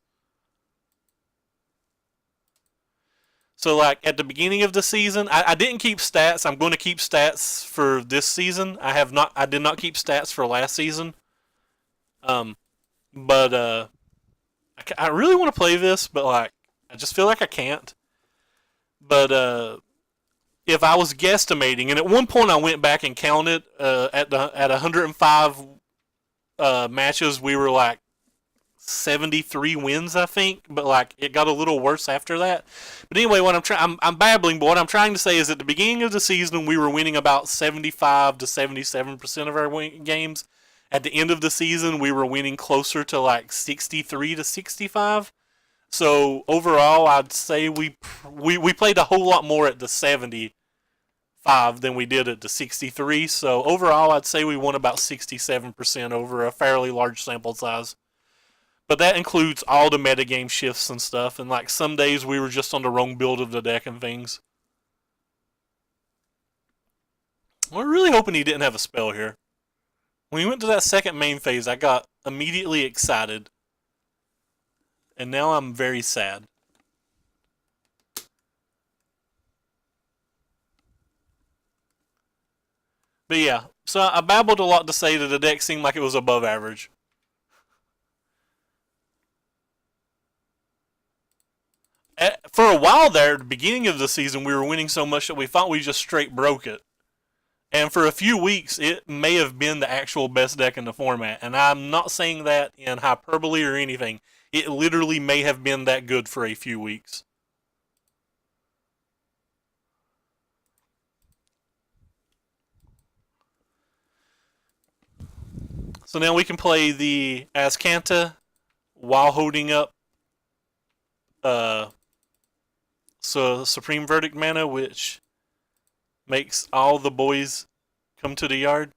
So, like, at the beginning of the season, I didn't keep stats. I'm going to keep stats for this season. I did not keep stats for last season. But I really want to play this, but, like, I just feel like I can't. But, if I was guesstimating, and at one point I went back and counted, at 105 matches, we were, like, 73 wins, I think, but like it got a little worse after that. But anyway, what I'm babbling, but what I'm trying to say is at the beginning of the season we were winning about 75 to 77% of our games. At the end of the season, we were winning closer to like 63 to 65. So overall, I'd say we played a whole lot more at the 75 than we did at the 63. So overall, I'd say we won about 67% over a fairly large sample size. But that includes all the metagame shifts and stuff. And like some days we were just on the wrong build of the deck and things. We're really hoping he didn't have a spell here. When he went to that second main phase, I got immediately excited. And now I'm very sad. But yeah, so I babbled a lot to say that the deck seemed like it was above average. For a while there, at the beginning of the season, we were winning so much that we thought we just straight broke it. And for a few weeks, it may have been the actual best deck in the format. And I'm not saying that in hyperbole or anything. It literally may have been that good for a few weeks. So now we can play the Azcanta while holding up Supreme Verdict mana, which makes all the boys come to the yard.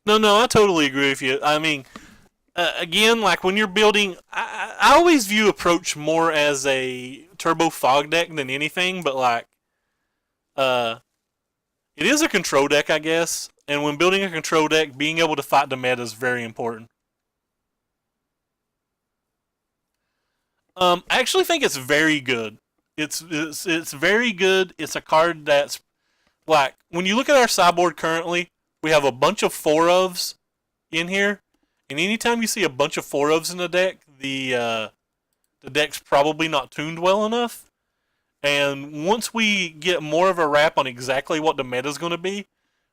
No, I totally agree with you. I mean, again, like when you're building, I always view Approach more as a turbo fog deck than anything, but like, it is a control deck, I guess. And when building a control deck, being able to fight the meta is very important. I actually think it's very good. It's very good. It's a card that's like when you look at our sideboard currently, we have a bunch of four ofs in here, and anytime you see a bunch of four ofs in the deck, the deck's probably not tuned well enough. And once we get more of a wrap on exactly what the meta is going to be,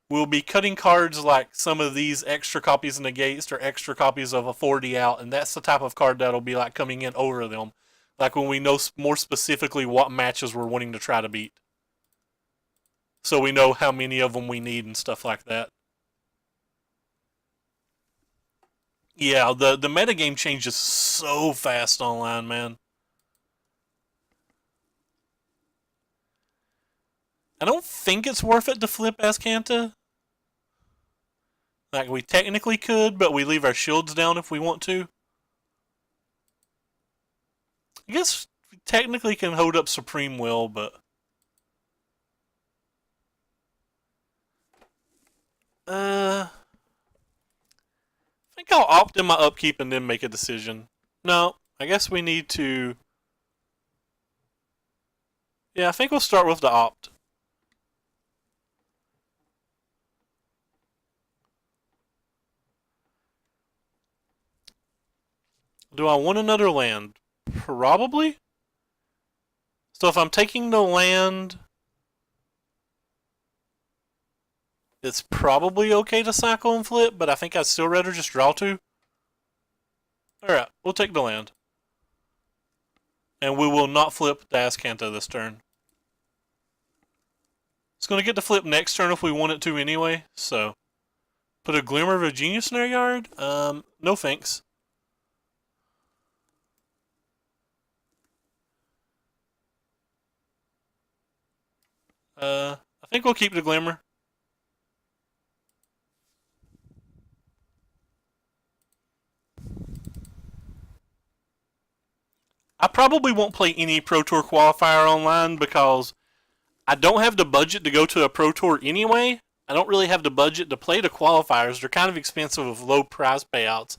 we'll be cutting cards like some of these extra copies of Negates or extra copies of a 4D out, and that's the type of card that'll be like coming in over them. Like when we know more specifically what matches we're wanting to try to beat. So we know how many of them we need and stuff like that. Yeah, the metagame changes so fast online, man. I don't think it's worth it to flip Azcanta. Like, we technically could, but we leave our shields down if we want to. I guess we technically can hold up Supreme Will, but... I think I'll opt in my upkeep and then make a decision. No, I guess we need to... Yeah, I think we'll start with the opt. Do I want another land? Probably. So if I'm taking the land, it's probably okay to cycle and flip, but I think I'd still rather just draw two. Alright, we'll take the land. And we will not flip the Azcanta this turn. It's going to get to flip next turn if we want it to anyway, so... Put a Glimmer of a Genius in our yard? No thanks. I think we'll keep the Glimmer. I probably won't play any Pro Tour qualifier online because I don't have the budget to go to a Pro Tour anyway. I don't really have the budget to play the qualifiers. They're kind of expensive with low prize payouts.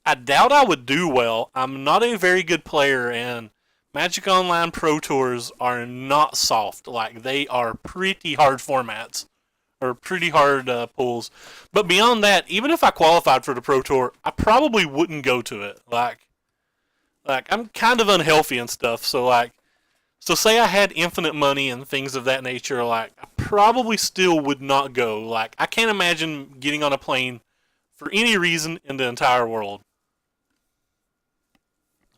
I doubt I would do well. I'm not a very good player, and Magic Online Pro Tours are not soft. Like, they are pretty hard formats, or pretty hard pools. But beyond that, even if I qualified for the Pro Tour, I probably wouldn't go to it. Like I'm kind of unhealthy and stuff, so say I had infinite money and things of that nature, like, I probably still would not go. Like, I can't imagine getting on a plane for any reason in the entire world.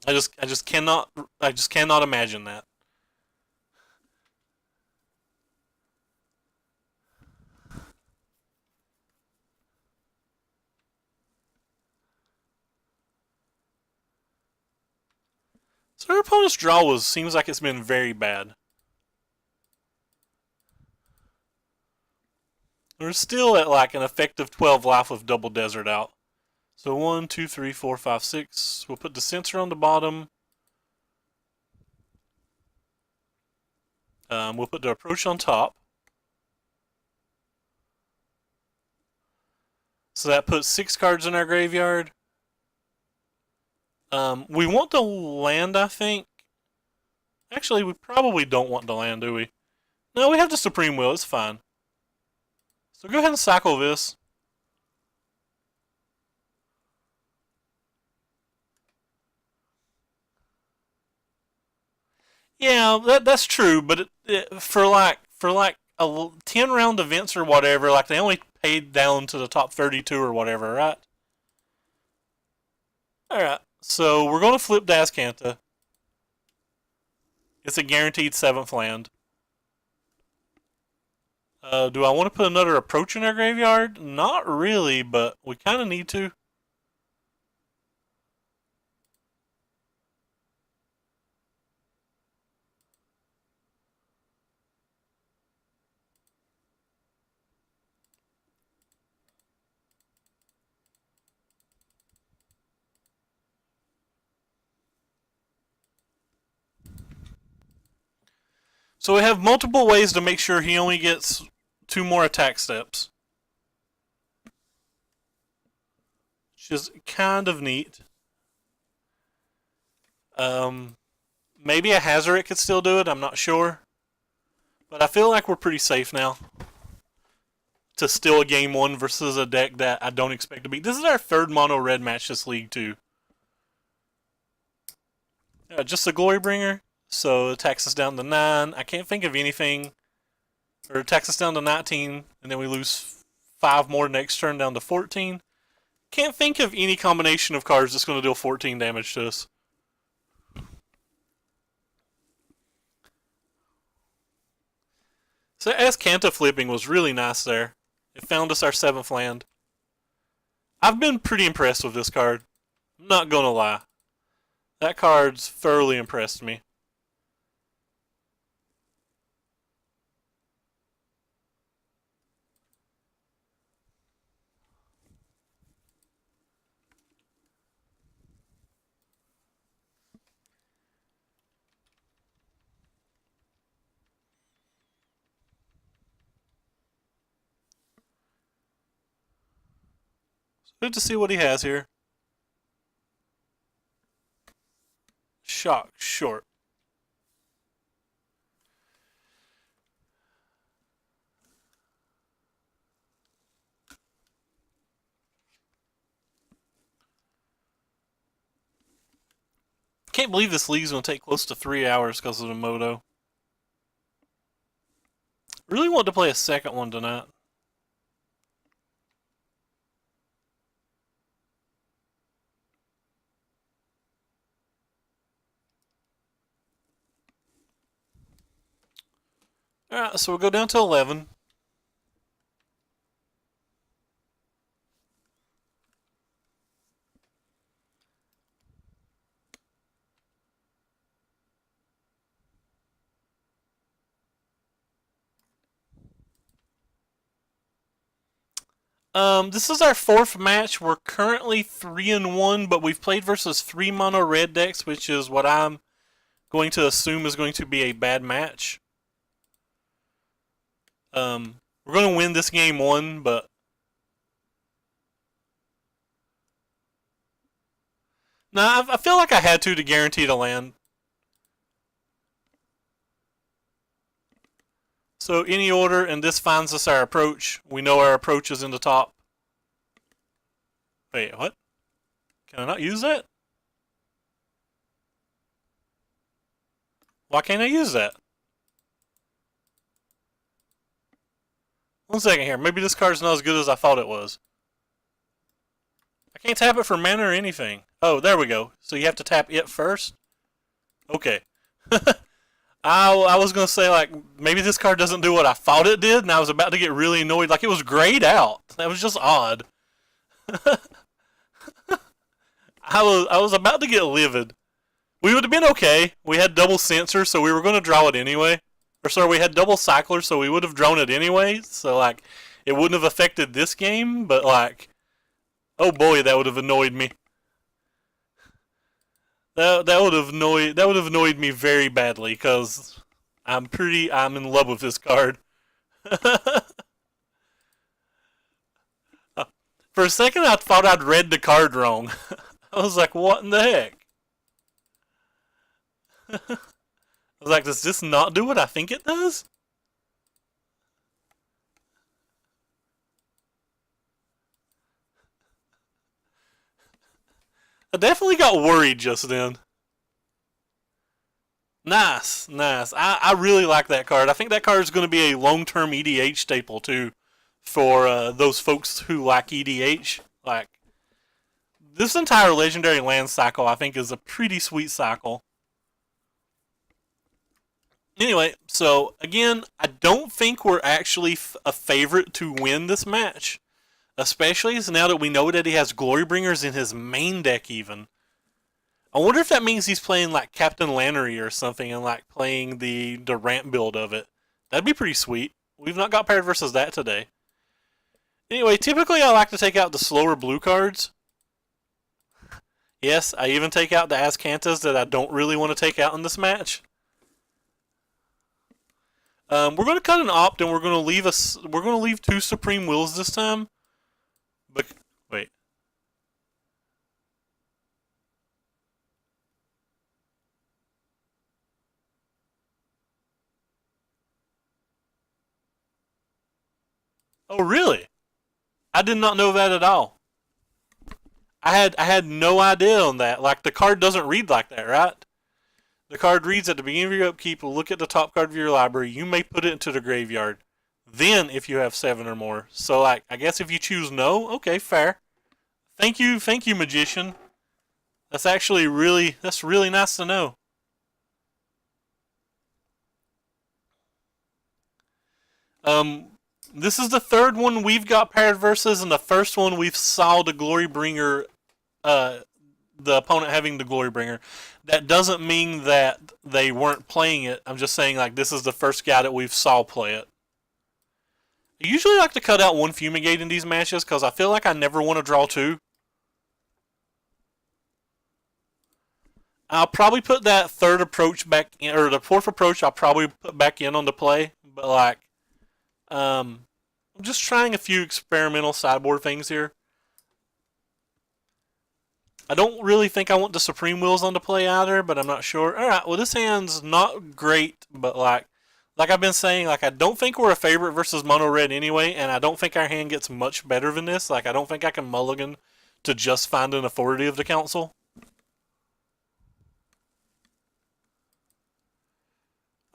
I just cannot imagine that. So our opponent's draw seems like it's been very bad. We're still at like an effective 12 life with Double Desert out. So 1, 2, 3, 4, 5, 6. We'll put the sensor on the bottom. We'll put the approach on top. So that puts 6 cards in our graveyard. We want to land, I think. Actually, we probably don't want to land, do we? No, we have the Supreme Will. It's fine. So go ahead and cycle this. Yeah, that's true, but for like a 10 round events or whatever, like they only paid down to the top 32 or whatever, right? All right. So we're going to flip Azcanta. It's a guaranteed 7th land. Do I want to put another approach in our graveyard? Not really, but we kind of need to. So we have multiple ways to make sure he only gets 2 more attack steps. Which is kind of neat. Maybe a Hazoret could still do it, I'm not sure. But I feel like we're pretty safe now to steal a game 1 versus a deck that I don't expect to beat. This is our 3rd mono red match this league too. Just a Glorybringer. So it attacks us down to 9. I can't think of anything. Or it attacks us down to 19, and then we lose 5 more next turn down to 14. Can't think of any combination of cards that's going to deal 14 damage to us. So Azcanta flipping was really nice there. It found us our 7th land. I've been pretty impressed with this card. I'm not going to lie. That card's thoroughly impressed me. Good to see what he has here. Shock short. Can't believe this league's going to take close to 3 hours because of the moto. Really want to play a second one tonight. Alright, so we'll go down to 11. This is our 4th match. We're currently 3-1, but we've played versus 3 mono red decks, which is what I'm going to assume is going to be a bad match. We're going to win this game 1, but nah, I feel like I had to guarantee the land. So any order, and this finds us our approach. We know our approach is in the top. Wait, what? Can I not use that? Why can't I use that? One second here. Maybe this card's not as good as I thought it was. I can't tap it for mana or anything. Oh, there we go. So you have to tap it first? Okay. I was going to say, like, maybe this card doesn't do what I thought it did, and I was about to get really annoyed. Like, it was grayed out. That was just odd. I was about to get livid. We would have been okay. We had double censor, so we were going to draw it anyway. Or sorry, we had double cycler, so we would have drawn it anyway. So, like, it wouldn't have affected this game, but, like, oh boy, that would have annoyed me. That would have annoyed me very badly because I'm in love with this card. For a second, I thought I'd read the card wrong. I was like, what in the heck? I was like, does this not do what I think it does? I definitely got worried just then. Nice, nice. I really like that card. I think that card is going to be a long-term EDH staple too, for those folks who like EDH. Like this entire legendary land cycle, I think, is a pretty sweet cycle. Anyway, so again, I don't think we're actually a favorite to win this match, especially now that we know that he has Glorybringers in his main deck. Even I wonder if that means he's playing like Captain Lannery or something and like playing the ramp build of it. That'd be pretty sweet. We've not got paired versus that today. Anyway, typically I like to take out the slower blue cards. Yes, I even take out the Azcantas that I don't really want to take out in this match. We're going to cut an opt and we're going to leave 2 Supreme Wills this time. But wait. Oh, really? I did not know that at all. I had no idea on that. Like the card doesn't read like that, right? The card reads at the beginning of your upkeep, look at the top card of your library, you may put it into the graveyard. Then if you have 7 or more. So like I guess if you choose no, okay, fair. Thank you, Magician. That's really nice to know. This is the third one we've got paired versus, and the first one we've saw the Glorybringer, the opponent having the Glorybringer. That doesn't mean that they weren't playing it. I'm just saying like this is the first guy that we've saw play it. I usually like to cut out 1 Fumigate in these matches because I feel like I never want to draw 2. I'll probably put that third approach back in, or the fourth approach I'll probably put back in on the play, but like, I'm just trying a few experimental sideboard things here. I don't really think I want the Supreme Wills on the play either, but I'm not sure. Alright, well this hand's not great, but like I've been saying, like I don't think we're a favorite versus mono red anyway, and I don't think our hand gets much better than this. Like I don't think I can mulligan to just find an authority of the council.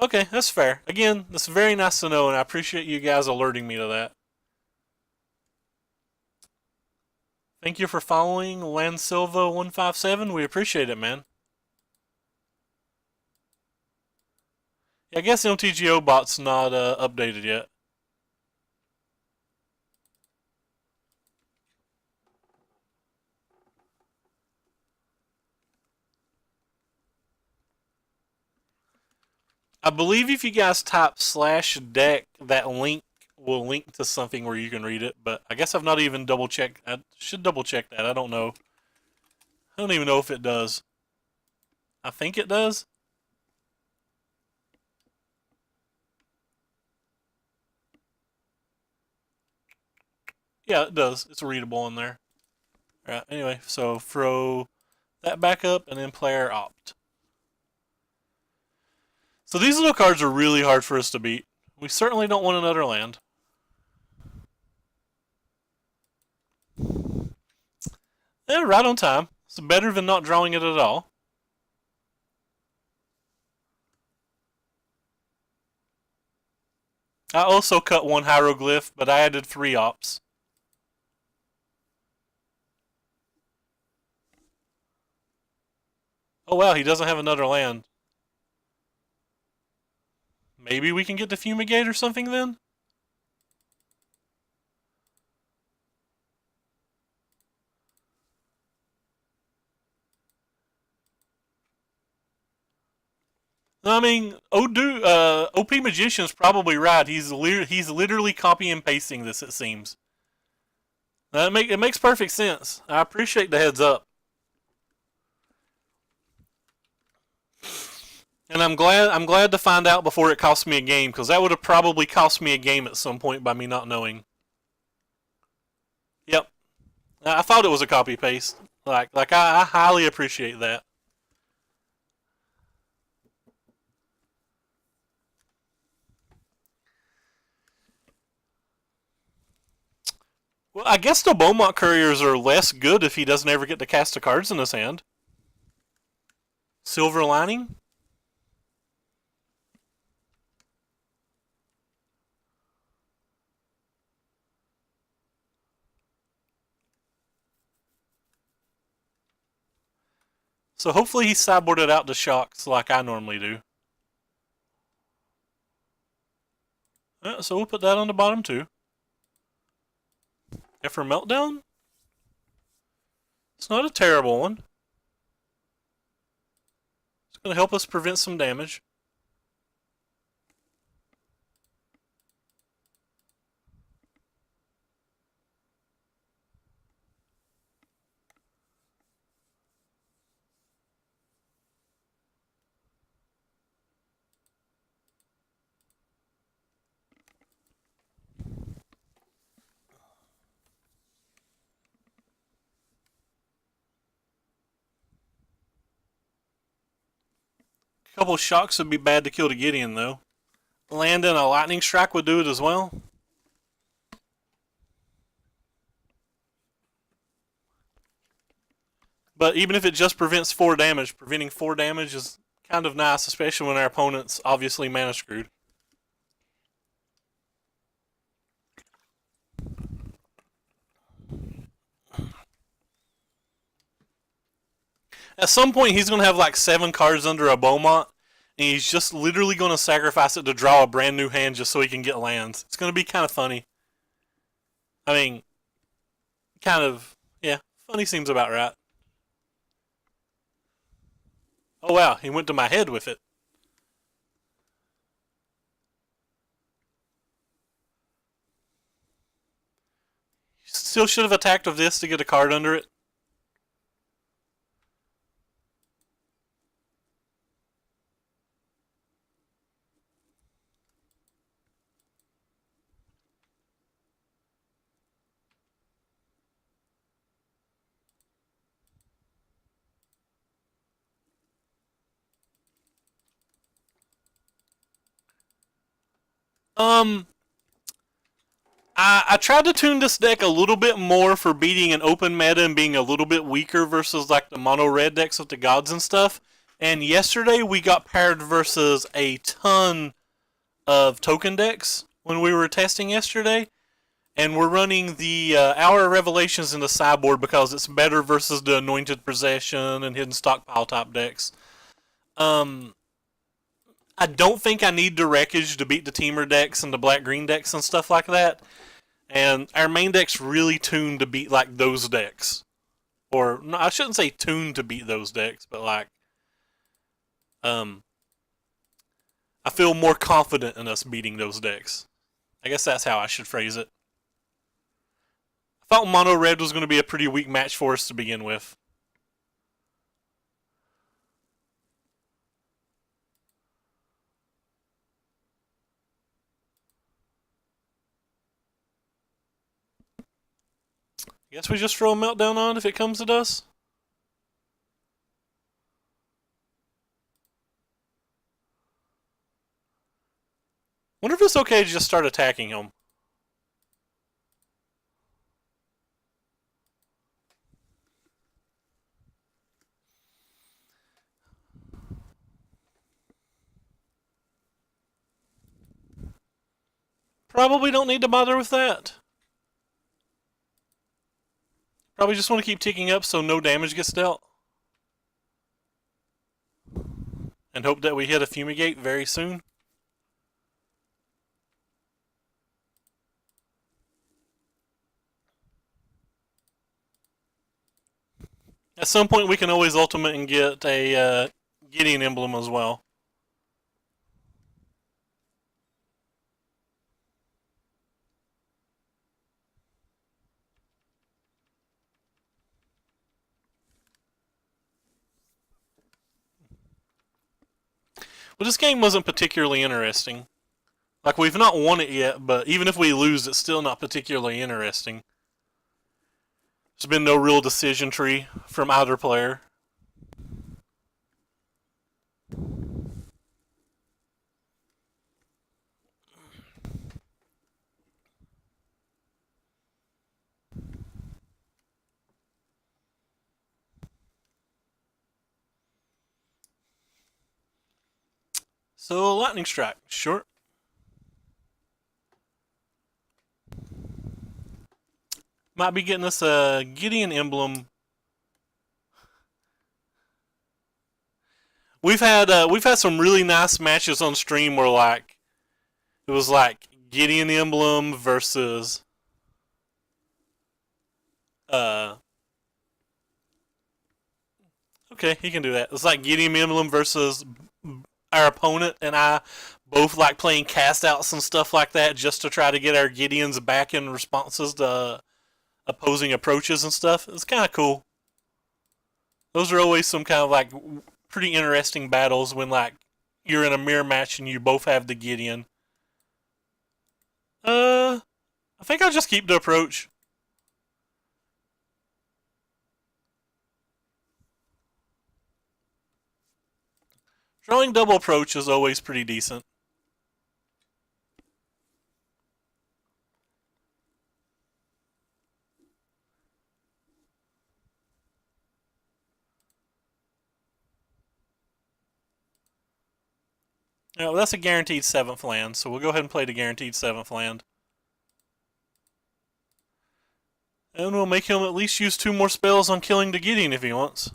Okay, that's fair. Again, that's very nice to know, and I appreciate you guys alerting me to that. Thank you for following Landsilva157. We appreciate it, man. Yeah, I guess MTGO bot's not updated yet. I believe if you guys type /deck, that link will link to something where you can read it, but I guess I've not even double checked. I should double check that. I don't know. I don't even know if it does. I think it does. Yeah, it does. It's readable in there. Alright, anyway, so throw that back up and then player opt. So these little cards are really hard for us to beat. We certainly don't want another land. Yeah, right on time. It's better than not drawing it at all. I also cut one hieroglyph, but I added 3 ops. Oh wow, he doesn't have another land. Maybe we can get the Fumigate or something then? I mean, OP Magician's probably right. He's literally copy and pasting this, it seems. It makes perfect sense. I appreciate the heads up. And I'm glad to find out before it costs me a game, because that would have probably cost me a game at some point by me not knowing. Yep. I thought it was a copy paste. I highly appreciate that. Well, I guess the Beaumont Couriers are less good if he doesn't ever get to cast the cards in his hand. Silver Lining? So hopefully he sideboarded out the shocks like I normally do. So we'll put that on the bottom too. And for Meltdown, it's not a terrible one. It's going to help us prevent some damage. A couple shocks would be bad to kill the Gideon though. Land in a lightning strike would do it as well. But even if it just prevents 4 damage, preventing 4 damage is kind of nice, especially when our opponent's obviously mana screwed. At some point, he's going to have like 7 cards under a Beaumont, and he's just literally going to sacrifice it to draw a brand new hand just so he can get lands. It's going to be kind of funny. I mean, kind of, yeah, funny seems about right. Oh wow, he went to my head with it. Still should have attacked with this to get a card under it. Um, I tried to tune this deck a little bit more for beating an open meta and being a little bit weaker versus like the mono red decks with the gods and stuff. And yesterday we got paired versus a ton of token decks when we were testing yesterday. And we're running the Hour of Revelations in the sideboard because it's better versus the Anointed Possession and Hidden Stockpile type decks. Um, I don't think I need the Wreckage to beat the Teamer decks and the Black Green decks and stuff like that. And our main deck's really tuned to beat like those decks. Or no, I shouldn't say tuned to beat those decks, but like um I feel more confident in us beating those decks. I guess that's how I should phrase it. I thought Mono Red was going to be a pretty weak match for us to begin with. I guess we just throw a Meltdown on if it comes at us. Wonder if it's okay to just start attacking him. Probably don't need to bother with that. Probably just want to keep ticking up so no damage gets dealt. And hope that we hit a Fumigate very soon. At some point we can always ultimate and get a Gideon emblem as well. But this game wasn't particularly interesting. Like, we've not won it yet, but even if we lose, it's still not particularly interesting. There's been no real decision tree from either player. So, Lightning Strike, sure. Might be getting us a Gideon emblem. We've had some really nice matches on stream where like it was like Gideon emblem versus okay, he can do that. It's like Gideon emblem versus our opponent and I both like playing cast outs and stuff like that just to try to get our Gideons back in responses to opposing approaches and stuff. It's kind of cool. Those are always some kind of like pretty interesting battles when like you're in a mirror match and you both have the Gideon. I think I'll just keep the approach. Drawing double approach is always pretty decent. No, that's a guaranteed 7th land, so we'll go ahead and play the guaranteed 7th land. And we'll make him at least use 2 more spells on killing the Gideon if he wants.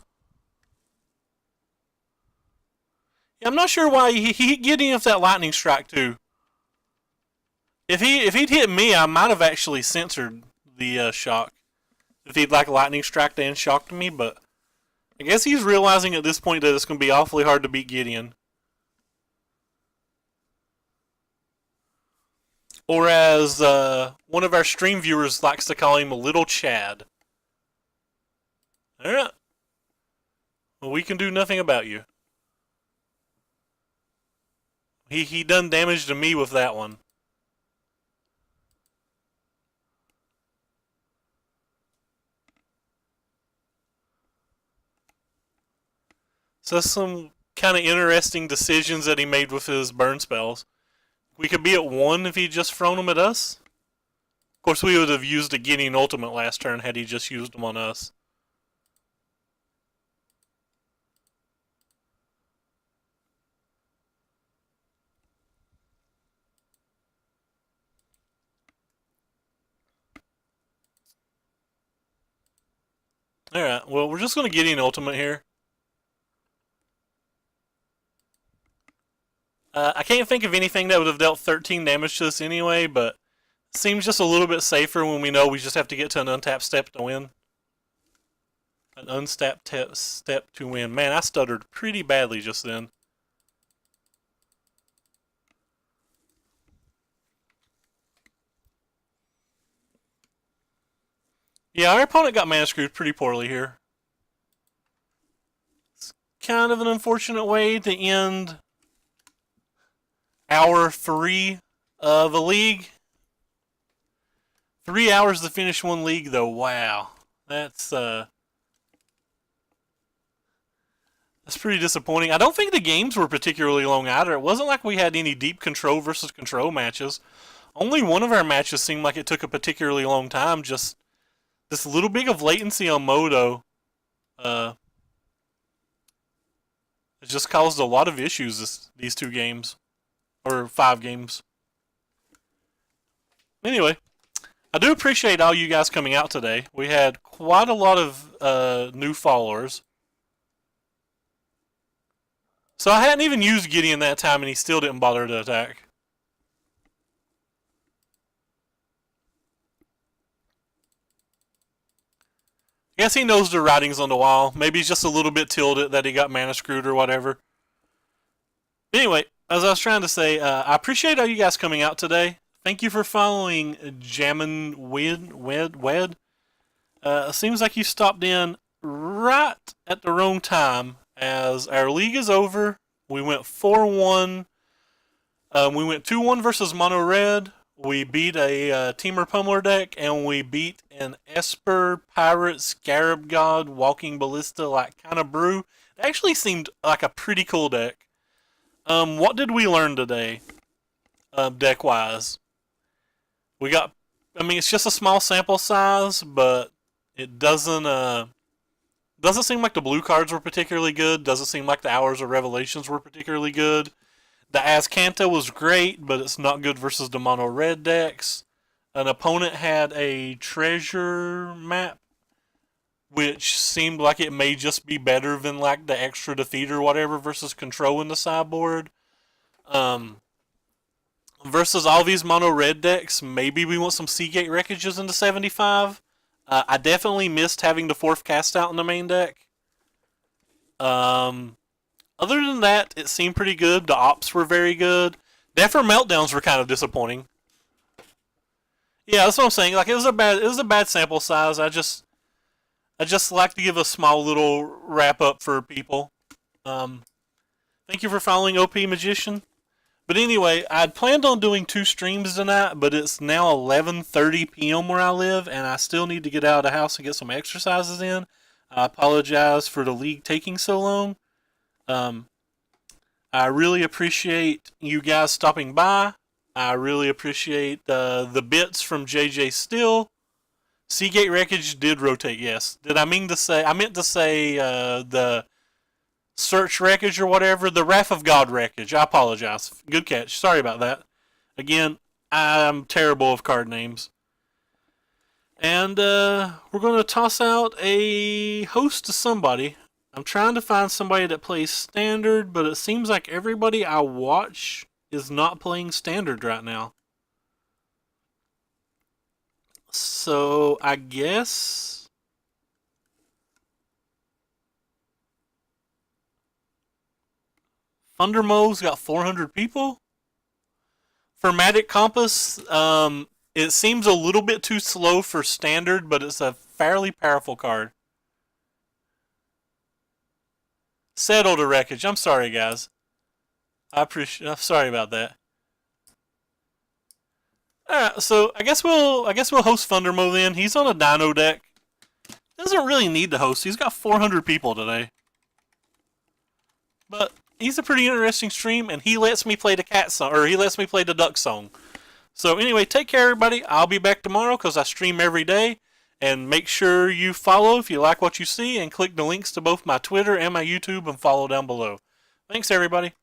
Yeah, I'm not sure why he hit Gideon with that lightning strike too. If he'd hit me, I might have actually censored the shock. If he'd like lightning struck and shocked me, but I guess he's realizing at this point that it's going to be awfully hard to beat Gideon. Or as one of our stream viewers likes to call him, Little Chad. Alright. Well, we can do nothing about you. He done damage to me with that one. So that's some kind of interesting decisions that he made with his burn spells. We could be at 1 if he just thrown them at us. Of course, we would have used a Gideon ultimate last turn had he just used them on us. Alright, well, we're just going to Gideon ultimate here. I can't think of anything that would have dealt 13 damage to us anyway, but it seems just a little bit safer when we know we just have to get to an untapped step to win. An untapped step to win. Man, I stuttered pretty badly just then. Yeah, our opponent got mana screwed pretty poorly here. It's kind of an unfortunate way to end hour 3 of a league. 3 hours to finish one league, though. Wow, that's pretty disappointing. I don't think the games were particularly long either. It wasn't like we had any deep control versus control matches. Only one of our matches seemed like it took a particularly long time. Just this little bit of latency on Modo it just caused a lot of issues these 2 games. Or 5 games. Anyway, I do appreciate all you guys coming out today. We had quite a lot of new followers. So I hadn't even used Gideon that time, and he still didn't bother to attack. I guess he knows the writings on the wall. Maybe he's just a little bit tilted that he got mana screwed or whatever. Anyway, as I was trying to say, I appreciate all you guys coming out today. Thank you for following Jammin' Wed. Seems like you stopped in right at the wrong time, as our league is over. We went 4-1. We went 2-1 versus Mono Red. We beat a Teamer Pummeler deck, and we beat an Esper Pirate Scarab God Walking Ballista like kind of brew. It actually seemed like a pretty cool deck. What did we learn today, deck wise? We got, I mean, it's just a small sample size, but it doesn't seem like the blue cards were particularly good. Doesn't seem like the Hours of Revelations were particularly good. The Azcanta was great, but it's not good versus the mono red decks. An opponent had a treasure map, which seemed like it may just be better than like the extra defeat or whatever versus control in the sideboard. Versus all these mono red decks, maybe we want some Seagate Wreckages into 75. I definitely missed having the 4th cast out in the main deck. Other than that, it seemed pretty good. The ops were very good. Nefer Meltdowns were kind of disappointing. Yeah, that's what I'm saying. Like it was a bad sample size. I just like to give a small little wrap up for people. Thank you for following OP Magician. But anyway, I'd planned on doing 2 streams tonight, but it's now 11:30 p.m. where I live, and I still need to get out of the house and get some exercises in. I apologize for the league taking so long. I really appreciate you guys stopping by. I really appreciate the bits from JJ Still. Seagate Wreckage did rotate, yes. Did I mean to say? I meant to say the Search Wreckage or whatever. The Wrath of God Wreckage. I apologize. Good catch. Sorry about that. Again, I'm terrible of card names. And we're going to toss out a host to somebody. I'm trying to find somebody that plays Standard, but it seems like everybody I watch is not playing Standard right now. So, I guess Thundermo's got 400 people. Fermatic Compass, it seems a little bit too slow for Standard, but it's a fairly powerful card. Settle the Wreckage. I'm sorry, guys. I'm sorry about that. Alright, so I guess we'll host Thundermo then. He's on a Dino deck. Doesn't really need to host. He's got 400 people today. But he's a pretty interesting stream, and he lets me play the cat song, or he lets me play the duck song. So anyway, take care, everybody. I'll be back tomorrow because I stream every day. And make sure you follow if you like what you see, and click the links to both my Twitter and my YouTube and follow down below. Thanks, everybody.